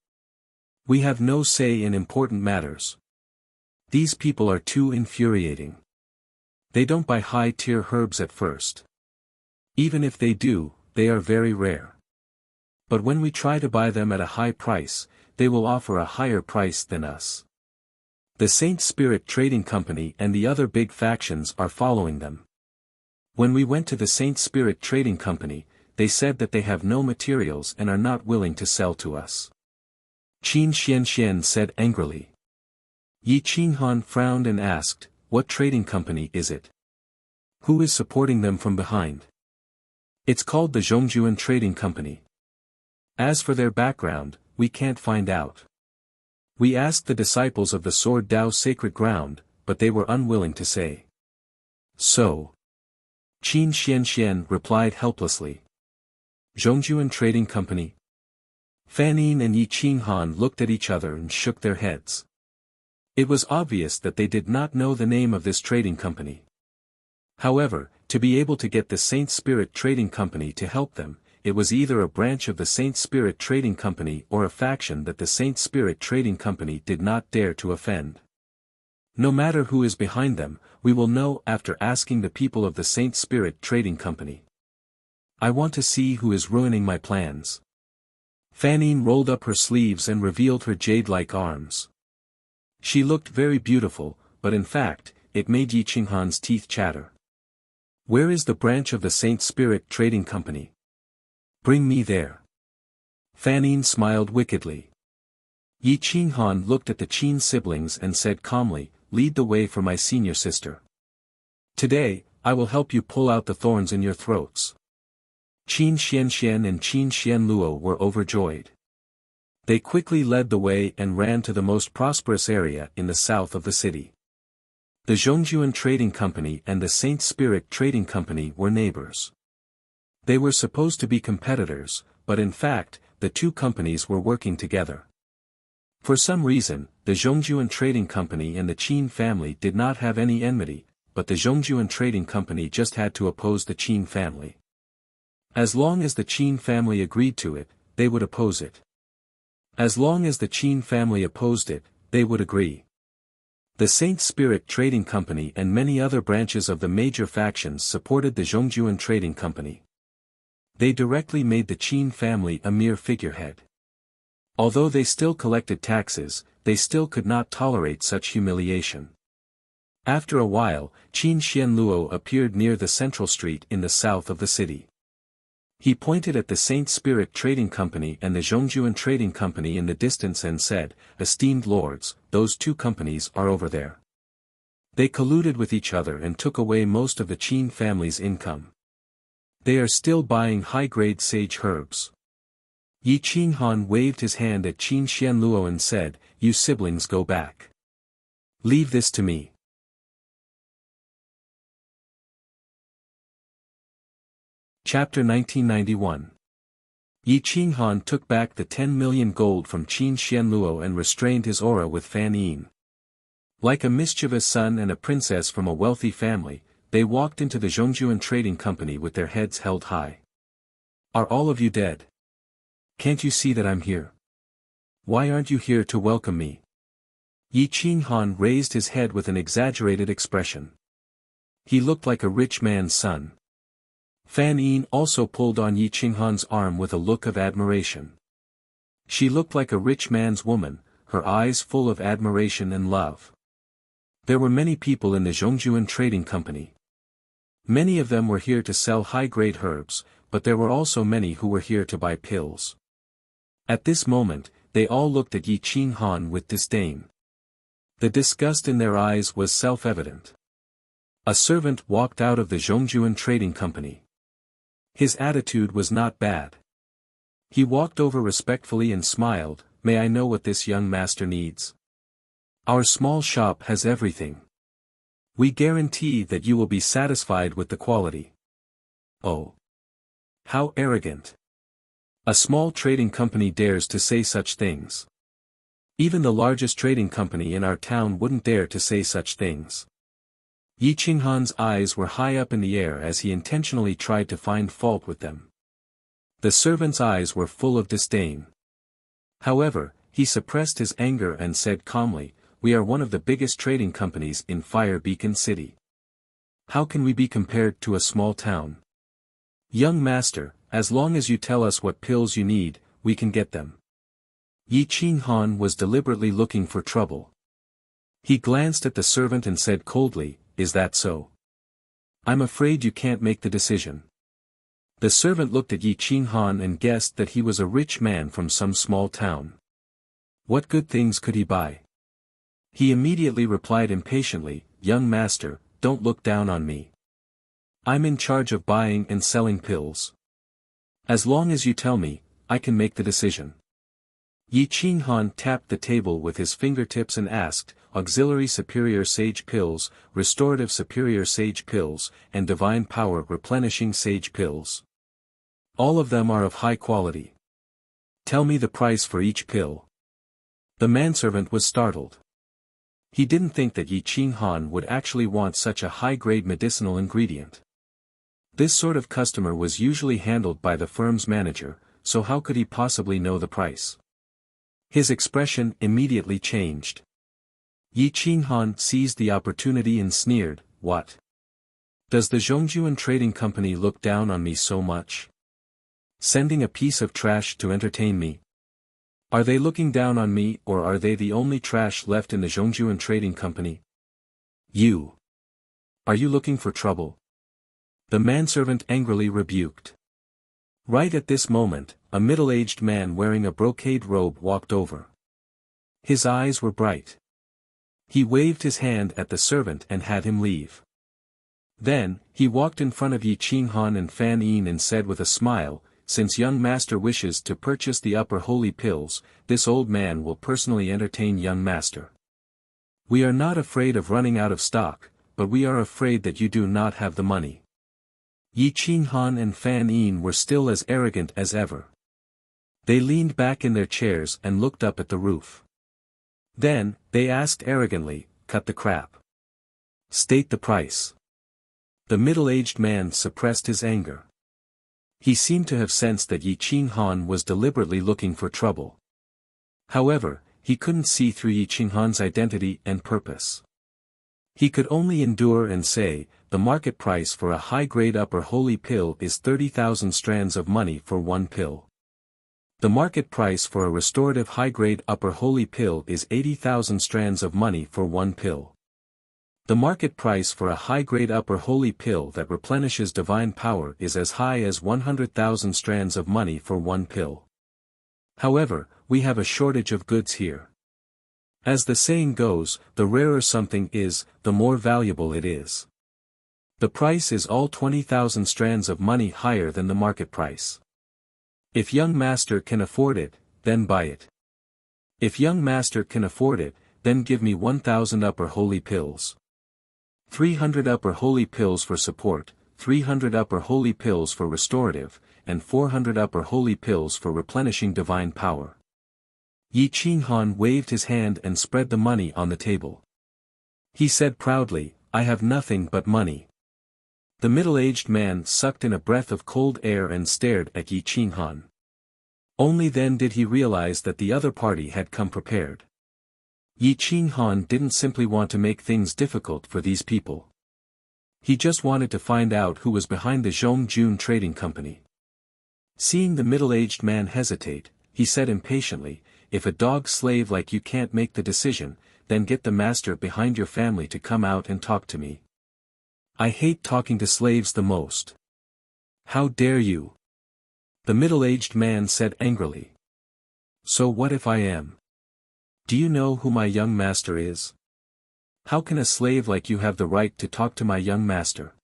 We have no say in important matters. These people are too infuriating. They don't buy high-tier herbs at first. Even if they do, they are very rare. But when we try to buy them at a high price, they will offer a higher price than us. The Saint Spirit Trading Company and the other big factions are following them. When we went to the Saint Spirit Trading Company, they said that they have no materials and are not willing to sell to us. Qin Xianxian said angrily. Yi Qinghan frowned and asked, what trading company is it? Who is supporting them from behind? It's called the Zhongjuan Trading Company. As for their background, we can't find out. We asked the disciples of the Sword Dao Sacred Ground, but they were unwilling to say. So. Qin Xianxian replied helplessly. Zhongjuan Trading Company? Fan Yin and Yi Qinghan looked at each other and shook their heads. It was obvious that they did not know the name of this trading company. However, to be able to get the Saint Spirit Trading Company to help them, it was either a branch of the Saint Spirit Trading Company or a faction that the Saint Spirit Trading Company did not dare to offend. No matter who is behind them, we will know after asking the people of the Saint Spirit Trading Company. I want to see who is ruining my plans. Fan Yin rolled up her sleeves and revealed her jade-like arms. She looked very beautiful, but in fact, it made Yi Qinghan's teeth chatter. Where is the branch of the Saint Spirit Trading Company? Bring me there. Fan Yin smiled wickedly. Yi Qinghan looked at the Qin siblings and said calmly, lead the way for my senior sister. Today, I will help you pull out the thorns in your throats. Qin Xianxian and Qin Xianluo were overjoyed. They quickly led the way and ran to the most prosperous area in the south of the city. The Zhongjuan Trading Company and the Saint Spirit Trading Company were neighbors. They were supposed to be competitors, but in fact, the two companies were working together. For some reason, the Zhongjuan Trading Company and the Qin family did not have any enmity, but the Zhongjuan Trading Company just had to oppose the Qin family. As long as the Qin family agreed to it, they would oppose it. As long as the Qin family opposed it, they would agree. The Saint Spirit Trading Company and many other branches of the major factions supported the Zhongjuan Trading Company. They directly made the Qin family a mere figurehead. Although they still collected taxes, they still could not tolerate such humiliation. After a while, Qin Xianluo appeared near the central street in the south of the city. He pointed at the Saint Spirit Trading Company and the Zhongjuan Trading Company in the distance and said, esteemed lords, those two companies are over there. They colluded with each other and took away most of the Qin family's income. They are still buying high-grade sage herbs. Yi Qinghan waved his hand at Qin Xianluo and said, you siblings go back. Leave this to me. Chapter 1991. Yi Qinghan took back the 10 million gold from Qin Xianluo and restrained his aura with Fan Yin. Like a mischievous son and a princess from a wealthy family, they walked into the Zhongjuan Trading Company with their heads held high. Are all of you dead? Can't you see that I'm here? Why aren't you here to welcome me? Yi Qinghan raised his head with an exaggerated expression. He looked like a rich man's son. Fan Yin also pulled on Yi Qinghan's arm with a look of admiration. She looked like a rich man's woman, her eyes full of admiration and love. There were many people in the Zhongjuan Trading Company. Many of them were here to sell high-grade herbs, but there were also many who were here to buy pills. At this moment, they all looked at Yi Qinghan with disdain. The disgust in their eyes was self-evident. A servant walked out of the Zhongjuan Trading Company. His attitude was not bad. He walked over respectfully and smiled, may I know what this young master needs? Our small shop has everything. We guarantee that you will be satisfied with the quality. Oh. How arrogant. A small trading company dares to say such things. Even the largest trading company in our town wouldn't dare to say such things. Yi Qinghan's eyes were high up in the air as he intentionally tried to find fault with them. The servant's eyes were full of disdain. However, he suppressed his anger and said calmly, "We are one of the biggest trading companies in Fire Beacon City. How can we be compared to a small town? Young master, as long as you tell us what pills you need, we can get them." Yi Qinghan was deliberately looking for trouble. He glanced at the servant and said coldly, "Is that so? I'm afraid you can't make the decision." The servant looked at Yi Qinghan and guessed that he was a rich man from some small town. What good things could he buy? He immediately replied impatiently, "Young master, don't look down on me. I'm in charge of buying and selling pills. As long as you tell me, I can make the decision." Yi Qinghan tapped the table with his fingertips and asked, "Auxiliary Superior Sage Pills, Restorative Superior Sage Pills, and Divine Power Replenishing Sage Pills. All of them are of high quality. Tell me the price for each pill." The manservant was startled. He didn't think that Yi Qinghan would actually want such a high-grade medicinal ingredient. This sort of customer was usually handled by the firm's manager, so how could he possibly know the price? His expression immediately changed. Yi Qinghan seized the opportunity and sneered, "What? Does the Zhongjuan Trading Company look down on me so much? Sending a piece of trash to entertain me? Are they looking down on me, or are they the only trash left in the Zhongjuan Trading Company? You! Are you looking for trouble?" The manservant angrily rebuked. Right at this moment, a middle-aged man wearing a brocade robe walked over. His eyes were bright. He waved his hand at the servant and had him leave. Then, he walked in front of Yi Qinghan and Fan Yin and said with a smile, "Since young master wishes to purchase the upper holy pills, this old man will personally entertain young master. We are not afraid of running out of stock, but we are afraid that you do not have the money." Yi Qinghan and Fan Yin were still as arrogant as ever. They leaned back in their chairs and looked up at the roof. Then, they asked arrogantly, "Cut the crap. State the price." The middle-aged man suppressed his anger. He seemed to have sensed that Yi Qinghan was deliberately looking for trouble. However, he couldn't see through Yi Qinghan's identity and purpose. He could only endure and say, "The market price for a high-grade upper holy pill is 30,000 strands of money for one pill. The market price for a restorative high-grade upper holy pill is 80,000 strands of money for one pill. The market price for a high-grade upper holy pill that replenishes divine power is as high as 100,000 strands of money for one pill. However, we have a shortage of goods here. As the saying goes, the rarer something is, the more valuable it is. The price is all 20,000 strands of money higher than the market price. If young master can afford it, then buy it. If young master can afford it, then give me 1,000 upper holy pills. 300 upper holy pills for support, 300 upper holy pills for restorative, and 400 upper holy pills for replenishing divine power." Yi Qinghan waved his hand and spread the money on the table. He said proudly, "I have nothing but money." The middle-aged man sucked in a breath of cold air and stared at Yi Qinghan. Only then did he realize that the other party had come prepared. Yi Qinghan didn't simply want to make things difficult for these people. He just wanted to find out who was behind the Zhongjun Trading Company. Seeing the middle-aged man hesitate, he said impatiently, "If a dog slave like you can't make the decision, then get the master behind your family to come out and talk to me. I hate talking to slaves the most." "How dare you?" the middle-aged man said angrily. "So what if I am? Do you know who my young master is? How can a slave like you have the right to talk to my young master?"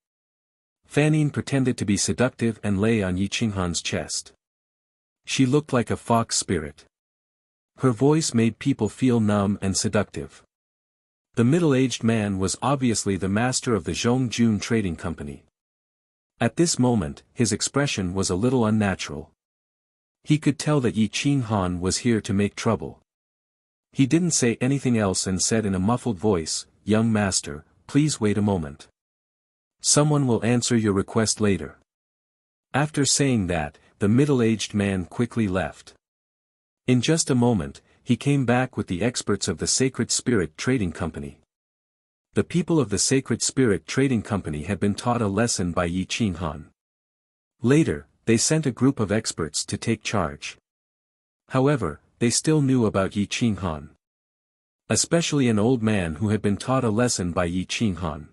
Fan Yin pretended to be seductive and lay on Yi Qinghan's chest. She looked like a fox spirit. Her voice made people feel numb and seductive. The middle-aged man was obviously the master of the Zhongjun Trading Company. At this moment, his expression was a little unnatural. He could tell that Yi Qinghan was here to make trouble. He didn't say anything else and said in a muffled voice, "Young master, please wait a moment. Someone will answer your request later." After saying that, the middle-aged man quickly left. In just a moment, he came back with the experts of the Sacred Spirit Trading Company. The people of the Sacred Spirit Trading Company had been taught a lesson by Yi Qinghan. Later, they sent a group of experts to take charge. However, they still knew about Yi Qinghan. Especially an old man who had been taught a lesson by Yi Qinghan.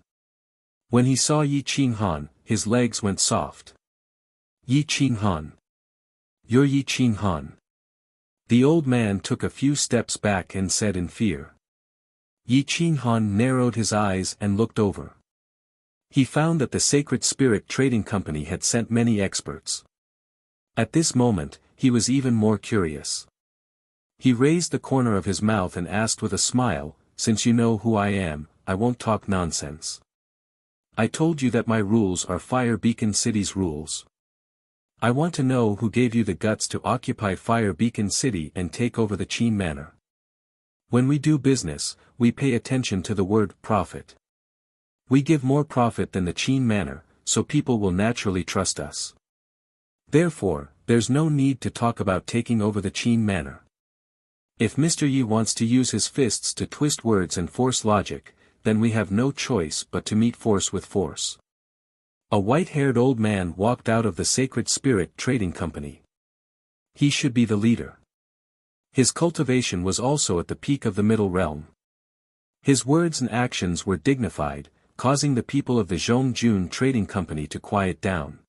When he saw Yi Qinghan, his legs went soft. Yi Qinghan. You're Yi Qinghan. The old man took a few steps back and said in fear. Yi Qinghan narrowed his eyes and looked over. He found that the Sacred Spirit Trading Company had sent many experts. At this moment, he was even more curious. He raised the corner of his mouth and asked with a smile, "Since you know who I am, I won't talk nonsense. I told you that my rules are Fire Beacon City's rules. I want to know who gave you the guts to occupy Fire Beacon City and take over the Qin Manor. When we do business, we pay attention to the word profit. We give more profit than the Qin Manor, so people will naturally trust us. Therefore, there's no need to talk about taking over the Qin Manor. If Mr. Yi wants to use his fists to twist words and force logic, then we have no choice but to meet force with force." A white-haired old man walked out of the Sacred Spirit Trading Company. He should be the leader. His cultivation was also at the peak of the Middle Realm. His words and actions were dignified, causing the people of the Zhongjun Trading Company to quiet down.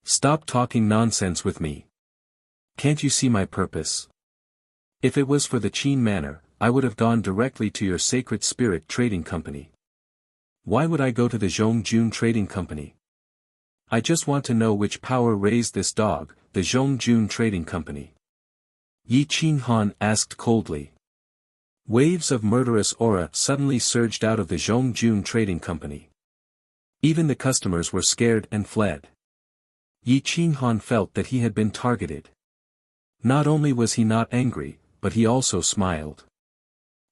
"Stop talking nonsense with me. Can't you see my purpose? If it was for the Qin Manor, I would have gone directly to your Sacred Spirit Trading Company. Why would I go to the Zhongjun Trading Company? I just want to know which power raised this dog, the Zhongjun Trading Company." Yi Qinghan asked coldly. Waves of murderous aura suddenly surged out of the Zhongjun Trading Company. Even the customers were scared and fled. Yi Qinghan felt that he had been targeted. Not only was he not angry, but he also smiled.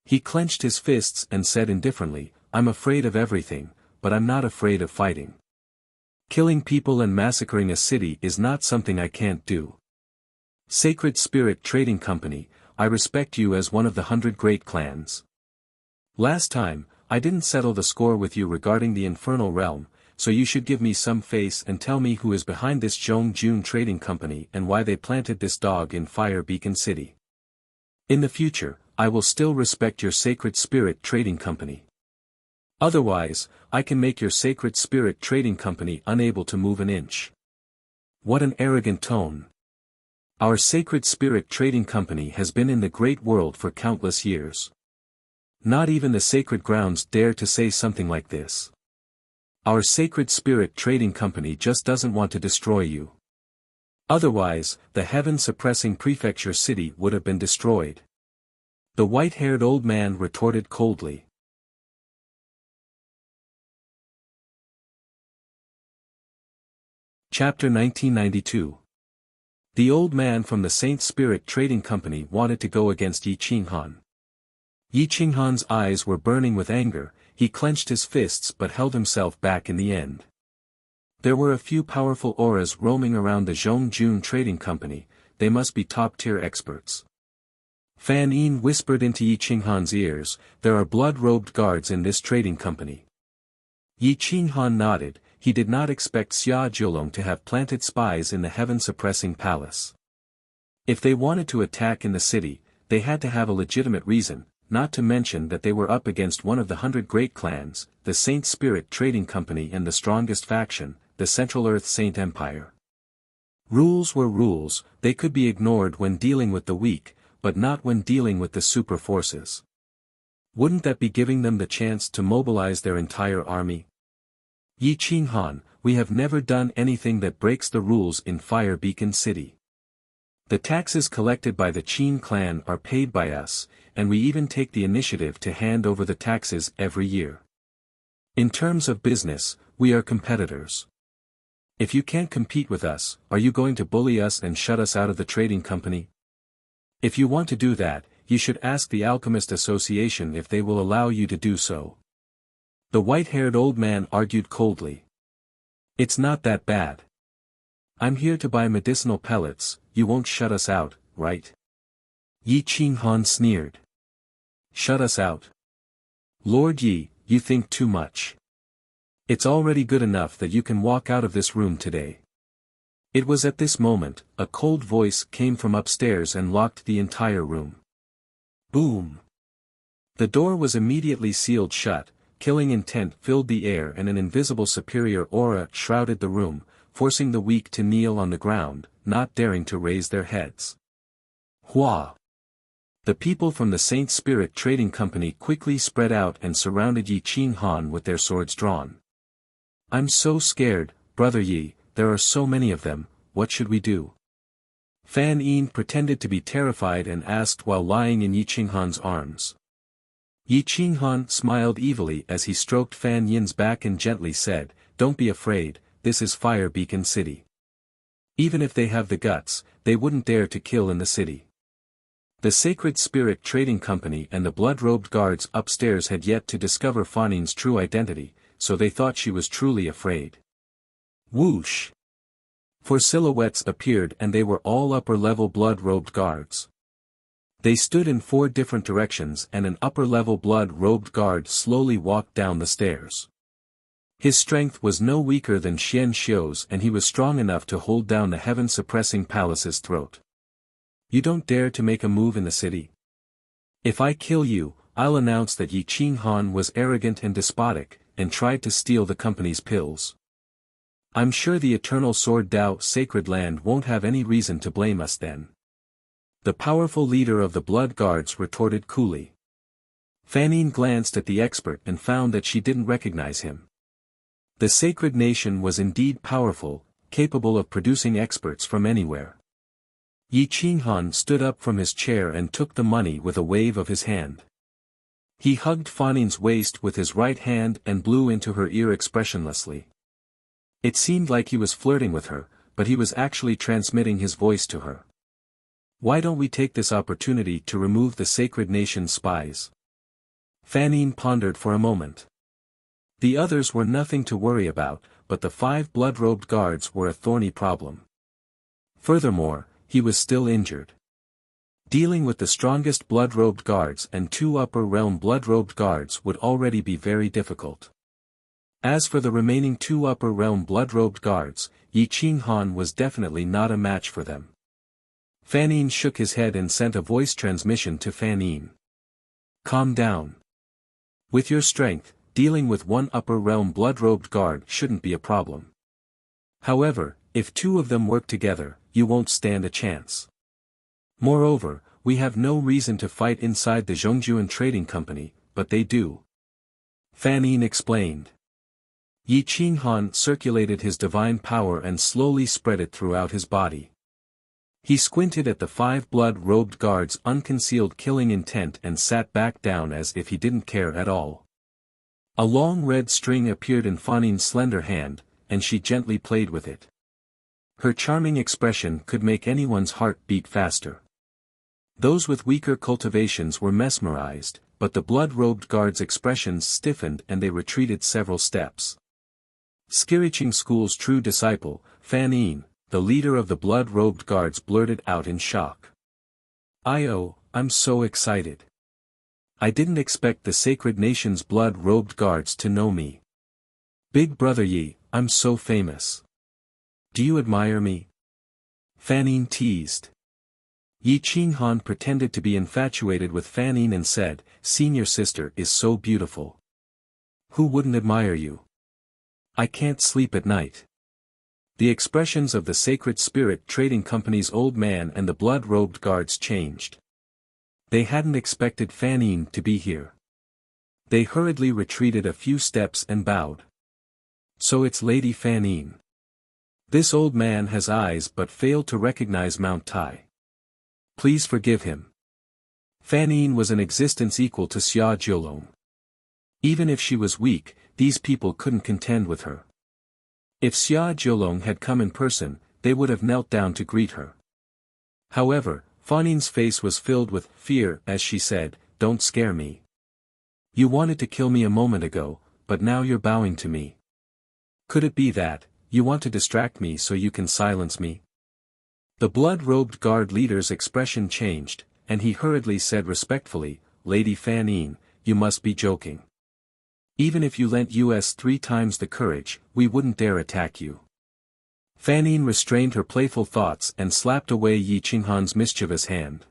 He clenched his fists and said indifferently, "I'm afraid of everything, but I'm not afraid of fighting. Killing people and massacring a city is not something I can't do. Sacred Spirit Trading Company, I respect you as one of the 100 great clans. Last time, I didn't settle the score with you regarding the Infernal Realm, so you should give me some face and tell me who is behind this Zhongjun Trading Company and why they planted this dog in Fire Beacon City. In the future, I will still respect your Sacred Spirit Trading Company. Otherwise, I can make your Sacred Spirit Trading Company unable to move an inch." What an arrogant tone. Our Sacred Spirit Trading Company has been in the great world for countless years. Not even the sacred grounds dare to say something like this. Our Sacred Spirit Trading Company just doesn't want to destroy you. Otherwise, the heaven-suppressing prefecture city would have been destroyed. The white-haired old man retorted coldly. Chapter 1992. The old man from the Saint Spirit Trading Company wanted to go against Yi Qinghan. Yi Qinghan's eyes were burning with anger, he clenched his fists but held himself back in the end. There were a few powerful auras roaming around the Zhongjun Trading Company, they must be top-tier experts. Fan Yin whispered into Yi Qinghan's ears, "There are blood-robed guards in this trading company." Yi Qinghan nodded. He did not expect Xia Jiulong to have planted spies in the heaven-suppressing palace. If they wanted to attack in the city, they had to have a legitimate reason, not to mention that they were up against one of the 100 great clans, the Saint Spirit Trading Company, and the strongest faction, the Central Earth Saint Empire. Rules were rules, they could be ignored when dealing with the weak, but not when dealing with the super forces. Wouldn't that be giving them the chance to mobilize their entire army? Yi Qinghan, we have never done anything that breaks the rules in Fire Beacon City. The taxes collected by the Qin clan are paid by us, and we even take the initiative to hand over the taxes every year. In terms of business, we are competitors. If you can't compete with us, are you going to bully us and shut us out of the trading company? If you want to do that, you should ask the Alchemist Association if they will allow you to do so. The white-haired old man argued coldly. It's not that bad. I'm here to buy medicinal pellets, you won't shut us out, right? Yi Qinghan sneered. Shut us out. Lord Yi, you think too much. It's already good enough that you can walk out of this room today. It was at this moment, a cold voice came from upstairs and locked the entire room. Boom! The door was immediately sealed shut, killing intent filled the air and an invisible superior aura shrouded the room, forcing the weak to kneel on the ground, not daring to raise their heads. Hua! The people from the Saint Spirit Trading Company quickly spread out and surrounded Yi Qinghan with their swords drawn. I'm so scared, Brother Yi, there are so many of them, what should we do? Fan Yin pretended to be terrified and asked while lying in Yi Qinghan's arms. Yi Qinghan smiled evilly as he stroked Fan Yin's back and gently said, Don't be afraid, this is Fire Beacon City. Even if they have the guts, they wouldn't dare to kill in the city. The Sacred Spirit Trading Company and the blood-robed guards upstairs had yet to discover Fan Yin's true identity, so they thought she was truly afraid. Whoosh! 4 silhouettes appeared and they were all upper-level blood-robed guards. They stood in 4 different directions and an upper-level blood-robed guard slowly walked down the stairs. His strength was no weaker than Xian Xiu's and he was strong enough to hold down the heaven-suppressing palace's throat. You don't dare to make a move in the city? If I kill you, I'll announce that Yi Qinghan was arrogant and despotic, and tried to steal the company's pills. I'm sure the Eternal Sword Dao Sacred Land won't have any reason to blame us then. The powerful leader of the Blood Guards retorted coolly. Fan Yin glanced at the expert and found that she didn't recognize him. The sacred nation was indeed powerful, capable of producing experts from anywhere. Yi Qinghan stood up from his chair and took the money with a wave of his hand. He hugged Fan Yin's waist with his right hand and blew into her ear expressionlessly. It seemed like he was flirting with her, but he was actually transmitting his voice to her. Why don't we take this opportunity to remove the sacred nation's spies? Fan Yin pondered for a moment. The others were nothing to worry about, but the 5 blood-robed guards were a thorny problem. Furthermore, he was still injured. Dealing with the strongest blood-robed guards and 2 upper-realm blood-robed guards would already be very difficult. As for the remaining 2 upper-realm blood-robed guards, Yi Qinghan was definitely not a match for them. Fan Yin shook his head and sent a voice transmission to Fan Yin. Calm down. With your strength, dealing with 1 upper-realm blood-robed guard shouldn't be a problem. However, if 2 of them work together, you won't stand a chance. Moreover, we have no reason to fight inside the Zhongjuan Trading Company, but they do. Fan Yin explained. Yi Qinghan circulated his divine power and slowly spread it throughout his body. He squinted at the 5 blood-robed guards' unconcealed killing intent and sat back down as if he didn't care at all. A long red string appeared in Fan Yin's slender hand, and she gently played with it. Her charming expression could make anyone's heart beat faster. Those with weaker cultivations were mesmerized, but the blood-robed guards' expressions stiffened and they retreated several steps. Skiriching School's true disciple, Fan Yin, the leader of the blood-robed guards, blurted out in shock. I'm so excited. I didn't expect the sacred nation's blood-robed guards to know me. Big Brother Yi, I'm so famous. Do you admire me? Fan Yin teased. Yi Qinghan pretended to be infatuated with Fan Yin and said, Senior sister is so beautiful. Who wouldn't admire you? I can't sleep at night. The expressions of the Sacred Spirit Trading Company's old man and the blood-robed guards changed. They hadn't expected Fan Yin to be here. They hurriedly retreated a few steps and bowed. So it's Lady Fan Yin. This old man has eyes but failed to recognize Mount Tai. Please forgive him. Fan Yin was an existence equal to Xia Jiulong. Even if she was weak, these people couldn't contend with her. If Xia Jiulong had come in person, they would have knelt down to greet her. However, Fan Yin's face was filled with fear as she said, Don't scare me. You wanted to kill me a moment ago, but now you're bowing to me. Could it be that you want to distract me so you can silence me? The blood-robed guard leader's expression changed, and he hurriedly said respectfully, "Lady Fan Yin, you must be joking. Even if you lent us 3 times the courage, we wouldn't dare attack you." Fan Yin restrained her playful thoughts and slapped away Yi Qinghan's mischievous hand.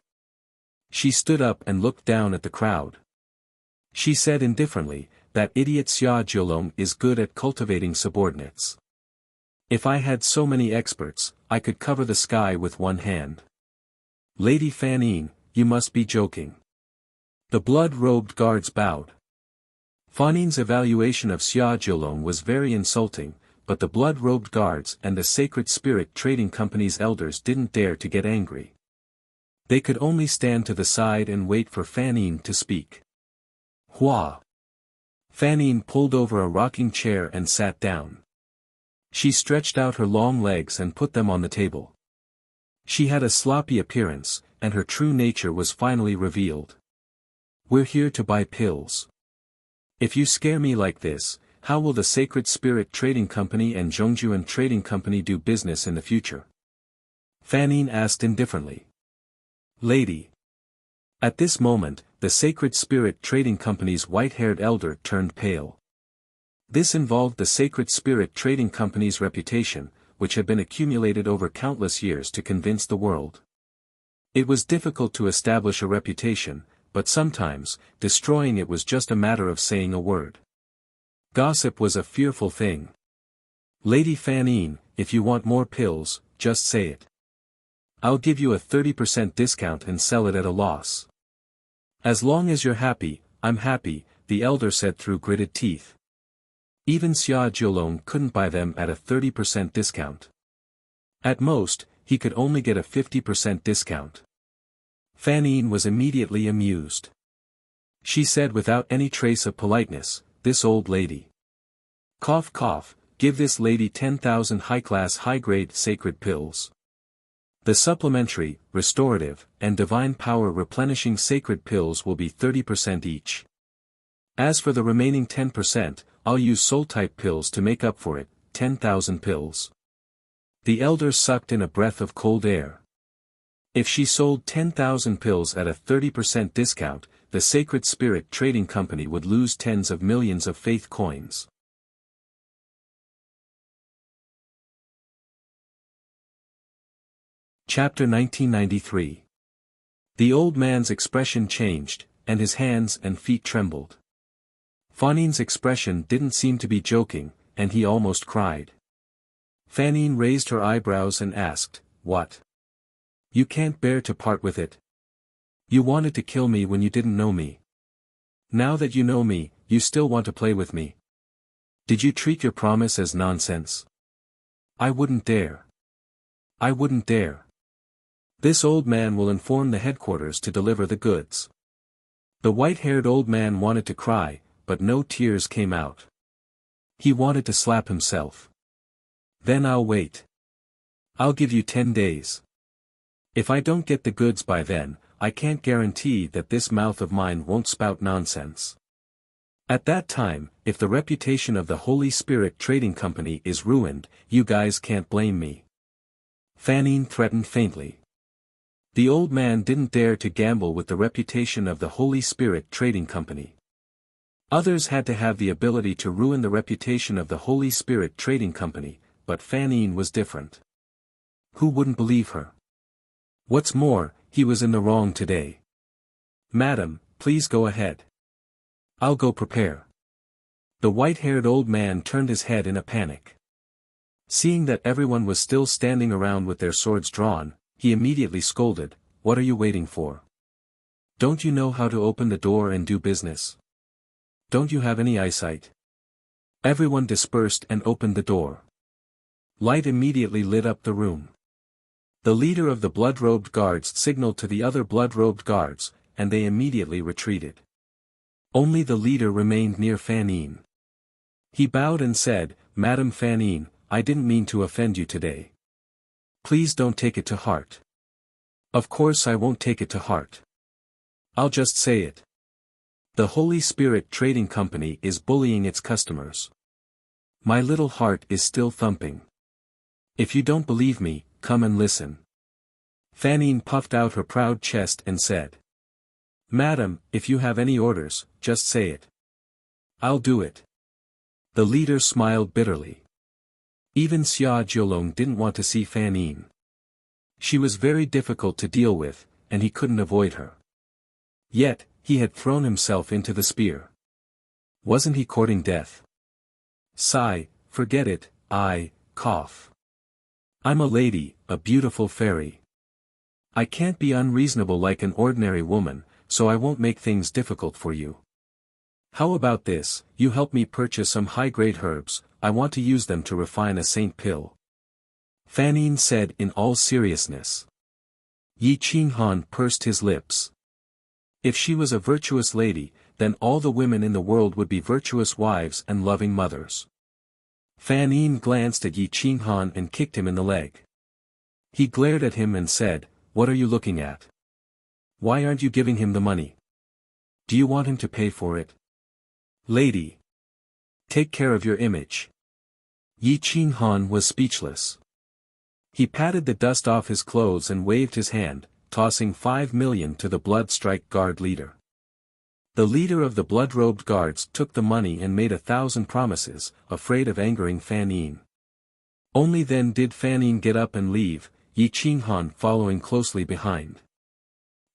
She stood up and looked down at the crowd. She said indifferently, "That idiot Xia Jiulong is good at cultivating subordinates. If I had so many experts, I could cover the sky with one hand." "Lady Fan Yin, you must be joking." The blood-robed guards bowed. Fan Yin's evaluation of Xia Jiulong was very insulting, but the blood-robed guards and the Sacred Spirit Trading Company's elders didn't dare to get angry. They could only stand to the side and wait for Fan Yin to speak. Hua! Fan Yin pulled over a rocking chair and sat down. She stretched out her long legs and put them on the table. She had a sloppy appearance, and her true nature was finally revealed. "We're here to buy pills. If you scare me like this, how will the Sacred Spirit Trading Company and Zhongjuan Trading Company do business in the future?" Fan Yin asked indifferently. "Lady." At this moment, the Sacred Spirit Trading Company's white-haired elder turned pale. This involved the Sacred Spirit Trading Company's reputation, which had been accumulated over countless years to convince the world. It was difficult to establish a reputation, but sometimes, destroying it was just a matter of saying a word. Gossip was a fearful thing. "Lady Fan Yin, if you want more pills, just say it. I'll give you a 30% discount and sell it at a loss." "As long as you're happy, I'm happy," the elder said through gritted teeth. Even Xia Jiulong couldn't buy them at a 30% discount. At most, he could only get a 50% discount. Fan Yin was immediately amused. She said without any trace of politeness, "This old lady. Cough cough, give this lady 10,000 high-class high-grade sacred pills. The supplementary, restorative, and divine power replenishing sacred pills will be 30% each. As for the remaining 10%, I'll use soul-type pills to make up for it, 10,000 pills." The elder sucked in a breath of cold air. If she sold 10,000 pills at a 30% discount, the Sacred Spirit Trading Company would lose tens of millions of faith coins. Chapter 1993. The old man's expression changed, and his hands and feet trembled. Fan Yin's expression didn't seem to be joking, and he almost cried. Fan Yin raised her eyebrows and asked, "What? You can't bear to part with it? You wanted to kill me when you didn't know me. Now that you know me, you still want to play with me? Did you treat your promise as nonsense?" "I wouldn't dare. I wouldn't dare. This old man will inform the headquarters to deliver the goods." The white-haired old man wanted to cry, but no tears came out. He wanted to slap himself. "Then I'll wait. I'll give you 10 days. If I don't get the goods by then, I can't guarantee that this mouth of mine won't spout nonsense. At that time, if the reputation of the Holy Spirit Trading Company is ruined, you guys can't blame me." Fan Yin threatened faintly. The old man didn't dare to gamble with the reputation of the Holy Spirit Trading Company. Others had to have the ability to ruin the reputation of the Holy Spirit Trading Company, but Fan Yin was different. Who wouldn't believe her? What's more, he was in the wrong today. "Madam, please go ahead. I'll go prepare." The white-haired old man turned his head in a panic. Seeing that everyone was still standing around with their swords drawn, he immediately scolded, "What are you waiting for? Don't you know how to open the door and do business? Don't you have any eyesight?" Everyone dispersed and opened the door. Light immediately lit up the room. The leader of the blood-robed guards signaled to the other blood-robed guards, and they immediately retreated. Only the leader remained near Fan Yin. He bowed and said, "Madam Fan Yin, I didn't mean to offend you today. Please don't take it to heart." "Of course I won't take it to heart. I'll just say it. The Holy Spirit Trading Company is bullying its customers. My little heart is still thumping. If you don't believe me, come and listen." Fanine puffed out her proud chest and said. Madam, if you have any orders, just say it. I'll do it. The leader smiled bitterly. Even Xia Jiulong didn't want to see Fanine. She was very difficult to deal with, and he couldn't avoid her. Yet, he had thrown himself into the spear. Wasn't he courting death? Sigh, forget it, cough. I'm a lady, a beautiful fairy. I can't be unreasonable like an ordinary woman, so I won't make things difficult for you. How about this, you help me purchase some high-grade herbs, I want to use them to refine a saint pill. Fanine said in all seriousness. Yi Qinghan pursed his lips. If she was a virtuous lady, then all the women in the world would be virtuous wives and loving mothers. Fanine glanced at Yi Qinghan and kicked him in the leg. He glared at him and said, What are you looking at? Why aren't you giving him the money? Do you want him to pay for it? Lady. Take care of your image. Yi Qinghan was speechless. He patted the dust off his clothes and waved his hand, tossing 5 million to the Blood Strike Guard leader. The leader of the blood-robed guards took the money and made 1,000 promises, afraid of angering Fanine. Only then did Fanine get up and leave, Yi Qinghan following closely behind.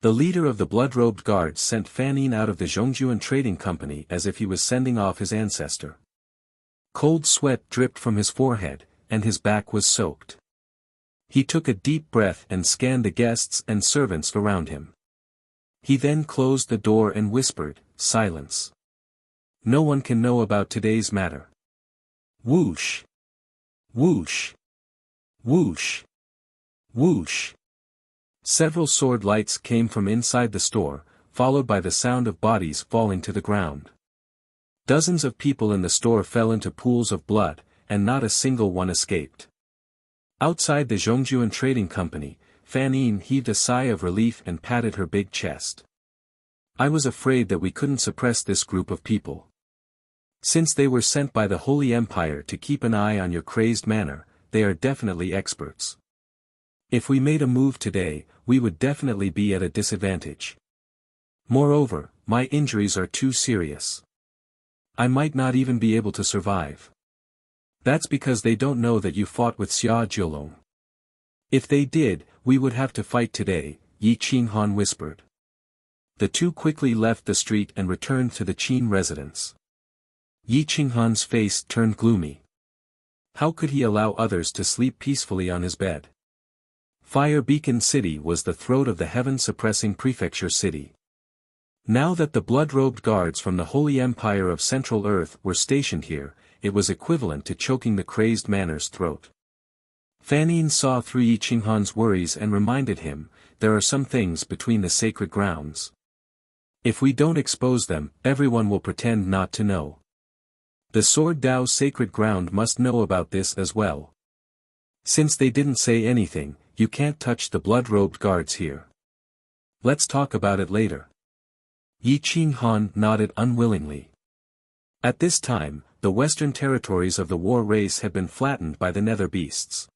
The leader of the blood-robed guards sent Fanine out of the Zhongjuan Trading Company as if he was sending off his ancestor. Cold sweat dripped from his forehead, and his back was soaked. He took a deep breath and scanned the guests and servants around him. He then closed the door and whispered, Silence. No one can know about today's matter. Whoosh! Whoosh! Whoosh! Whoosh! Several sword lights came from inside the store, followed by the sound of bodies falling to the ground. Dozens of people in the store fell into pools of blood, and not a single one escaped. Outside the Zhongjuan Trading Company, Fanine heaved a sigh of relief and patted her big chest. I was afraid that we couldn't suppress this group of people. Since they were sent by the Holy Empire to keep an eye on your crazed manner, they are definitely experts. If we made a move today, we would definitely be at a disadvantage. Moreover, my injuries are too serious. I might not even be able to survive. That's because they don't know that you fought with Xia Jiulong. If they did, we would have to fight today, Yi Qinghan whispered. The two quickly left the street and returned to the Qin residence. Yi Qinghan's face turned gloomy. How could he allow others to sleep peacefully on his bed? Fire Beacon City was the throat of the heaven-suppressing prefecture city. Now that the blood-robed guards from the Holy Empire of Central Earth were stationed here, it was equivalent to choking the crazed manner's throat. Fanine saw through Yi Qinghan's worries and reminded him, there are some things between the sacred grounds. If we don't expose them, everyone will pretend not to know. The Sword Dao sacred ground must know about this as well. Since they didn't say anything, you can't touch the blood-robed guards here. Let's talk about it later. Yi Qinghan nodded unwillingly. At this time, the western territories of the war race had been flattened by the nether beasts.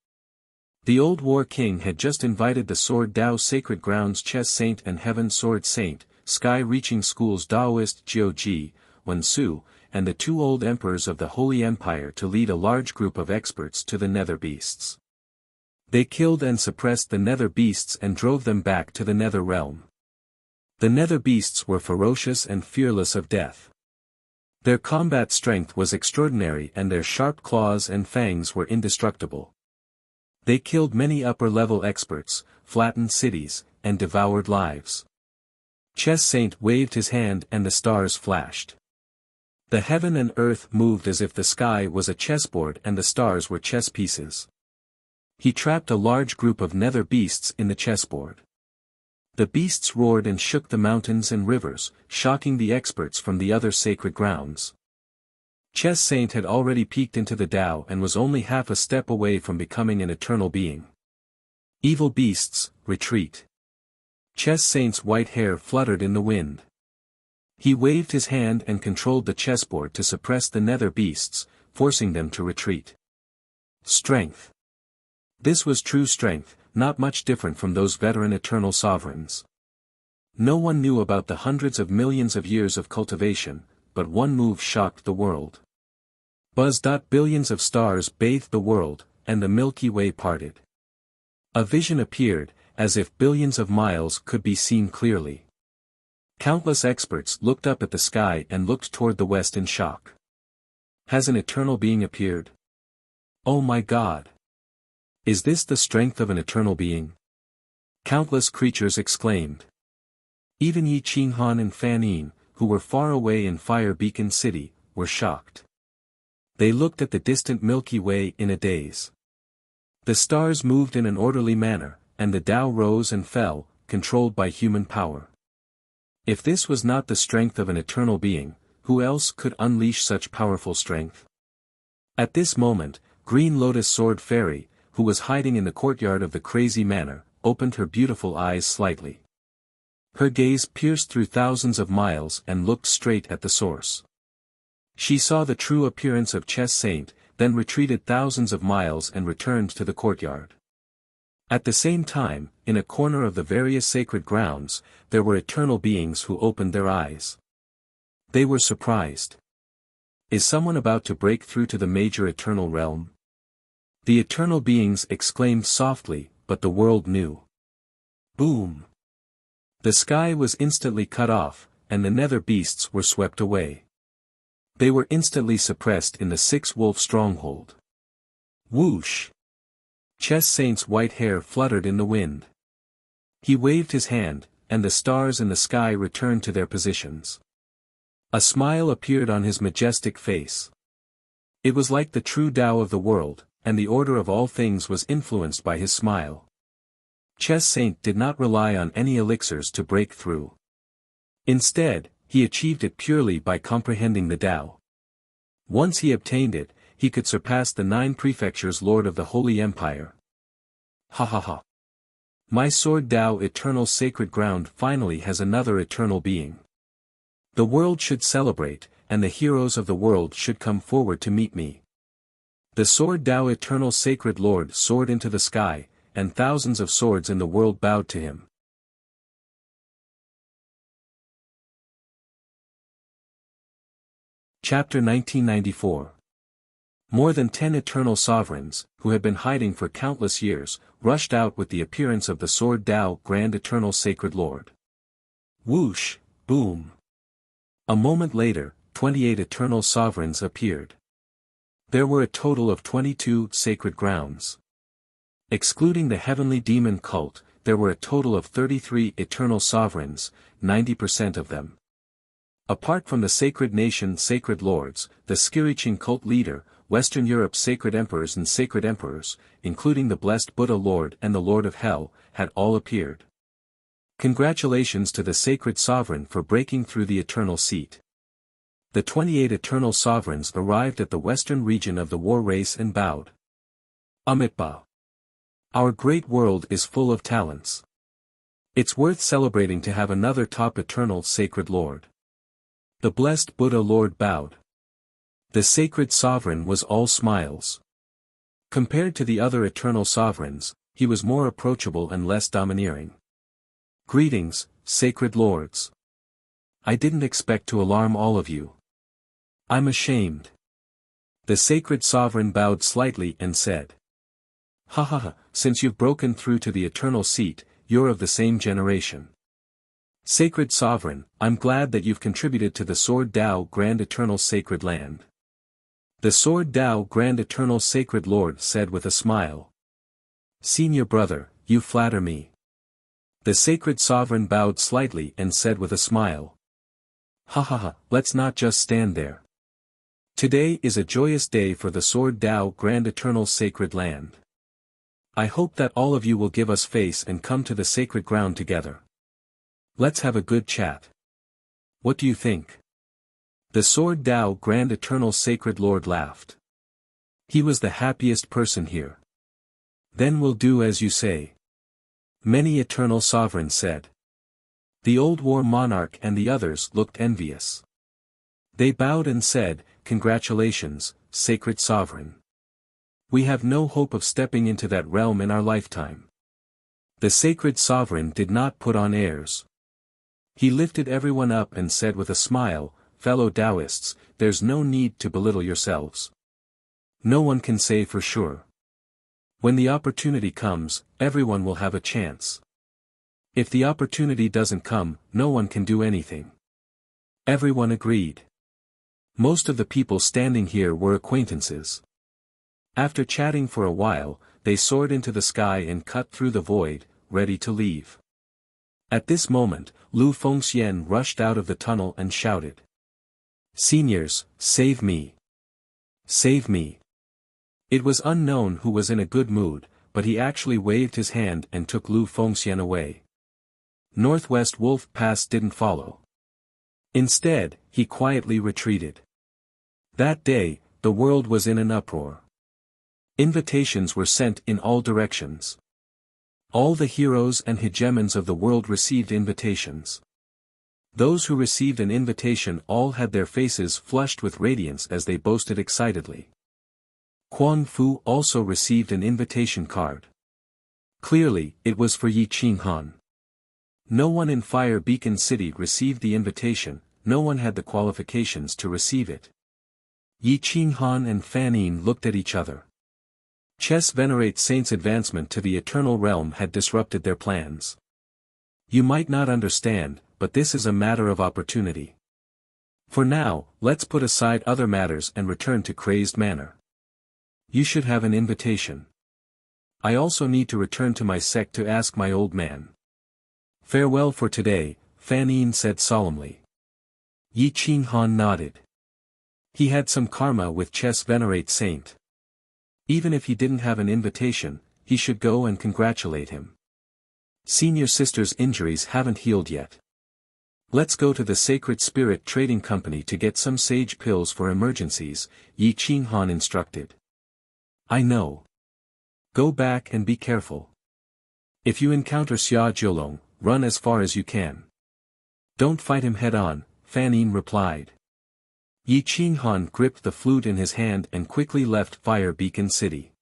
The old war king had just invited the Sword Dao sacred grounds Chess Saint and Heaven Sword Saint, Sky-reaching schools Daoist Jiuji, Wensu, and the two old emperors of the Holy Empire to lead a large group of experts to the nether beasts. They killed and suppressed the nether beasts and drove them back to the nether realm. The nether beasts were ferocious and fearless of death. Their combat strength was extraordinary and their sharp claws and fangs were indestructible. They killed many upper-level experts, flattened cities, and devoured lives. Chess Saint waved his hand and the stars flashed. The heaven and earth moved as if the sky was a chessboard and the stars were chess pieces. He trapped a large group of nether beasts in the chessboard. The beasts roared and shook the mountains and rivers, shocking the experts from the other sacred grounds. Chess Saint had already peeked into the Tao and was only half a step away from becoming an eternal being. Evil beasts, retreat. Chess Saint's white hair fluttered in the wind. He waved his hand and controlled the chessboard to suppress the nether beasts, forcing them to retreat. Strength. This was true strength, not much different from those veteran eternal sovereigns. No one knew about the hundreds of millions of years of cultivation, but one move shocked the world. Buzz. Billions of stars bathed the world, and the Milky Way parted. A vision appeared, as if billions of miles could be seen clearly. Countless experts looked up at the sky and looked toward the west in shock. Has an eternal being appeared? Oh my God! Is this the strength of an eternal being? Countless creatures exclaimed. Even Yi Qinghan and Fan Yin, who were far away in Fire Beacon City, were shocked. They looked at the distant Milky Way in a daze. The stars moved in an orderly manner, and the Tao rose and fell, controlled by human power. If this was not the strength of an eternal being, who else could unleash such powerful strength? At this moment, Green Lotus Sword Fairy, who was hiding in the courtyard of the crazy manor, opened her beautiful eyes slightly. Her gaze pierced through thousands of miles and looked straight at the source. She saw the true appearance of Chess Saint, then retreated thousands of miles and returned to the courtyard. At the same time, in a corner of the various sacred grounds, there were eternal beings who opened their eyes. They were surprised. Is someone about to break through to the major eternal realm? The eternal beings exclaimed softly, but the world knew. Boom! The sky was instantly cut off, and the nether beasts were swept away. They were instantly suppressed in the six-wolf stronghold. Whoosh! Chess Saint's white hair fluttered in the wind. He waved his hand, and the stars in the sky returned to their positions. A smile appeared on his majestic face. It was like the true Tao of the world, and the order of all things was influenced by his smile. Chess Saint did not rely on any elixirs to break through. Instead, he achieved it purely by comprehending the Tao. Once he obtained it, he could surpass the 9 prefectures Lord of the Holy Empire. Ha ha ha. My sword Tao eternal sacred ground finally has another eternal being. The world should celebrate, and the heroes of the world should come forward to meet me. The sword Tao eternal sacred Lord soared into the sky, and thousands of swords in the world bowed to him. Chapter 1994. More than 10 eternal sovereigns, who had been hiding for countless years, rushed out with the appearance of the sword Tao Grand Eternal Sacred Lord. Whoosh, boom. A moment later, 28 eternal sovereigns appeared. There were a total of 22 sacred grounds. Excluding the heavenly demon cult, there were a total of 33 eternal sovereigns, 90% of them. Apart from the sacred nation sacred lords, the Skiriching cult leader, Western Europe's sacred emperors and sacred emperors, including the blessed Buddha Lord and the Lord of Hell, had all appeared. Congratulations to the sacred sovereign for breaking through the eternal seat. The 28 eternal sovereigns arrived at the western region of the war race and bowed. Amitba. Our great world is full of talents. It's worth celebrating to have another top eternal sacred lord. The blessed Buddha Lord bowed. The sacred sovereign was all smiles. Compared to the other eternal sovereigns, he was more approachable and less domineering. Greetings, sacred lords. I didn't expect to alarm all of you. I'm ashamed. The sacred sovereign bowed slightly and said. Ha ha ha, since you've broken through to the eternal seat, you're of the same generation. Sacred sovereign, I'm glad that you've contributed to the Sword Tao Grand Eternal Sacred Land. The Sword Tao Grand Eternal Sacred Lord said with a smile. Senior brother, you flatter me. The sacred sovereign bowed slightly and said with a smile. Ha ha ha, let's not just stand there. Today is a joyous day for the Sword Tao Grand Eternal Sacred Land. I hope that all of you will give us face and come to the sacred ground together. Let's have a good chat. What do you think? The Sword Tao Grand Eternal Sacred Lord laughed. He was the happiest person here. Then we'll do as you say. Many eternal sovereigns said. The old war monarch and the others looked envious. They bowed and said, Congratulations, sacred sovereign. We have no hope of stepping into that realm in our lifetime. The sacred sovereign did not put on airs. He lifted everyone up and said with a smile, "Fellow Taoists, there's no need to belittle yourselves. No one can say for sure. When the opportunity comes, everyone will have a chance. If the opportunity doesn't come, no one can do anything." Everyone agreed. Most of the people standing here were acquaintances. After chatting for a while, they soared into the sky and cut through the void, ready to leave. At this moment, Lu Fengxian rushed out of the tunnel and shouted, "Seniors, save me! Save me!" It was unknown who was in a good mood, but he actually waved his hand and took Lu Fengxian away. Northwest Wolf Pass didn't follow. Instead, he quietly retreated. That day, the world was in an uproar. Invitations were sent in all directions. All the heroes and hegemons of the world received invitations. Those who received an invitation all had their faces flushed with radiance as they boasted excitedly. Huang Fu also received an invitation card. Clearly, it was for Yi Qinghan. No one in Fire Beacon City received the invitation, no one had the qualifications to receive it. Yi Qinghan and Fan Yin looked at each other. Chess Venerate Saint's advancement to the Eternal Realm had disrupted their plans. You might not understand, but this is a matter of opportunity. For now, let's put aside other matters and return to Crazed Manor. You should have an invitation. I also need to return to my sect to ask my old man. Farewell for today, Fan Yin said solemnly. Yi Qinghan nodded. He had some karma with Chess Venerate Saint. Even if he didn't have an invitation, he should go and congratulate him. Senior sister's injuries haven't healed yet. Let's go to the Sacred Spirit Trading Company to get some sage pills for emergencies, Yi Qinghan instructed. I know. Go back and be careful. If you encounter Xia Jiulong, run as far as you can. Don't fight him head-on, Fan Yin replied. Yi Qinghan gripped the flute in his hand and quickly left Fire Beacon City.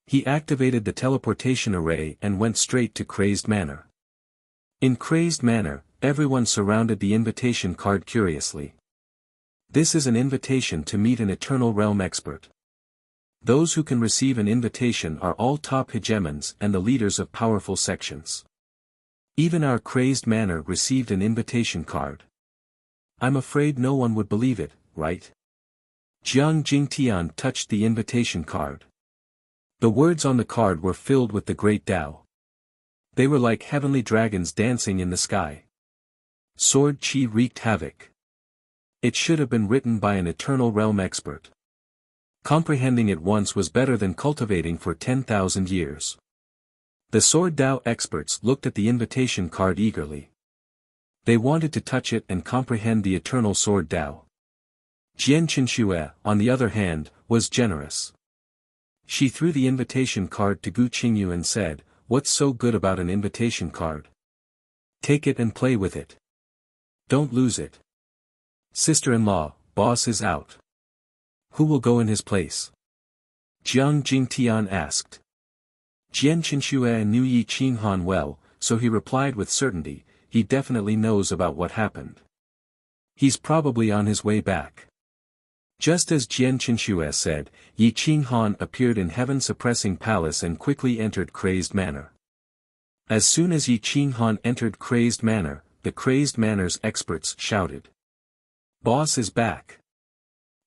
He activated the teleportation array and went straight to Crazed Manor. In Crazed Manor, everyone surrounded the invitation card curiously. This is an invitation to meet an Eternal Realm expert. Those who can receive an invitation are all top hegemons and the leaders of powerful sections. Even our Crazed Manor received an invitation card. I'm afraid no one would believe it, right? Jiang Jingtian touched the invitation card. The words on the card were filled with the great Tao. They were like heavenly dragons dancing in the sky. Sword Qi wreaked havoc. It should have been written by an Eternal Realm expert. Comprehending it once was better than cultivating for 10,000 years. The Sword Tao experts looked at the invitation card eagerly. They wanted to touch it and comprehend the eternal Sword Tao. Jian Qinxue, on the other hand, was generous. She threw the invitation card to Gu Qingyu and said, "What's so good about an invitation card? Take it and play with it. Don't lose it. Sister-in-law, boss is out. Who will go in his place?" Jiang Jingtian asked. Jian Qinxue knew Yi Qinghan well, so he replied with certainty, "He definitely knows about what happened. He's probably on his way back." Just as Jian Qinxue said, Yi Qinghan appeared in Heaven-Suppressing Palace and quickly entered Crazed Manor. As soon as Yi Qinghan entered Crazed Manor, the Crazed Manor's experts shouted, "Boss is back."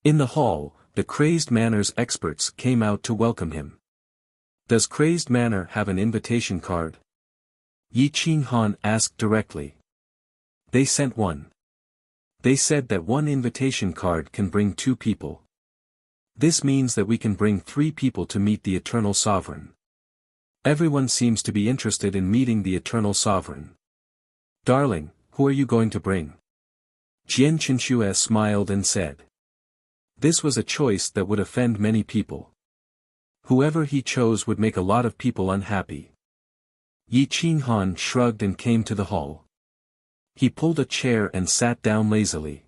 In the hall, the Crazed Manor's experts came out to welcome him. Does Crazed Manor have an invitation card? Yi Qinghan asked directly. They sent one. They said that one invitation card can bring 2 people. This means that we can bring 3 people to meet the Eternal Sovereign. Everyone seems to be interested in meeting the Eternal Sovereign. Darling, who are you going to bring? Jian Qinxue smiled and said. This was a choice that would offend many people. Whoever he chose would make a lot of people unhappy. Yi Qinghan shrugged and came to the hall. He pulled a chair and sat down lazily.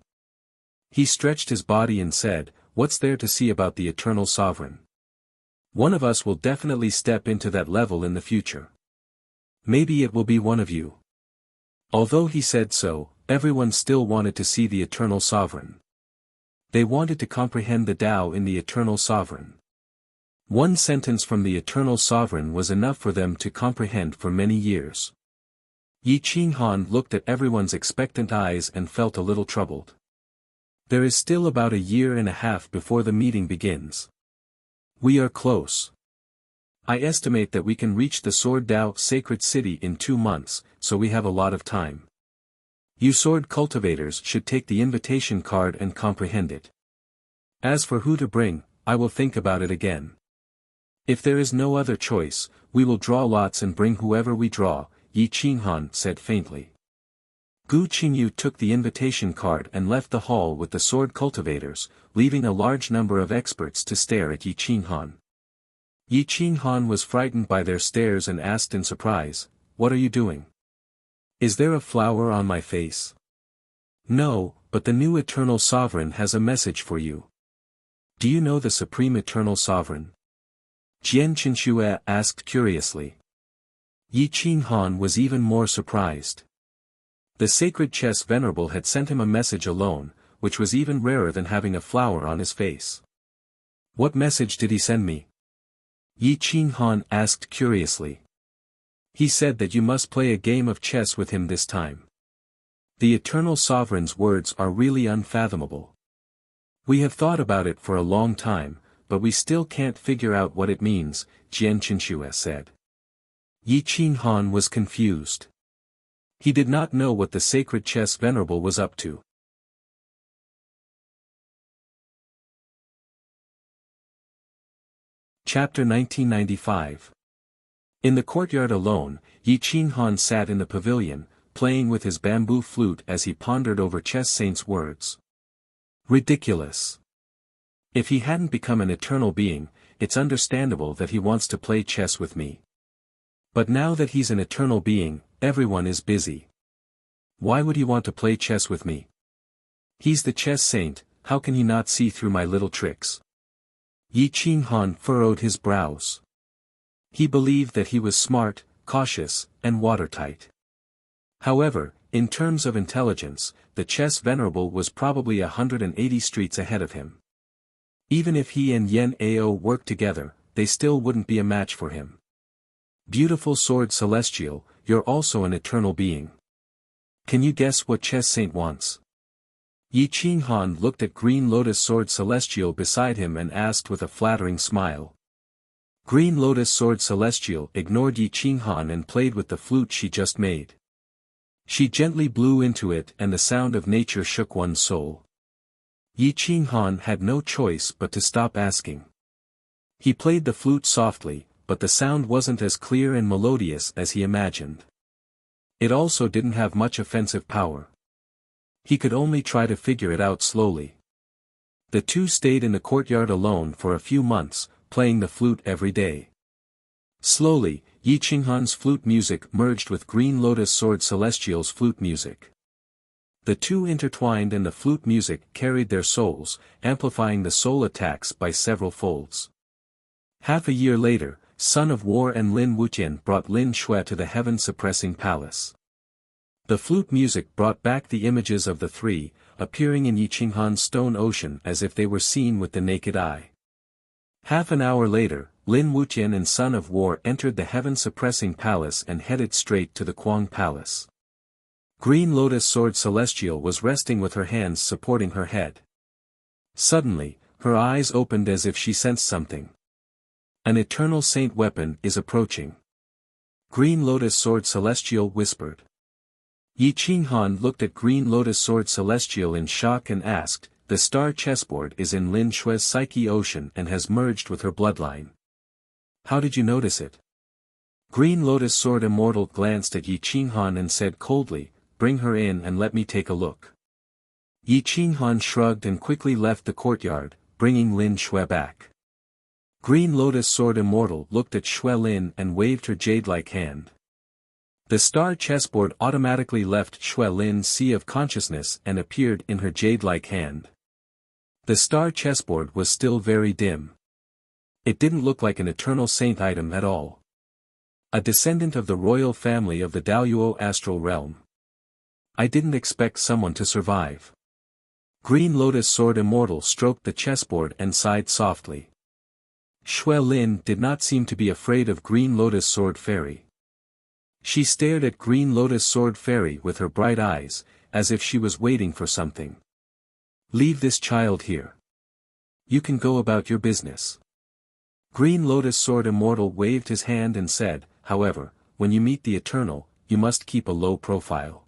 He stretched his body and said, "What's there to see about the Eternal Sovereign? One of us will definitely step into that level in the future." Maybe it will be one of you. Although he said so, everyone still wanted to see the Eternal Sovereign. They wanted to comprehend the Tao in the Eternal Sovereign. One sentence from the Eternal Sovereign was enough for them to comprehend for many years. Yi Qinghan looked at everyone's expectant eyes and felt a little troubled. There is still about a year and a half before the meeting begins. We are close. I estimate that we can reach the Sword Tao Sacred City in 2 months, so we have a lot of time. You sword cultivators should take the invitation card and comprehend it. As for who to bring, I will think about it again. If there is no other choice, we will draw lots and bring whoever we draw, Yi Qinghan said faintly. Gu Qingyu took the invitation card and left the hall with the sword cultivators, leaving a large number of experts to stare at Yi Qinghan. Yi Qinghan was frightened by their stares and asked in surprise, "What are you doing? Is there a flower on my face?" "No, but the new Eternal Sovereign has a message for you." "Do you know the Supreme Eternal Sovereign?" Jian Qinshue asked curiously. Yi Qinghan was even more surprised. The sacred chess venerable had sent him a message alone, which was even rarer than having a flower on his face. "What message did he send me?" Yi Qinghan asked curiously. "He said that you must play a game of chess with him this time. The Eternal Sovereign's words are really unfathomable. We have thought about it for a long time, but we still can't figure out what it means," Jian Qinshue said. Yi Qinghan was confused. He did not know what the sacred chess venerable was up to. Chapter 1995. In the courtyard alone, Yi Qinghan sat in the pavilion, playing with his bamboo flute as he pondered over Chess Saint's words. Ridiculous. If he hadn't become an eternal being, it's understandable that he wants to play chess with me. But now that he's an eternal being, everyone is busy. Why would he want to play chess with me? He's the Chess Saint, how can he not see through my little tricks? Yi Qinghan furrowed his brows. He believed that he was smart, cautious, and watertight. However, in terms of intelligence, the chess venerable was probably 180 streets ahead of him. Even if he and Yen Ao worked together, they still wouldn't be a match for him. Beautiful sword celestial, you're also an eternal being. Can you guess what Chess Saint wants? Yi Qinghan looked at Green Lotus Sword Celestial beside him and asked with a flattering smile. Green Lotus Sword Celestial ignored Yi Qinghan and played with the flute she just made. She gently blew into it and the sound of nature shook one's soul. Yi Qinghan had no choice but to stop asking. He played the flute softly, but the sound wasn't as clear and melodious as he imagined. It also didn't have much offensive power. He could only try to figure it out slowly. The two stayed in the courtyard alone for a few months, playing the flute every day. Slowly, Yi Qinghan's flute music merged with Green Lotus Sword Celestial's flute music. The two intertwined and the flute music carried their souls, amplifying the soul attacks by several folds. Half a year later, Son of War and Lin Wuqian brought Lin Shui to the heaven-suppressing palace. The flute music brought back the images of the three, appearing in Yi Qinghan's stone ocean as if they were seen with the naked eye. Half an hour later, Lin Wuqian and Son of War entered the heaven-suppressing palace and headed straight to the Kuang Palace. Green Lotus Sword Celestial was resting with her hands supporting her head. Suddenly, her eyes opened as if she sensed something. An Eternal Saint weapon is approaching. Green Lotus Sword Celestial whispered. Yi Qinghan looked at Green Lotus Sword Celestial in shock and asked, "The star chessboard is in Lin Shui's psyche ocean and has merged with her bloodline. How did you notice it?" Green Lotus Sword Immortal glanced at Yi Qinghan and said coldly, "Bring her in and let me take a look." Yi Qinghan shrugged and quickly left the courtyard, bringing Lin Shui back. Green Lotus Sword Immortal looked at Shui Lin and waved her jade-like hand. The star chessboard automatically left Shui Lin's sea of consciousness and appeared in her jade-like hand. The star chessboard was still very dim. It didn't look like an Eternal Saint item at all. A descendant of the royal family of the Daoyuo astral realm. I didn't expect someone to survive. Green Lotus Sword Immortal stroked the chessboard and sighed softly. Xue Lin did not seem to be afraid of Green Lotus Sword Fairy. She stared at Green Lotus Sword Fairy with her bright eyes, as if she was waiting for something. Leave this child here. You can go about your business. Green Lotus Sword Immortal waved his hand and said, however, when you meet the Eternal, you must keep a low profile.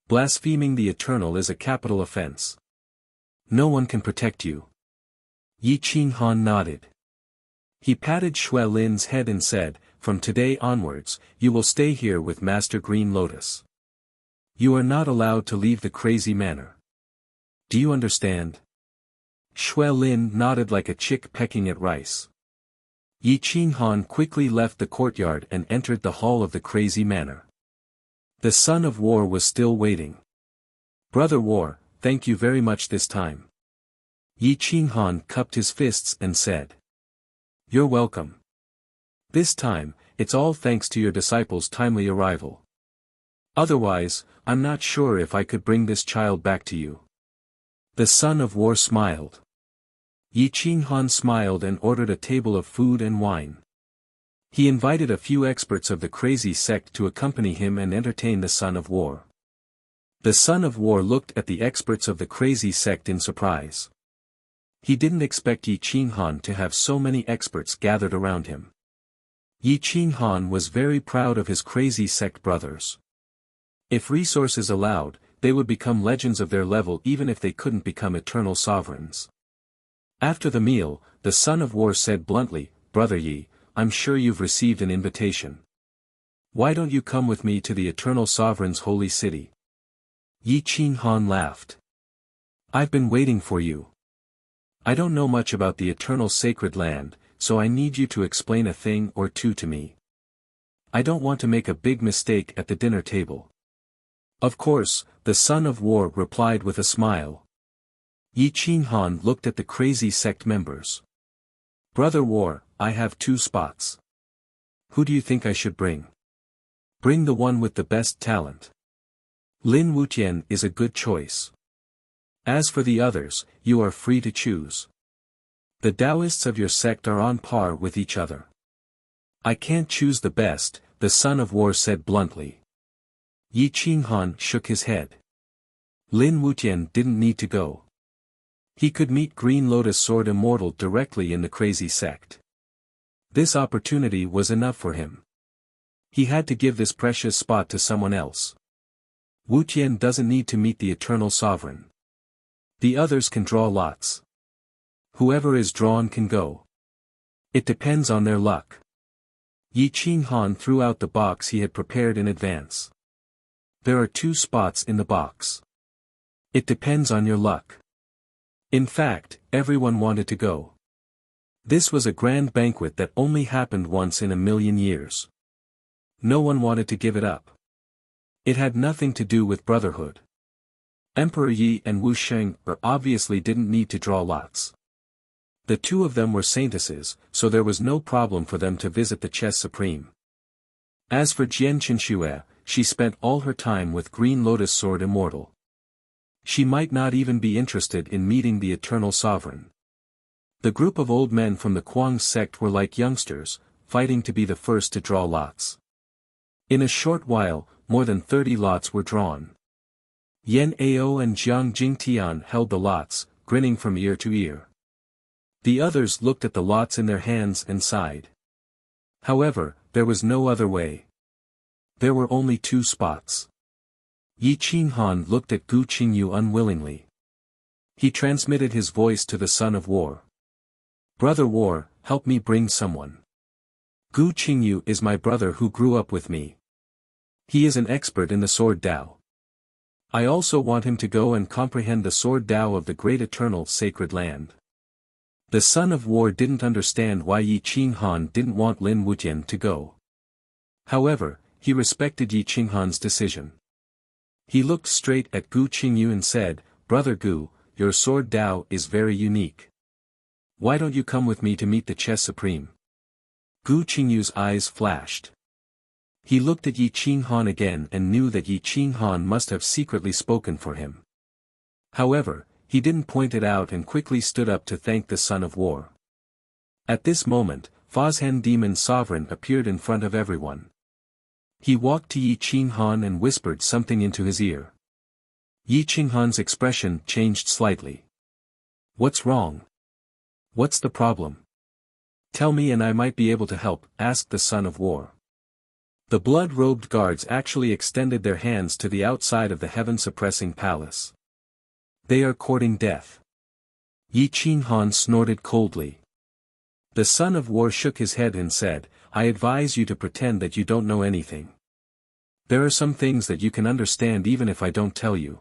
Blaspheming the Eternal is a capital offense. No one can protect you. Yi Qinghan nodded. He patted Xue Lin's head and said, from today onwards, you will stay here with Master Green Lotus. You are not allowed to leave the crazy manor. Do you understand? Xue Lin nodded like a chick pecking at rice. Yi Qinghan quickly left the courtyard and entered the hall of the crazy manor. The son of War was still waiting. Brother War, thank you very much this time. Yi Qinghan cupped his fists and said. You're welcome. This time, it's all thanks to your disciple's timely arrival. Otherwise, I'm not sure if I could bring this child back to you. The son of War smiled. Yi Qinghan smiled and ordered a table of food and wine. He invited a few experts of the crazy sect to accompany him and entertain the son of War. The son of War looked at the experts of the crazy sect in surprise. He didn't expect Yi Qinghan to have so many experts gathered around him. Yi Qinghan was very proud of his crazy sect brothers. If resources allowed, they would become legends of their level even if they couldn't become eternal sovereigns. After the meal, the son of War said bluntly, Brother Yi, I'm sure you've received an invitation. Why don't you come with me to the eternal sovereign's holy city? Yi Qinghan laughed. I've been waiting for you. I don't know much about the eternal sacred land, so I need you to explain a thing or two to me. I don't want to make a big mistake at the dinner table. Of course, the son of War replied with a smile. Yi Qinghan looked at the crazy sect members. Brother War, I have 2 spots. Who do you think I should bring? Bring the one with the best talent. Lin Wuxian is a good choice. As for the others, you are free to choose. The Taoists of your sect are on par with each other. I can't choose the best, the son of War said bluntly. Yi Qinghan shook his head. Lin Wuxian didn't need to go. He could meet Green Lotus Sword Immortal directly in the crazy sect. This opportunity was enough for him. He had to give this precious spot to someone else. Wuxian doesn't need to meet the eternal sovereign. The others can draw lots. Whoever is drawn can go. It depends on their luck. Yi Qinghan threw out the box he had prepared in advance. There are 2 spots in the box. It depends on your luck. In fact, everyone wanted to go. This was a grand banquet that only happened once in a million years. No one wanted to give it up. It had nothing to do with brotherhood. Emperor Yi and Wu Sheng obviously didn't need to draw lots. The 2 of them were saintesses, so there was no problem for them to visit the Chess Supreme. As for Jian Qinxue, she spent all her time with Green Lotus Sword Immortal. She might not even be interested in meeting the Eternal Sovereign. The group of old men from the Kuang sect were like youngsters, fighting to be the first to draw lots. In a short while, more than 30 lots were drawn. Yan Ao and Jiang Jingtian held the lots, grinning from ear to ear. The others looked at the lots in their hands and sighed. However, there was no other way. There were only 2 spots. Yi Qinghan looked at Gu Qingyu unwillingly. He transmitted his voice to the son of War. Brother War, help me bring someone. Gu Qingyu is my brother who grew up with me. He is an expert in the Sword Tao. I also want him to go and comprehend the Sword Tao of the great eternal sacred land. The son of War didn't understand why Yi Qinghan didn't want Lin Wuxian to go. However, he respected Yi Qinghan's decision. He looked straight at Gu Qingyu and said, Brother Gu, your Sword Tao is very unique. Why don't you come with me to meet the Chess Supreme? Gu Qingyu's eyes flashed. He looked at Yi Qing Han again and knew that Yi Qing Han must have secretly spoken for him. However, he didn't point it out and quickly stood up to thank the Son of War. At this moment, Fozhen Demon Sovereign appeared in front of everyone. He walked to Yi Qing Han and whispered something into his ear. Yi Qing Han's expression changed slightly. "What's wrong? What's the problem? Tell me and I might be able to help," asked the Son of War. The blood-robed guards actually extended their hands to the outside of the heaven-suppressing palace. "They are courting death." Yi Qing Han snorted coldly. The Son of War shook his head and said, "I advise you to pretend that you don't know anything. There are some things that you can understand even if I don't tell you.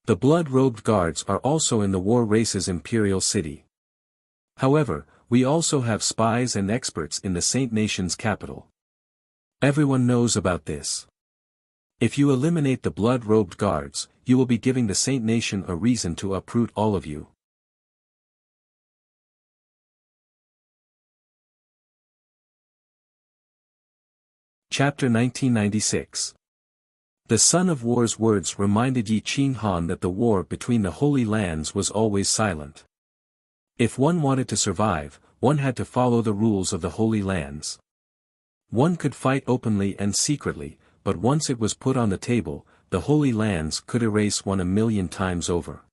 The blood-robed guards are also in the war race's imperial city. However, we also have spies and experts in the Saint Nation's capital. Everyone knows about this. If you eliminate the blood-robed guards, you will be giving the Saint Nation a reason to uproot all of you." Chapter 1996. The Son of War's words reminded Yi Qing Han that the war between the Holy Lands was always silent. If one wanted to survive, one had to follow the rules of the Holy Lands. One could fight openly and secretly, but once it was put on the table, the Holy Lands could erase one 1,000,000 times over.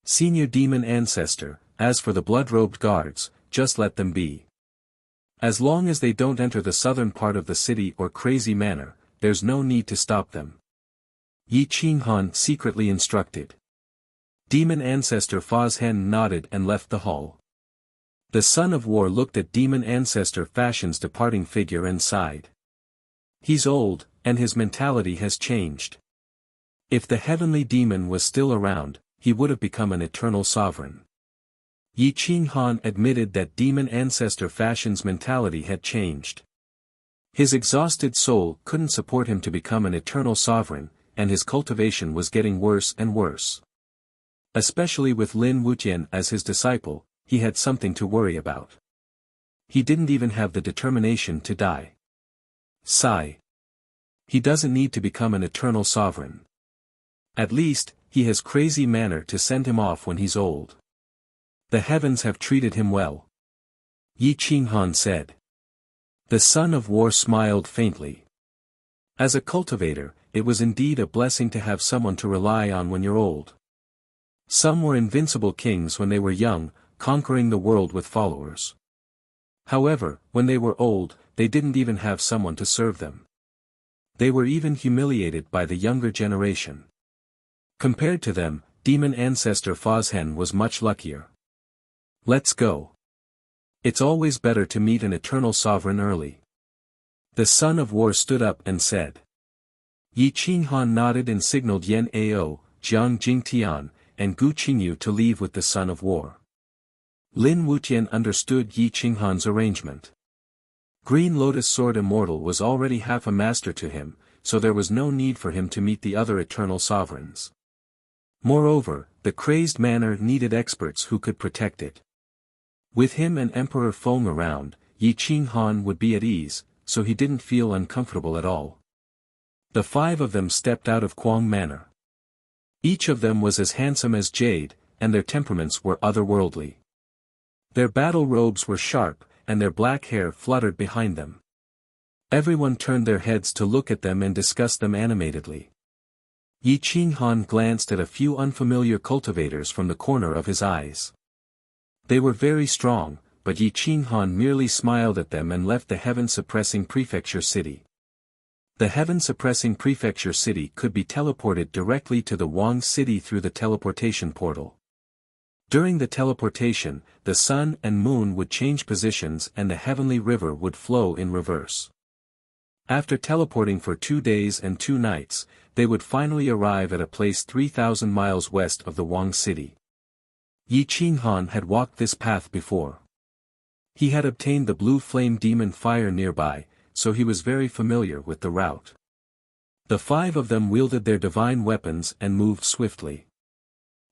Senior Demon Ancestor, as for the blood-robed guards, just let them be. As long as they don't enter the southern part of the city or Crazy Manor, there's no need to stop them. Yi Qing Han secretly instructed. Demon Ancestor Fozhen nodded and left the hall. The Son of War looked at Demon Ancestor Fashion's departing figure and sighed. He's old, and his mentality has changed. If the heavenly demon was still around, he would have become an eternal sovereign. Yi Qing Han admitted that Demon Ancestor Fashion's mentality had changed. His exhausted soul couldn't support him to become an eternal sovereign, and his cultivation was getting worse and worse. Especially with Lin Wuxian as his disciple, he had something to worry about. He didn't even have the determination to die. Sigh. He doesn't need to become an eternal sovereign. At least, he has Crazy Manor to send him off when he's old. The heavens have treated him well. Yi Qing Han said. The Son of War smiled faintly. As a cultivator, it was indeed a blessing to have someone to rely on when you're old. Some were invincible kings when they were young, conquering the world with followers. However, when they were old, they didn't even have someone to serve them. They were even humiliated by the younger generation. Compared to them, Demon Ancestor Fozhen was much luckier. Let's go. It's always better to meet an eternal sovereign early. The Son of War stood up and said. Yi Qing Han nodded and signaled Yan Ao, Jiang Jingtian, and Gu Qingyu to leave with the Son of War. Lin Wuxian understood Yi Qing Han's arrangement. Green Lotus Sword Immortal was already half a master to him, so there was no need for him to meet the other eternal sovereigns. Moreover, the Crazed Manor needed experts who could protect it. With him and Emperor Feng around, Yi Qing Han would be at ease, so he didn't feel uncomfortable at all. The 5 of them stepped out of Quang Manor. Each of them was as handsome as jade, and their temperaments were otherworldly. Their battle robes were sharp, and their black hair fluttered behind them. Everyone turned their heads to look at them and discuss them animatedly. Yi Qing Han glanced at a few unfamiliar cultivators from the corner of his eyes. They were very strong, but Yi Qing Han merely smiled at them and left the heaven-suppressing prefecture city. The heaven-suppressing prefecture city could be teleported directly to the Wang city through the teleportation portal. During the teleportation, the sun and moon would change positions and the heavenly river would flow in reverse. After teleporting for 2 days and 2 nights, they would finally arrive at a place 3,000 miles west of the Wang city. Yi Qing Han had walked this path before. He had obtained the blue flame demon fire nearby, so he was very familiar with the route. The 5 of them wielded their divine weapons and moved swiftly.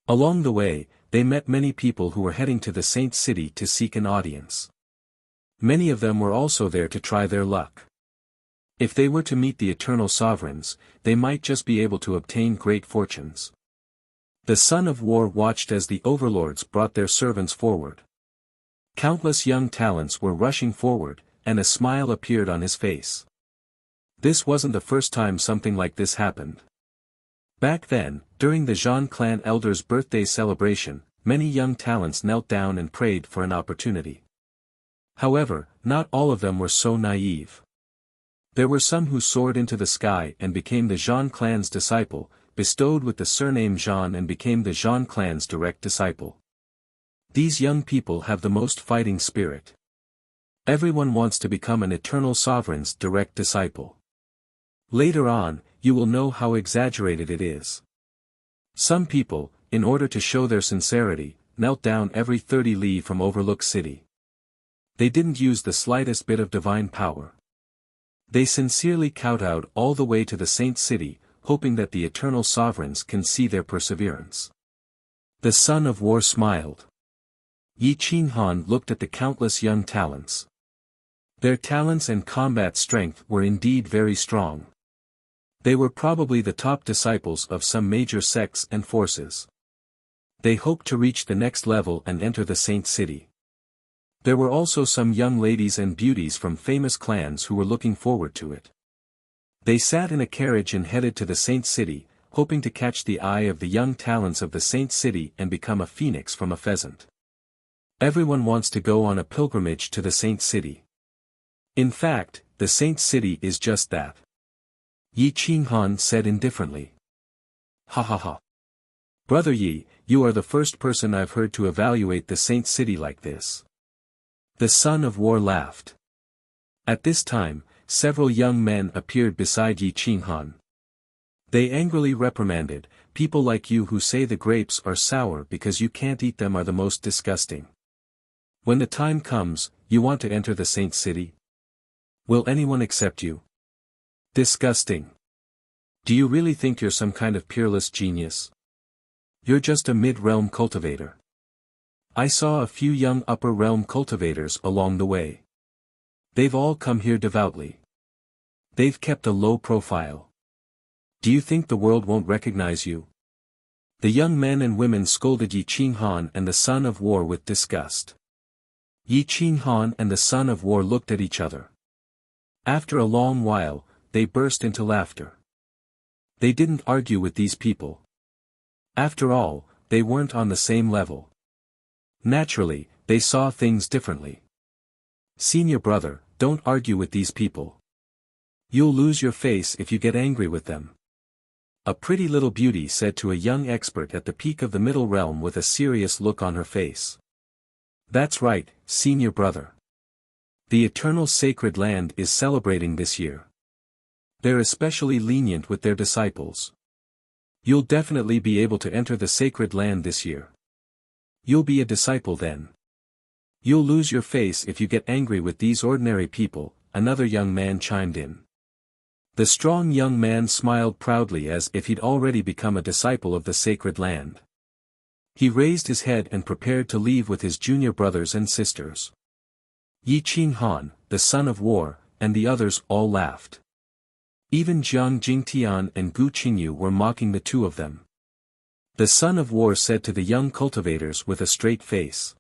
Along the way, they met many people who were heading to the Saint City to seek an audience. Many of them were also there to try their luck. If they were to meet the eternal sovereigns, they might just be able to obtain great fortunes. The son of war watched as the overlords brought their servants forward. Countless young talents were rushing forward, and a smile appeared on his face. This wasn't the first time something like this happened. Back then, during the Zhan clan elder's birthday celebration, many young talents knelt down and prayed for an opportunity. However, not all of them were so naive. There were some who soared into the sky and became the Zhan clan's disciple, bestowed with the surname Zhan and became the Zhan clan's direct disciple. These young people have the most fighting spirit. Everyone wants to become an eternal sovereign's direct disciple. Later on, you will know how exaggerated it is. Some people, in order to show their sincerity, knelt down every 30 li from Overlook City. They didn't use the slightest bit of divine power. They sincerely kowtowed all the way to the Saint City, hoping that the eternal sovereigns can see their perseverance. The son of war smiled. Yi Qinghan looked at the countless young talents. Their talents and combat strength were indeed very strong. They were probably the top disciples of some major sects and forces. They hoped to reach the next level and enter the Saint City. There were also some young ladies and beauties from famous clans who were looking forward to it. They sat in a carriage and headed to the Saint City, hoping to catch the eye of the young talents of the Saint City and become a phoenix from a pheasant. Everyone wants to go on a pilgrimage to the Saint City. In fact, the Saint City is just that. Yi Qinghan said indifferently. Ha ha ha. Brother Yi, you are the first person I've heard to evaluate the Saint City like this. The son of war laughed. At this time, several young men appeared beside Yi Qinghan. They angrily reprimanded, people like you who say the grapes are sour because you can't eat them are the most disgusting. When the time comes, you want to enter the Saint City? Will anyone accept you? Disgusting. Do you really think you're some kind of peerless genius? You're just a mid-realm cultivator. I saw a few young upper-realm cultivators along the way. They've all come here devoutly. They've kept a low profile. Do you think the world won't recognize you? The young men and women scolded Yi Qinghan and the son of war with disgust. Yi Qinghan and the son of war looked at each other. After a long while, they burst into laughter. They didn't argue with these people. After all, they weren't on the same level. Naturally, they saw things differently. Senior brother, don't argue with these people. You'll lose your face if you get angry with them. A pretty little beauty said to a young expert at the peak of the middle realm with a serious look on her face. That's right, senior brother. The eternal sacred land is celebrating this year. They're especially lenient with their disciples. You'll definitely be able to enter the sacred land this year. You'll be a disciple then. You'll lose your face if you get angry with these ordinary people, another young man chimed in. The strong young man smiled proudly as if he'd already become a disciple of the sacred land. He raised his head and prepared to leave with his junior brothers and sisters. Yi Qinghan, the son of war, and the others all laughed. Even Jiang Jingtian and Gu Qingyu were mocking the two of them. The son of war said to the young cultivators with a straight face.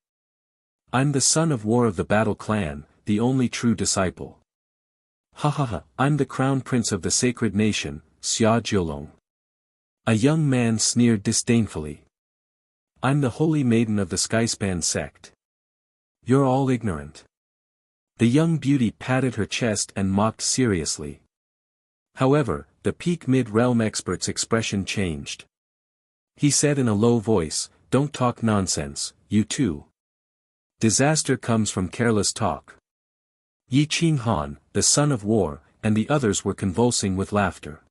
I'm the son of war of the battle clan, the only true disciple. Ha ha ha, I'm the crown prince of the sacred nation, Xia Jiulong. A young man sneered disdainfully. I'm the holy maiden of the Skyspan sect. You're all ignorant. The young beauty patted her chest and mocked seriously. However, the peak mid-realm expert's expression changed. He said in a low voice, don't talk nonsense, you two. Disaster comes from careless talk. Yi Qinghan, the son of war, and the others were convulsing with laughter.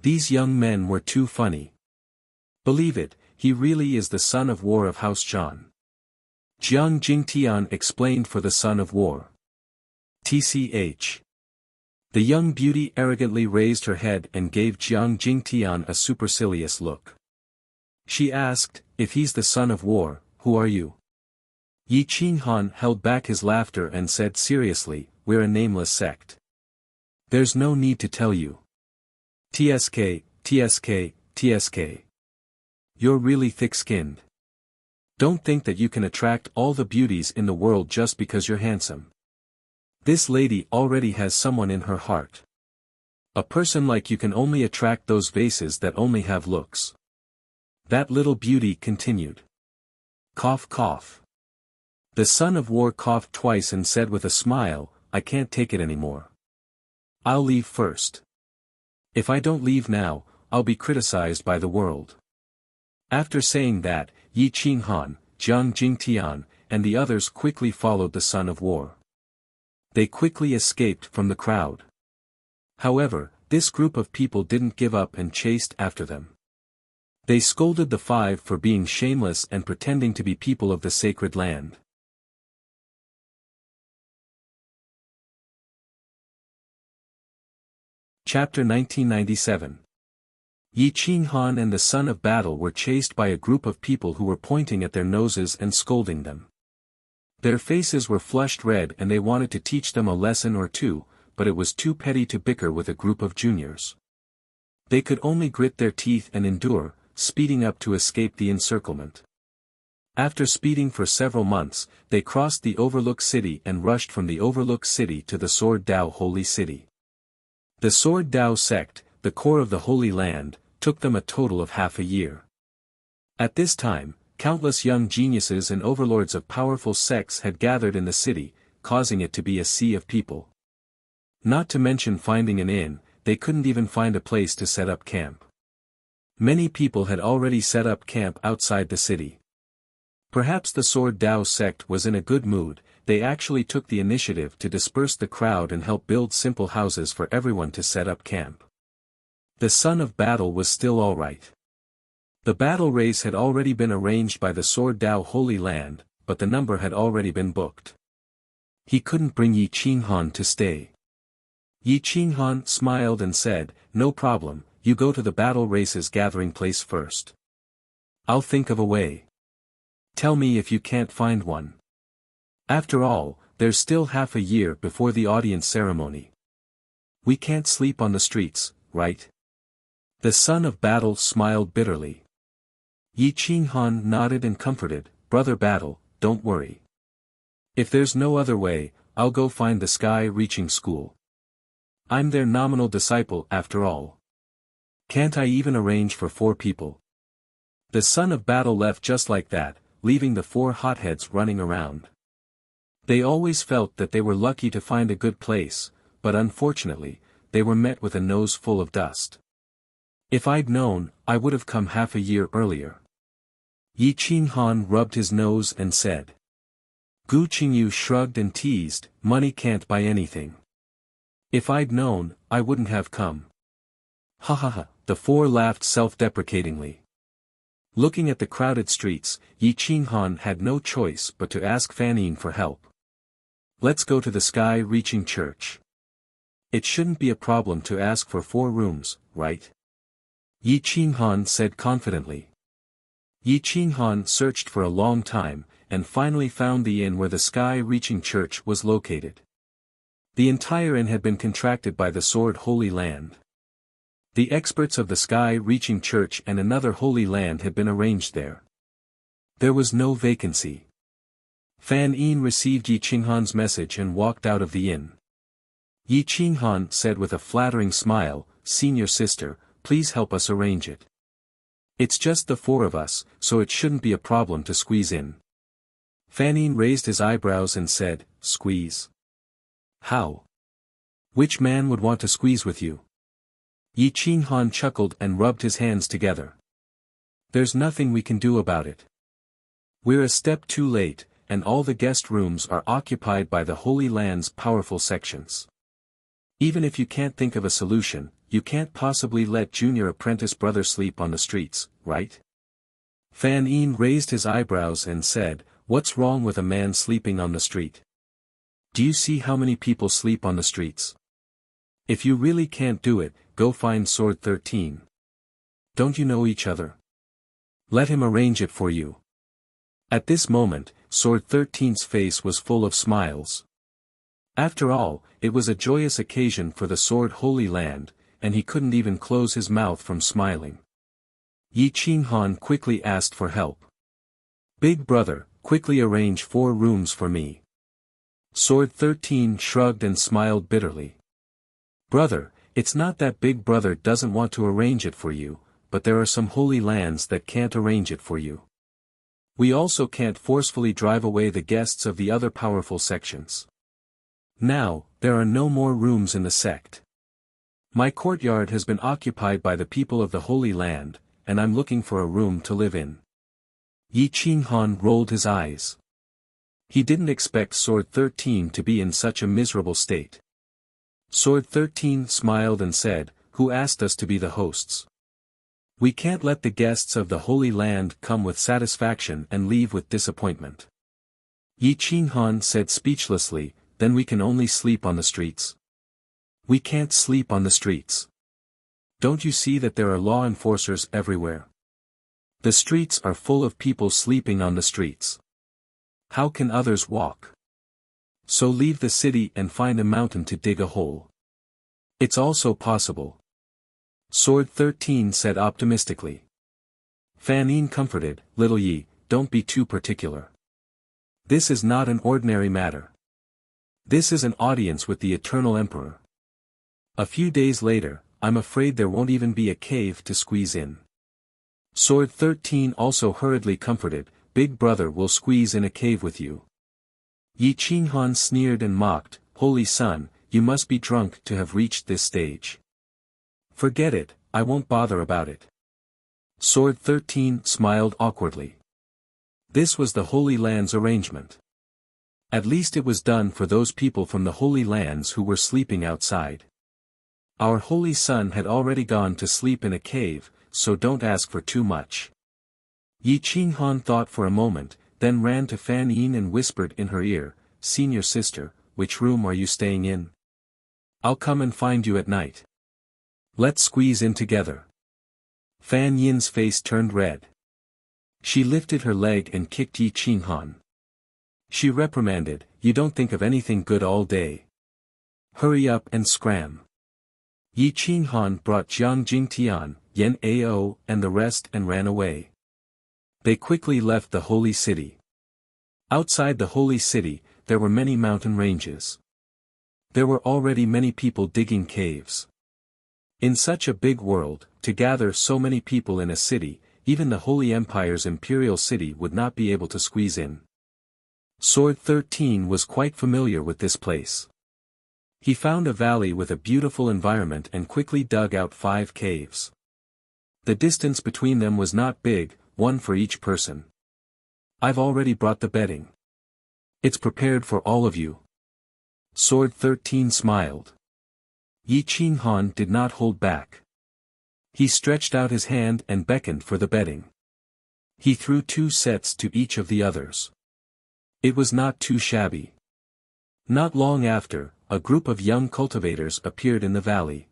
These young men were too funny. Believe it, he really is the son of war of House Zhan. Jiang Jingtian explained for the son of war. TCH. The young beauty arrogantly raised her head and gave Jiang Jingtian a supercilious look. She asked, if he's the son of war, who are you? Yi Qinghan held back his laughter and said seriously, we're a nameless sect. There's no need to tell you. TSK, TSK, TSK. You're really thick-skinned. Don't think that you can attract all the beauties in the world just because you're handsome. This lady already has someone in her heart. A person like you can only attract those vases that only have looks. That little beauty continued. Cough cough. The son of war coughed twice and said with a smile, I can't take it anymore. I'll leave first. If I don't leave now, I'll be criticized by the world. After saying that, Yi Qinghan, Jiang Jingtian, and the others quickly followed the son of war. They quickly escaped from the crowd. However, this group of people didn't give up and chased after them. They scolded the five for being shameless and pretending to be people of the sacred land. Chapter 1997. Yi Qinghan and the son of battle were chased by a group of people who were pointing at their noses and scolding them. Their faces were flushed red and they wanted to teach them a lesson or two, but it was too petty to bicker with a group of juniors. They could only grit their teeth and endure, speeding up to escape the encirclement. After speeding for several months, they crossed the Overlook City and rushed from the Overlook City to the Sword Dao Holy City. The Sword Dao sect, the core of the Holy Land, took them a total of half a year. At this time, countless young geniuses and overlords of powerful sects had gathered in the city, causing it to be a sea of people. Not to mention finding an inn, they couldn't even find a place to set up camp. Many people had already set up camp outside the city. Perhaps the Sword Dao sect was in a good mood, they actually took the initiative to disperse the crowd and help build simple houses for everyone to set up camp. The son of battle was still alright. The battle race had already been arranged by the Sword Dao Holy Land, but the number had already been booked. He couldn't bring Yi Qinghan to stay. Yi Qinghan smiled and said, no problem, you go to the battle race's gathering place first. I'll think of a way. Tell me if you can't find one. After all, there's still half a year before the audience ceremony. We can't sleep on the streets, right? The son of battle smiled bitterly. Yi Qinghan nodded and comforted, Brother Battle, don't worry. If there's no other way, I'll go find the sky-reaching school. I'm their nominal disciple after all. Can't I even arrange for 4 people? The son of battle left just like that, leaving the 4 hotheads running around. They always felt that they were lucky to find a good place, but unfortunately, they were met with a nose full of dust. If I'd known, I would have come half a year earlier. Yi Qinghan rubbed his nose and said. Gu Qingyu shrugged and teased, money can't buy anything. If I'd known, I wouldn't have come. Ha ha ha, the 4 laughed self-deprecatingly. Looking at the crowded streets, Yi Qinghan had no choice but to ask Fanyin for help. Let's go to the sky-reaching church. It shouldn't be a problem to ask for 4 rooms, right? Yi Qinghan said confidently. Yi Qinghan searched for a long time, and finally found the inn where the sky-reaching church was located. The entire inn had been contracted by the Sword Holy Land. The experts of the sky-reaching church and another holy land had been arranged there. There was no vacancy. Fan Yin received Yi Qinghan's message and walked out of the inn. Yi Qinghan said with a flattering smile, Senior sister, please help us arrange it. It's just the 4 of us, so it shouldn't be a problem to squeeze in. Fan Yin raised his eyebrows and said, squeeze? How? Which man would want to squeeze with you? Yi Qinghan chuckled and rubbed his hands together. There's nothing we can do about it. We're a step too late, and all the guest rooms are occupied by the Holy Land's powerful sections. Even if you can't think of a solution, you can't possibly let junior apprentice brother sleep on the streets, right? Fan Yin raised his eyebrows and said, what's wrong with a man sleeping on the street? Do you see how many people sleep on the streets? If you really can't do it, go find Sword 13. Don't you know each other? Let him arrange it for you. At this moment, Sword 13's face was full of smiles. After all, it was a joyous occasion for the Sword Holy Land, and he couldn't even close his mouth from smiling. Yi Qinghan quickly asked for help. Big brother, quickly arrange 4 rooms for me. Sword 13 shrugged and smiled bitterly. Brother, it's not that Big Brother doesn't want to arrange it for you, but there are some holy lands that can't arrange it for you. We also can't forcefully drive away the guests of the other powerful sections. Now, there are no more rooms in the sect. My courtyard has been occupied by the people of the Holy Land, and I'm looking for a room to live in. Yi Qinghan rolled his eyes. He didn't expect Sword 13 to be in such a miserable state. Sword 13 smiled and said, "Who asked us to be the hosts? We can't let the guests of the Holy Land come with satisfaction and leave with disappointment." Yi Qinghan said speechlessly, "Then we can only sleep on the streets." "We can't sleep on the streets. Don't you see that there are law enforcers everywhere? The streets are full of people sleeping on the streets. How can others walk? So leave the city and find a mountain to dig a hole. It's also possible." Sword 13 said optimistically. Fan Yin comforted, "Little Yi, don't be too particular. This is not an ordinary matter. This is an audience with the Eternal Emperor. A few days later, I'm afraid there won't even be a cave to squeeze in." Sword 13 also hurriedly comforted, "Big brother will squeeze in a cave with you." Yi Qinghan sneered and mocked, "Holy son, you must be drunk to have reached this stage." "Forget it, I won't bother about it." Sword 13 smiled awkwardly. This was the Holy Land's arrangement. At least it was done for those people from the Holy Lands who were sleeping outside. Our holy son had already gone to sleep in a cave, so don't ask for too much. Yi Qinghan thought for a moment, then ran to Fan Yin and whispered in her ear, "Senior sister, which room are you staying in? I'll come and find you at night. Let's squeeze in together." Fan Yin's face turned red. She lifted her leg and kicked Yi Qinghan. She reprimanded, "You don't think of anything good all day. Hurry up and scram." Yi Qinghan brought Jiang Jingtian, Yan Ao, and the rest and ran away. They quickly left the holy city. Outside the holy city, there were many mountain ranges. There were already many people digging caves. In such a big world, to gather so many people in a city, even the Holy Empire's imperial city would not be able to squeeze in. Sword 13 was quite familiar with this place. He found a valley with a beautiful environment and quickly dug out 5 caves. The distance between them was not big, 1 for each person. "I've already brought the bedding. It's prepared for all of you." Sword 13 smiled. Yi Qinghan did not hold back. He stretched out his hand and beckoned for the bedding. He threw 2 sets to each of the others. It was not too shabby. Not long after, a group of young cultivators appeared in the valley.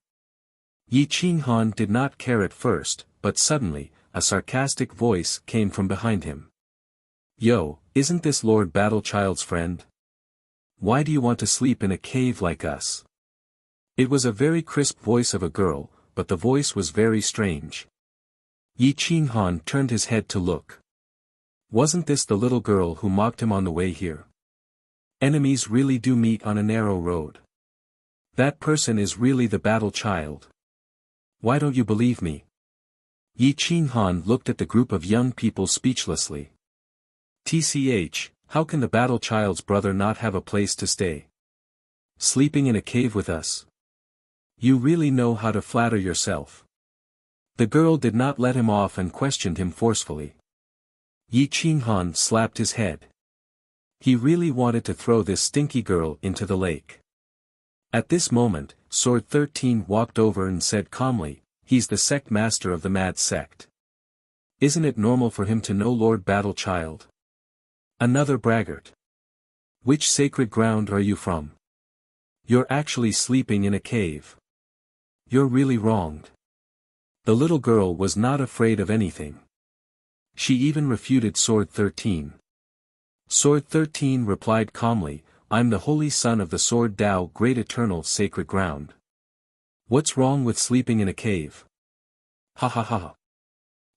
Yi Qinghan did not care at first, but suddenly, a sarcastic voice came from behind him. "Yo, isn't this Lord Battlechild's friend? Why do you want to sleep in a cave like us?" It was a very crisp voice of a girl, but the voice was very strange. Yi Qinghan turned his head to look. Wasn't this the little girl who mocked him on the way here? Enemies really do meet on a narrow road. That person is really the Battle-Child. Why don't you believe me? Yi Qinghan looked at the group of young people speechlessly. TCH, how can the Battle-Child's brother not have a place to stay? Sleeping in a cave with us? You really know how to flatter yourself. The girl did not let him off and questioned him forcefully. Yi Qinghan slapped his head. He really wanted to throw this stinky girl into the lake. At this moment, Sword 13 walked over and said calmly, "He's the sect master of the Mad Sect. Isn't it normal for him to know Lord Battle-Child? Another braggart. Which sacred ground are you from? You're actually sleeping in a cave. You're really wronged." The little girl was not afraid of anything. She even refuted Sword 13. Sword 13 replied calmly, I'm the holy son of the sword Tao, great eternal sacred ground. What's wrong with sleeping in a cave? Ha ha ha.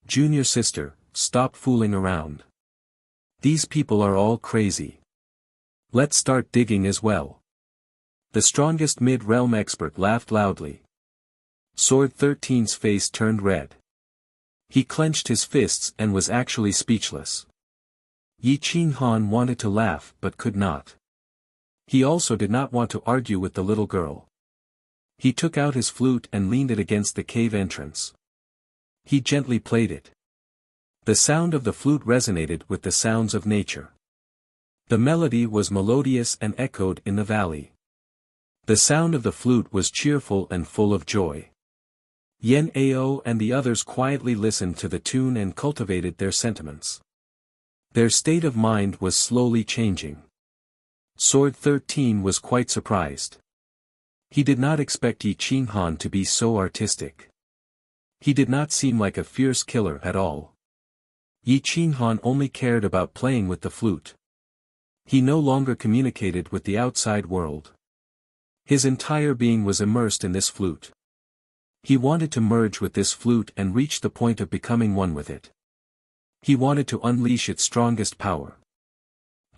Junior sister, stop fooling around. These people are all crazy. Let's start digging as well. The strongest mid-realm expert laughed loudly. Sword 13's face turned red. He clenched his fists and was actually speechless. Yi Qinghan wanted to laugh but could not. He also did not want to argue with the little girl. He took out his flute and leaned it against the cave entrance. He gently played it. The sound of the flute resonated with the sounds of nature. The melody was melodious and echoed in the valley. The sound of the flute was cheerful and full of joy. Yen Ao and the others quietly listened to the tune and cultivated their sentiments. Their state of mind was slowly changing. Sword 13 was quite surprised. He did not expect Yi Qinghan to be so artistic. He did not seem like a fierce killer at all. Yi Qinghan only cared about playing with the flute. He no longer communicated with the outside world. His entire being was immersed in this flute. He wanted to merge with this flute and reach the point of becoming one with it. He wanted to unleash its strongest power.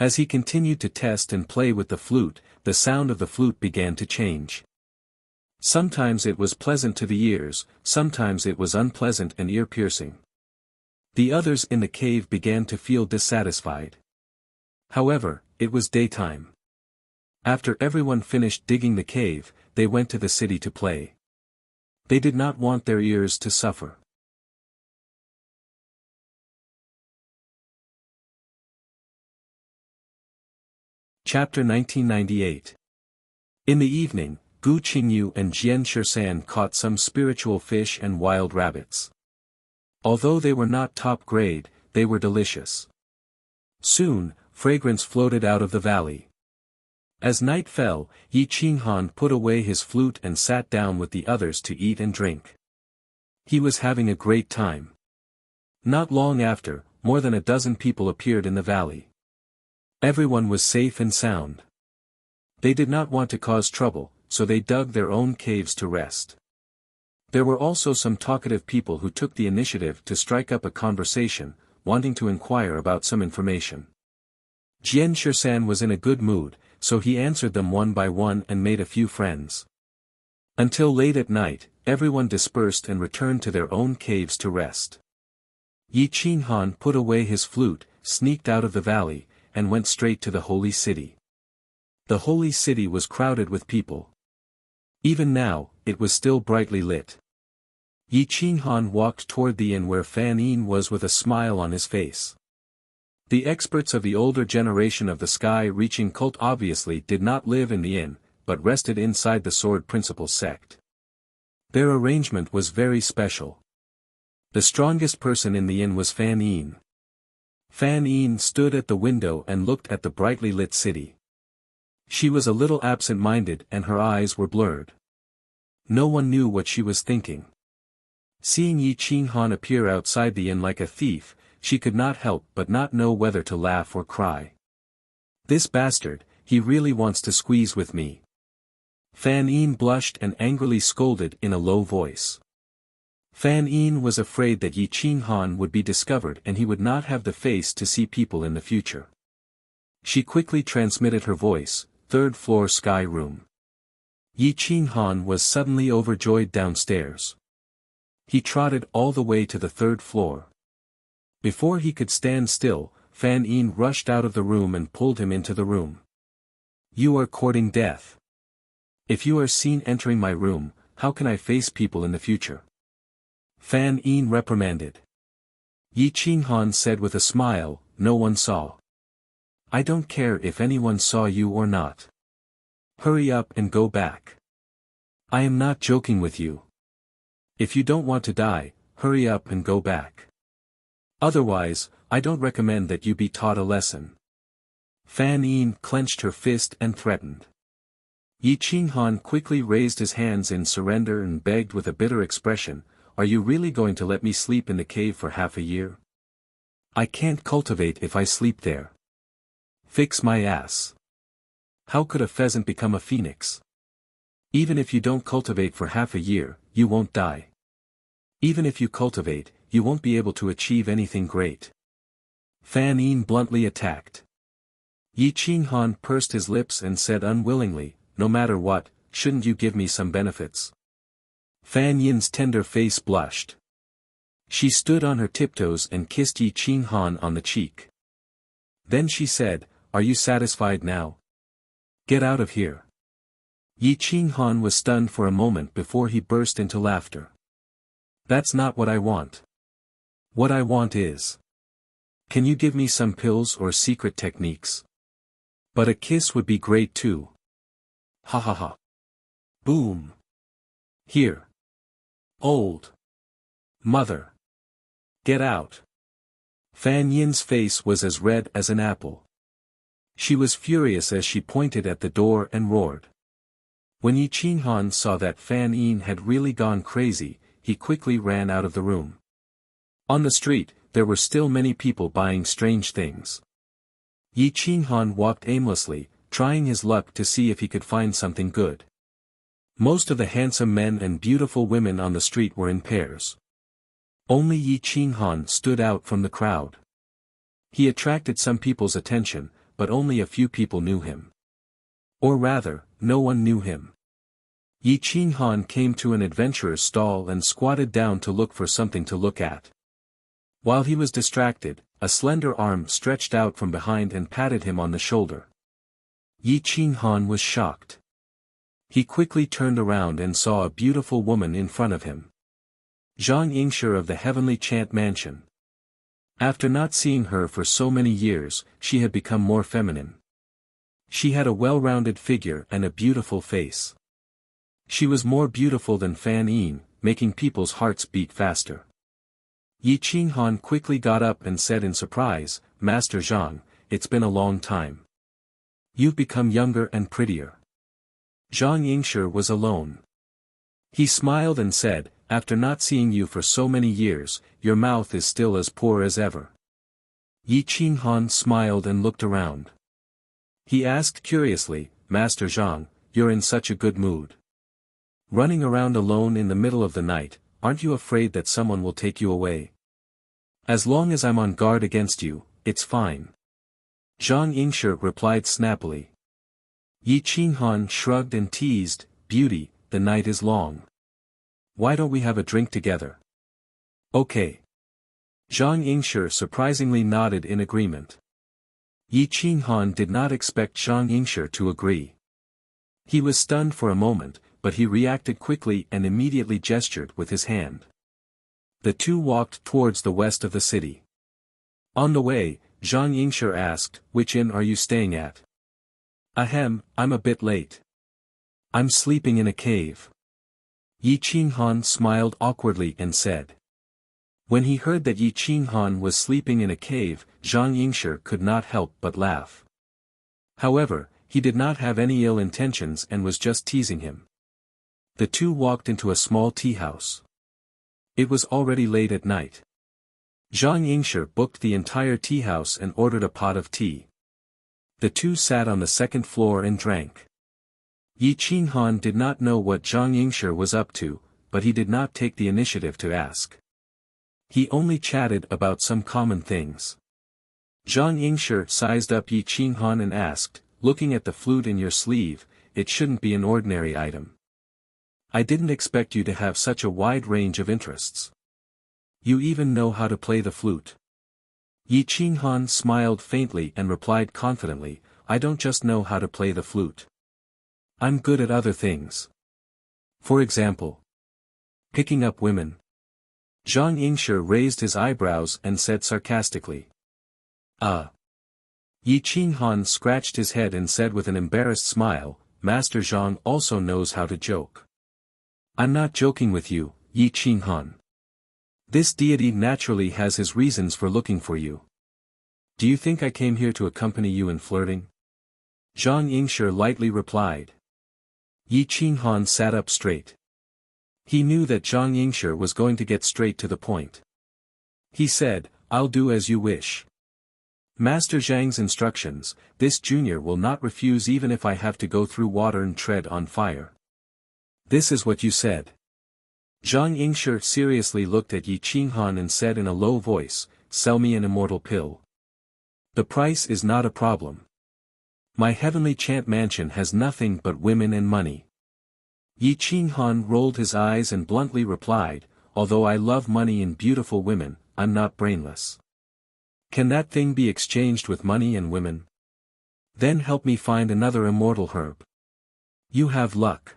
As he continued to test and play with the flute, the sound of the flute began to change. Sometimes it was pleasant to the ears, sometimes it was unpleasant and ear-piercing. The others in the cave began to feel dissatisfied. However, it was daytime. After everyone finished digging the cave, they went to the city to play. They did not want their ears to suffer. Chapter 1998. In the evening, Gu Qingyu and Jian Shirshan caught some spiritual fish and wild rabbits. Although they were not top grade, they were delicious. Soon, fragrance floated out of the valley. As night fell, Yi Qinghan put away his flute and sat down with the others to eat and drink. He was having a great time. Not long after, more than a dozen people appeared in the valley. Everyone was safe and sound. They did not want to cause trouble, so they dug their own caves to rest. There were also some talkative people who took the initiative to strike up a conversation, wanting to inquire about some information. Jian Shirshan was in a good mood, so he answered them one by one and made a few friends. Until late at night, everyone dispersed and returned to their own caves to rest. Yi Qinghan put away his flute, sneaked out of the valley, and went straight to the holy city. The holy city was crowded with people. Even now, it was still brightly lit. Yi Qinghan walked toward the inn where Fan Yin was with a smile on his face. The experts of the older generation of the sky-reaching cult obviously did not live in the inn, but rested inside the Sword Principle sect. Their arrangement was very special. The strongest person in the inn was Fan Yin. Fan Yin stood at the window and looked at the brightly lit city. She was a little absent-minded and her eyes were blurred. No one knew what she was thinking. Seeing Yi Qinghan appear outside the inn like a thief, she could not help but not know whether to laugh or cry. This bastard, he really wants to squeeze with me. Fan Yin blushed and angrily scolded in a low voice. Fan Yin was afraid that Yi Qinghan would be discovered and he would not have the face to see people in the future. She quickly transmitted her voice, third floor sky room. Yi Qinghan was suddenly overjoyed downstairs. He trotted all the way to the third floor. Before he could stand still, Fan Yin rushed out of the room and pulled him into the room. You are courting death. If you are seen entering my room, how can I face people in the future? Fan Yin reprimanded. Yi Qinghan said with a smile, no one saw. I don't care if anyone saw you or not. Hurry up and go back. I am not joking with you. If you don't want to die, hurry up and go back. Otherwise, I don't recommend that you be taught a lesson. Fan Yin clenched her fist and threatened. Yi Qinghan quickly raised his hands in surrender and begged with a bitter expression, are you really going to let me sleep in the cave for half a year? I can't cultivate if I sleep there. Fix my ass. How could a pheasant become a phoenix? Even if you don't cultivate for half a year, you won't die. Even if you cultivate, you won't be able to achieve anything great. Fan Yin bluntly attacked. Yi Qinghan pursed his lips and said unwillingly, no matter what, shouldn't you give me some benefits? Fan Yin's tender face blushed. She stood on her tiptoes and kissed Yi Qinghan on the cheek. Then she said, are you satisfied now? Get out of here. Yi Qinghan was stunned for a moment before he burst into laughter. That's not what I want. What I want is. Can you give me some pills or secret techniques? But a kiss would be great too. Ha ha ha. Boom. Here. Old. Mother. Get out. Fan Yin's face was as red as an apple. She was furious as she pointed at the door and roared. When Yi Qinghan saw that Fan Yin had really gone crazy, he quickly ran out of the room. On the street, there were still many people buying strange things. Yi Qinghan walked aimlessly, trying his luck to see if he could find something good. Most of the handsome men and beautiful women on the street were in pairs. Only Yi Qinghan stood out from the crowd. He attracted some people's attention, but only a few people knew him. Or rather, no one knew him. Yi Qinghan came to an adventurer's stall and squatted down to look for something to look at. While he was distracted, a slender arm stretched out from behind and patted him on the shoulder. Yi Qinghan was shocked. He quickly turned around and saw a beautiful woman in front of him. Zhang Yingshi of the Heavenly Chant Mansion. After not seeing her for so many years, she had become more feminine. She had a well-rounded figure and a beautiful face. She was more beautiful than Fan Yin, making people's hearts beat faster. Yi Qinghan quickly got up and said in surprise, Master Zhang, it's been a long time. You've become younger and prettier. Zhang Yingshi was alone. He smiled and said, after not seeing you for so many years, your mouth is still as poor as ever. Yi Qinghan smiled and looked around. He asked curiously, Master Zhang, you're in such a good mood. Running around alone in the middle of the night, aren't you afraid that someone will take you away? As long as I'm on guard against you, it's fine. Zhang Yingshi replied snappily. Yi Qinghan shrugged and teased, Beauty, the night is long. Why don't we have a drink together? Okay. Zhang Yingshi surprisingly nodded in agreement. Yi Qinghan did not expect Zhang Yingshi to agree. He was stunned for a moment, but he reacted quickly and immediately gestured with his hand. The two walked towards the west of the city. On the way, Zhang Yingshi asked, which inn are you staying at? Ahem, I'm a bit late. I'm sleeping in a cave. Yi Qinghan smiled awkwardly and said. When he heard that Yi Qinghan was sleeping in a cave, Zhang Yingshi could not help but laugh. However, he did not have any ill intentions and was just teasing him. The two walked into a small tea house. It was already late at night. Zhang Yingshi booked the entire tea house and ordered a pot of tea. The two sat on the second floor and drank. Yi Qinghan did not know what Zhang Yingshi was up to, but he did not take the initiative to ask. He only chatted about some common things. Zhang Yingshi sized up Yi Qinghan and asked, looking at the flute in your sleeve, it shouldn't be an ordinary item. I didn't expect you to have such a wide range of interests. You even know how to play the flute. Yi Qinghan smiled faintly and replied confidently, I don't just know how to play the flute. I'm good at other things. For example, picking up women. Zhang Yingshi raised his eyebrows and said sarcastically. Yi Qinghan scratched his head and said with an embarrassed smile, Master Zhang also knows how to joke. I'm not joking with you, Yi Qinghan. This deity naturally has his reasons for looking for you. Do you think I came here to accompany you in flirting? Zhang Yingshi lightly replied. Yi Qinghan sat up straight. He knew that Zhang Yingshi was going to get straight to the point. He said, I'll do as you wish. Master Zhang's instructions, this junior will not refuse even if I have to go through water and tread on fire. This is what you said. Zhang Yingshi seriously looked at Yi Qinghan and said in a low voice, sell me an immortal pill. The price is not a problem. My heavenly chant mansion has nothing but women and money. Yi Qinghan rolled his eyes and bluntly replied, although I love money and beautiful women, I'm not brainless. Can that thing be exchanged with money and women? Then help me find another immortal herb. You have luck.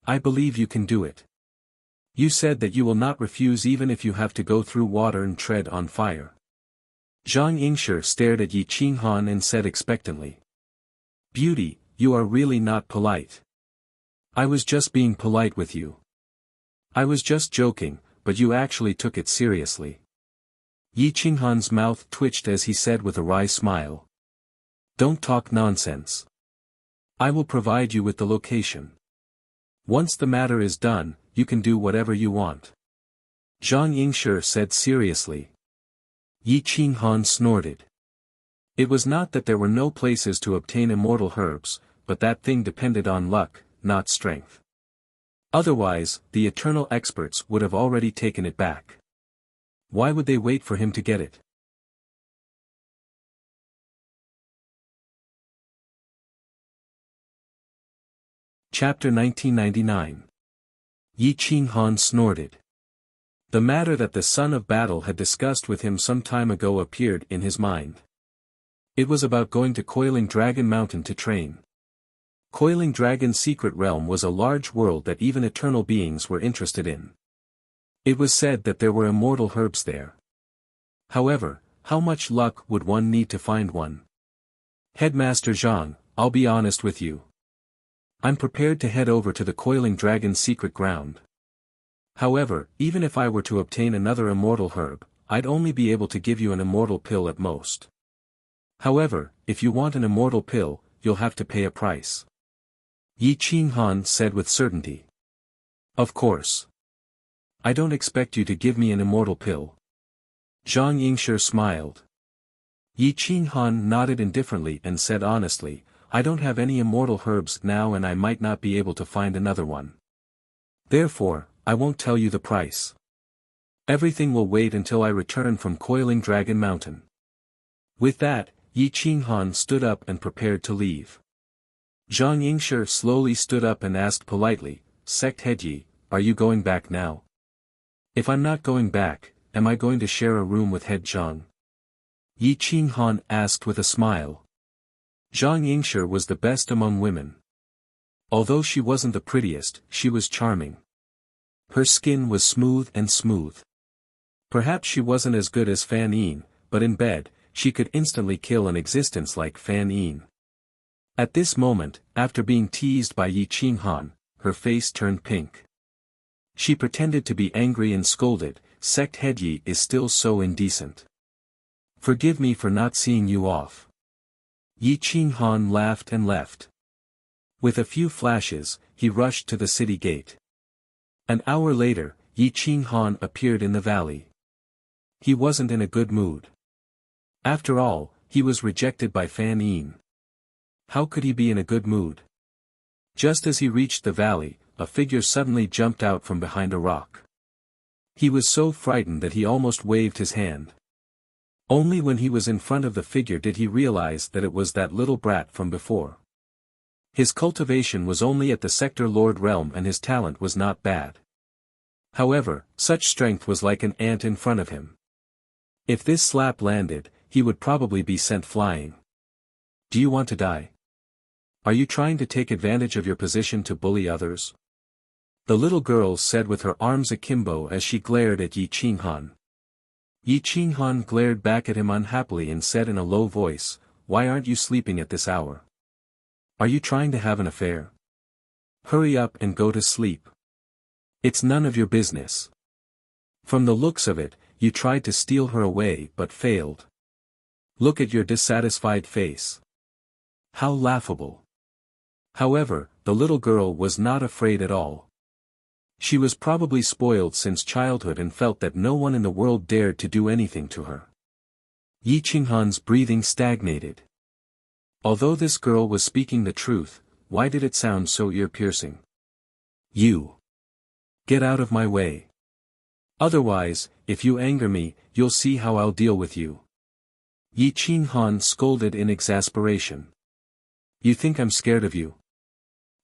I believe you can do it. You said that you will not refuse even if you have to go through water and tread on fire. Zhang Yingshi stared at Yi Qinghan and said expectantly. Beauty, you are really not polite. I was just being polite with you. I was just joking, but you actually took it seriously. Yi Qinghan's mouth twitched as he said with a wry smile. Don't talk nonsense. I will provide you with the location. Once the matter is done, you can do whatever you want. Zhang Yingshi said seriously. Yi Qinghan snorted. It was not that there were no places to obtain immortal herbs, but that thing depended on luck, not strength. Otherwise, the eternal experts would have already taken it back. Why would they wait for him to get it? Chapter 1999. Yi Qinghan snorted. The matter that the son of battle had discussed with him some time ago appeared in his mind. It was about going to Coiling Dragon Mountain to train. Coiling Dragon's secret realm was a large world that even eternal beings were interested in. It was said that there were immortal herbs there. However, how much luck would one need to find one? Headmaster Zhang, I'll be honest with you. I'm prepared to head over to the Coiling Dragon's secret ground. However, even if I were to obtain another immortal herb, I'd only be able to give you an immortal pill at most. However, if you want an immortal pill, you'll have to pay a price. Yi Qinghan said with certainty. Of course. I don't expect you to give me an immortal pill. Zhang Yingshi smiled. Yi Qinghan nodded indifferently and said honestly, I don't have any immortal herbs now and I might not be able to find another one. Therefore, I won't tell you the price. Everything will wait until I return from Coiling Dragon Mountain. With that, Yi Qinghan stood up and prepared to leave. Zhang Yingshi slowly stood up and asked politely, Sect Head Yi, are you going back now? If I'm not going back, am I going to share a room with Head Zhang? Yi Qinghan asked with a smile. Zhang Yingshi was the best among women. Although she wasn't the prettiest, she was charming. Her skin was smooth and smooth. Perhaps she wasn't as good as Fan Yin, but in bed, she could instantly kill an existence like Fan Yin. At this moment, after being teased by Yi Qinghan, her face turned pink. She pretended to be angry and scolded, Sect Head Yi is still so indecent. Forgive me for not seeing you off. Yi Qinghan laughed and left. With a few flashes, he rushed to the city gate. An hour later, Yi Qinghan appeared in the valley. He wasn't in a good mood. After all, he was rejected by Fan Yin. How could he be in a good mood? Just as he reached the valley, a figure suddenly jumped out from behind a rock. He was so frightened that he almost waved his hand. Only when he was in front of the figure did he realize that it was that little brat from before. His cultivation was only at the Sector Lord realm and his talent was not bad. However, such strength was like an ant in front of him. If this slap landed, he would probably be sent flying. Do you want to die? Are you trying to take advantage of your position to bully others? The little girl said with her arms akimbo as she glared at Yi Qinghan. Yi Qinghan glared back at him unhappily and said in a low voice, Why aren't you sleeping at this hour? Are you trying to have an affair? Hurry up and go to sleep. It's none of your business. From the looks of it, you tried to steal her away but failed. Look at your dissatisfied face. How laughable. However, the little girl was not afraid at all. She was probably spoiled since childhood and felt that no one in the world dared to do anything to her. Yi Qinghan's breathing stagnated. Although this girl was speaking the truth, why did it sound so ear-piercing? You! Get out of my way. Otherwise, if you anger me, you'll see how I'll deal with you. Yi Qinghan scolded in exasperation. You think I'm scared of you?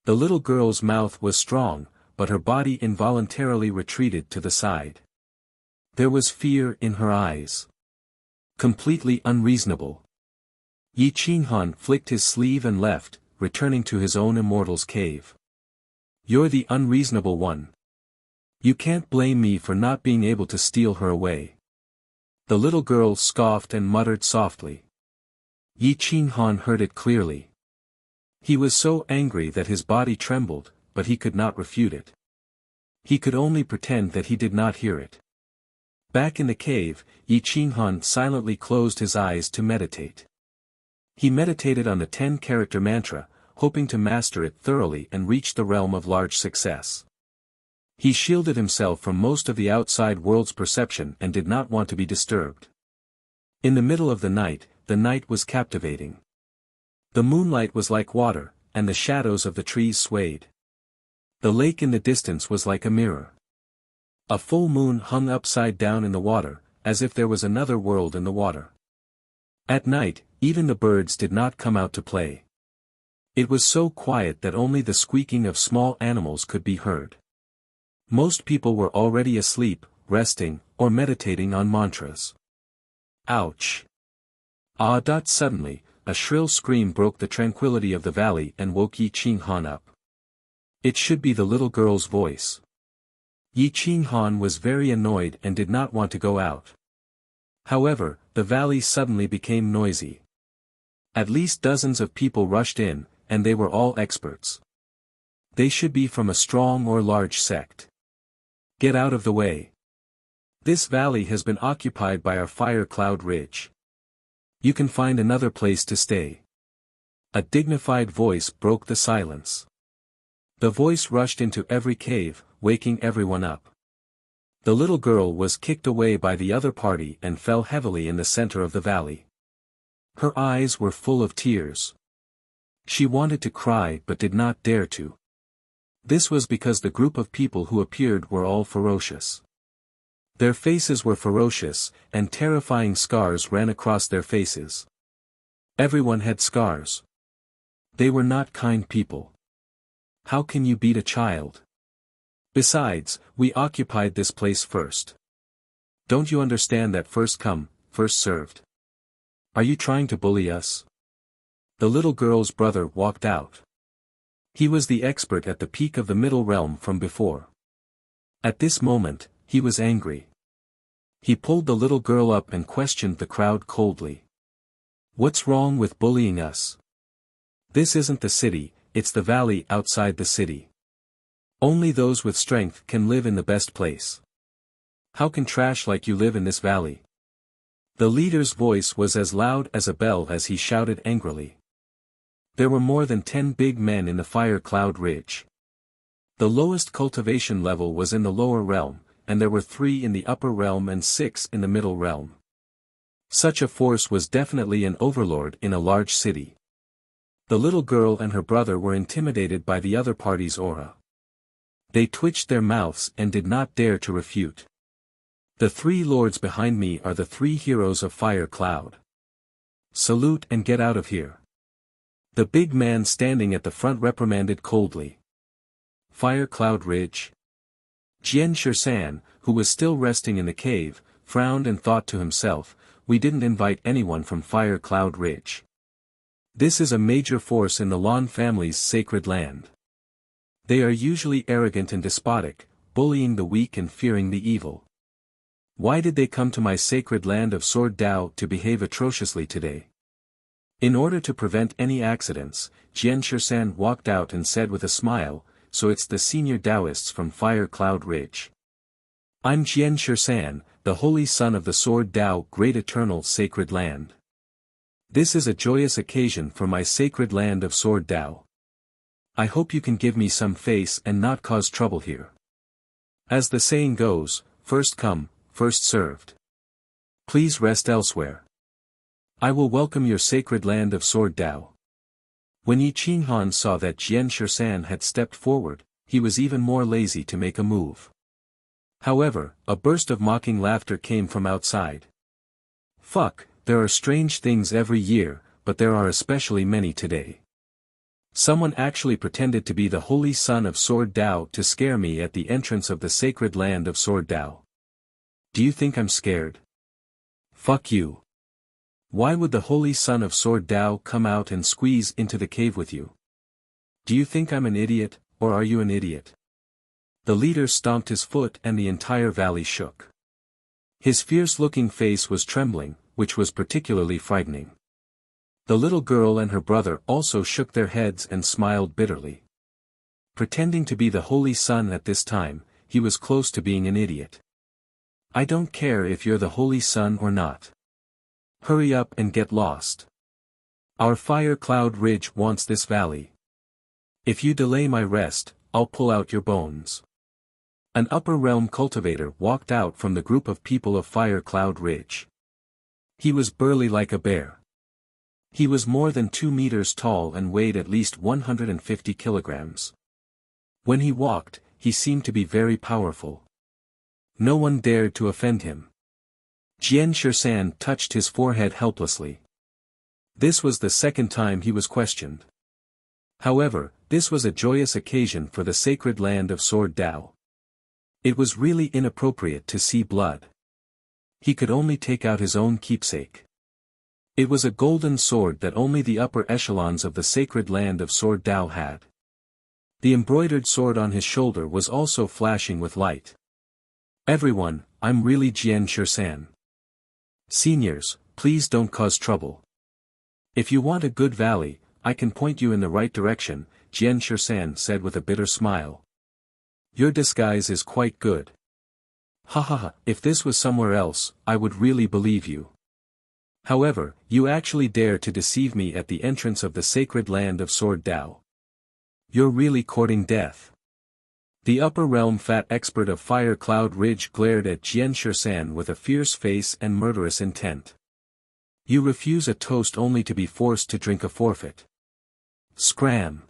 The little girl's mouth was strong, but her body involuntarily retreated to the side. There was fear in her eyes. Completely unreasonable. Yi Qinghan flicked his sleeve and left, returning to his own immortal's cave. You're the unreasonable one. You can't blame me for not being able to steal her away. The little girl scoffed and muttered softly. Yi Qinghan heard it clearly. He was so angry that his body trembled, but he could not refute it. He could only pretend that he did not hear it. Back in the cave, Yi Qinghan silently closed his eyes to meditate. He meditated on the 10-character mantra, hoping to master it thoroughly and reach the realm of large success. He shielded himself from most of the outside world's perception and did not want to be disturbed. In the middle of the night was captivating. The moonlight was like water, and the shadows of the trees swayed. The lake in the distance was like a mirror. A full moon hung upside down in the water, as if there was another world in the water. At night, even the birds did not come out to play. It was so quiet that only the squeaking of small animals could be heard. Most people were already asleep, resting, or meditating on mantras. Ouch! Suddenly, a shrill scream broke the tranquility of the valley and woke Yi Qinghan up. It should be the little girl's voice. Yi Qinghan was very annoyed and did not want to go out. However, the valley suddenly became noisy. At least dozens of people rushed in, and they were all experts. They should be from a strong or large sect. Get out of the way. This valley has been occupied by our fire cloud ridge. You can find another place to stay. A dignified voice broke the silence. The voice rushed into every cave, waking everyone up. The little girl was kicked away by the other party and fell heavily in the center of the valley. Her eyes were full of tears. She wanted to cry but did not dare to. This was because the group of people who appeared were all ferocious. Their faces were ferocious, and terrifying scars ran across their faces. Everyone had scars. They were not kind people. How can you beat a child? Besides, we occupied this place first. Don't you understand that first come, first served? Are you trying to bully us? The little girl's brother walked out. He was the expert at the peak of the middle realm from before. At this moment, he was angry. He pulled the little girl up and questioned the crowd coldly. What's wrong with bullying us? This isn't the city, it's the valley outside the city. Only those with strength can live in the best place. How can trash like you live in this valley? The leader's voice was as loud as a bell as he shouted angrily. There were more than 10 big men in the fire cloud ridge. The lowest cultivation level was in the lower realm, and there were 3 in the upper realm and 6 in the middle realm. Such a force was definitely an overlord in a large city. The little girl and her brother were intimidated by the other party's aura. They twitched their mouths and did not dare to refute. The 3 lords behind me are the 3 heroes of Fire Cloud. Salute and get out of here. The big man standing at the front reprimanded coldly. Fire Cloud Ridge. Jian Shisan, who was still resting in the cave, frowned and thought to himself, we didn't invite anyone from Fire Cloud Ridge. This is a major force in the Lan family's sacred land. They are usually arrogant and despotic, bullying the weak and fearing the evil. Why did they come to my sacred land of Sword Dao to behave atrociously today? In order to prevent any accidents, Jian Shisan walked out and said with a smile, so it's the senior Taoists from Fire Cloud Ridge. I'm Jian Shisan, the holy son of the Sword Dao Great Eternal Sacred Land. This is a joyous occasion for my sacred land of Sword Dao. I hope you can give me some face and not cause trouble here. As the saying goes, first come, first served. Please rest elsewhere. I will welcome your sacred land of Sword Dao. When Yi Qinghan saw that Jian Shisan had stepped forward, he was even more lazy to make a move. However, a burst of mocking laughter came from outside. Fuck, there are strange things every year, but there are especially many today. Someone actually pretended to be the holy son of Sword Dao to scare me at the entrance of the sacred land of Sword Dao. Do you think I'm scared? Fuck you. Why would the holy son of Sword Dao come out and squeeze into the cave with you? Do you think I'm an idiot, or are you an idiot? The leader stomped his foot and the entire valley shook. His fierce-looking face was trembling, which was particularly frightening. The little girl and her brother also shook their heads and smiled bitterly. Pretending to be the holy son at this time, he was close to being an idiot. I don't care if you're the holy son or not. Hurry up and get lost. Our fire cloud ridge wants this valley. If you delay my rest, I'll pull out your bones. An upper realm cultivator walked out from the group of people of Fire Cloud Ridge. He was burly like a bear. He was more than 2 meters tall and weighed at least 150 kilograms. When he walked, he seemed to be very powerful. No one dared to offend him. Jian Shisan touched his forehead helplessly. This was the second time he was questioned. However, this was a joyous occasion for the sacred land of Sword Dao. It was really inappropriate to see blood. He could only take out his own keepsake. It was a golden sword that only the upper echelons of the sacred land of Sword Dao had. The embroidered sword on his shoulder was also flashing with light. Everyone, I'm really Jian Shisan. Seniors, please don't cause trouble. If you want a good valley, I can point you in the right direction, Jian Shisan said with a bitter smile. Your disguise is quite good. Ha ha ha, if this was somewhere else, I would really believe you. However, you actually dare to deceive me at the entrance of the sacred land of Sword Dao. You're really courting death. The upper realm fat expert of Fire Cloud Ridge glared at Jian Shisan with a fierce face and murderous intent. You refuse a toast only to be forced to drink a forfeit. Scram.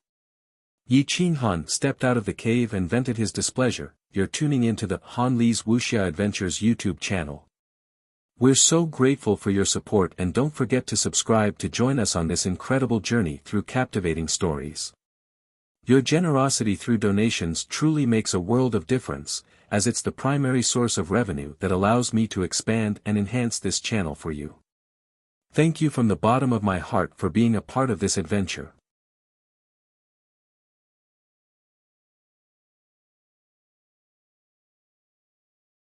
Yi Qinghan stepped out of the cave and vented his displeasure. You're tuning into the Han Li's Wuxia Adventures YouTube channel. We're so grateful for your support and don't forget to subscribe to join us on this incredible journey through captivating stories. Your generosity through donations truly makes a world of difference, as it's the primary source of revenue that allows me to expand and enhance this channel for you. Thank you from the bottom of my heart for being a part of this adventure.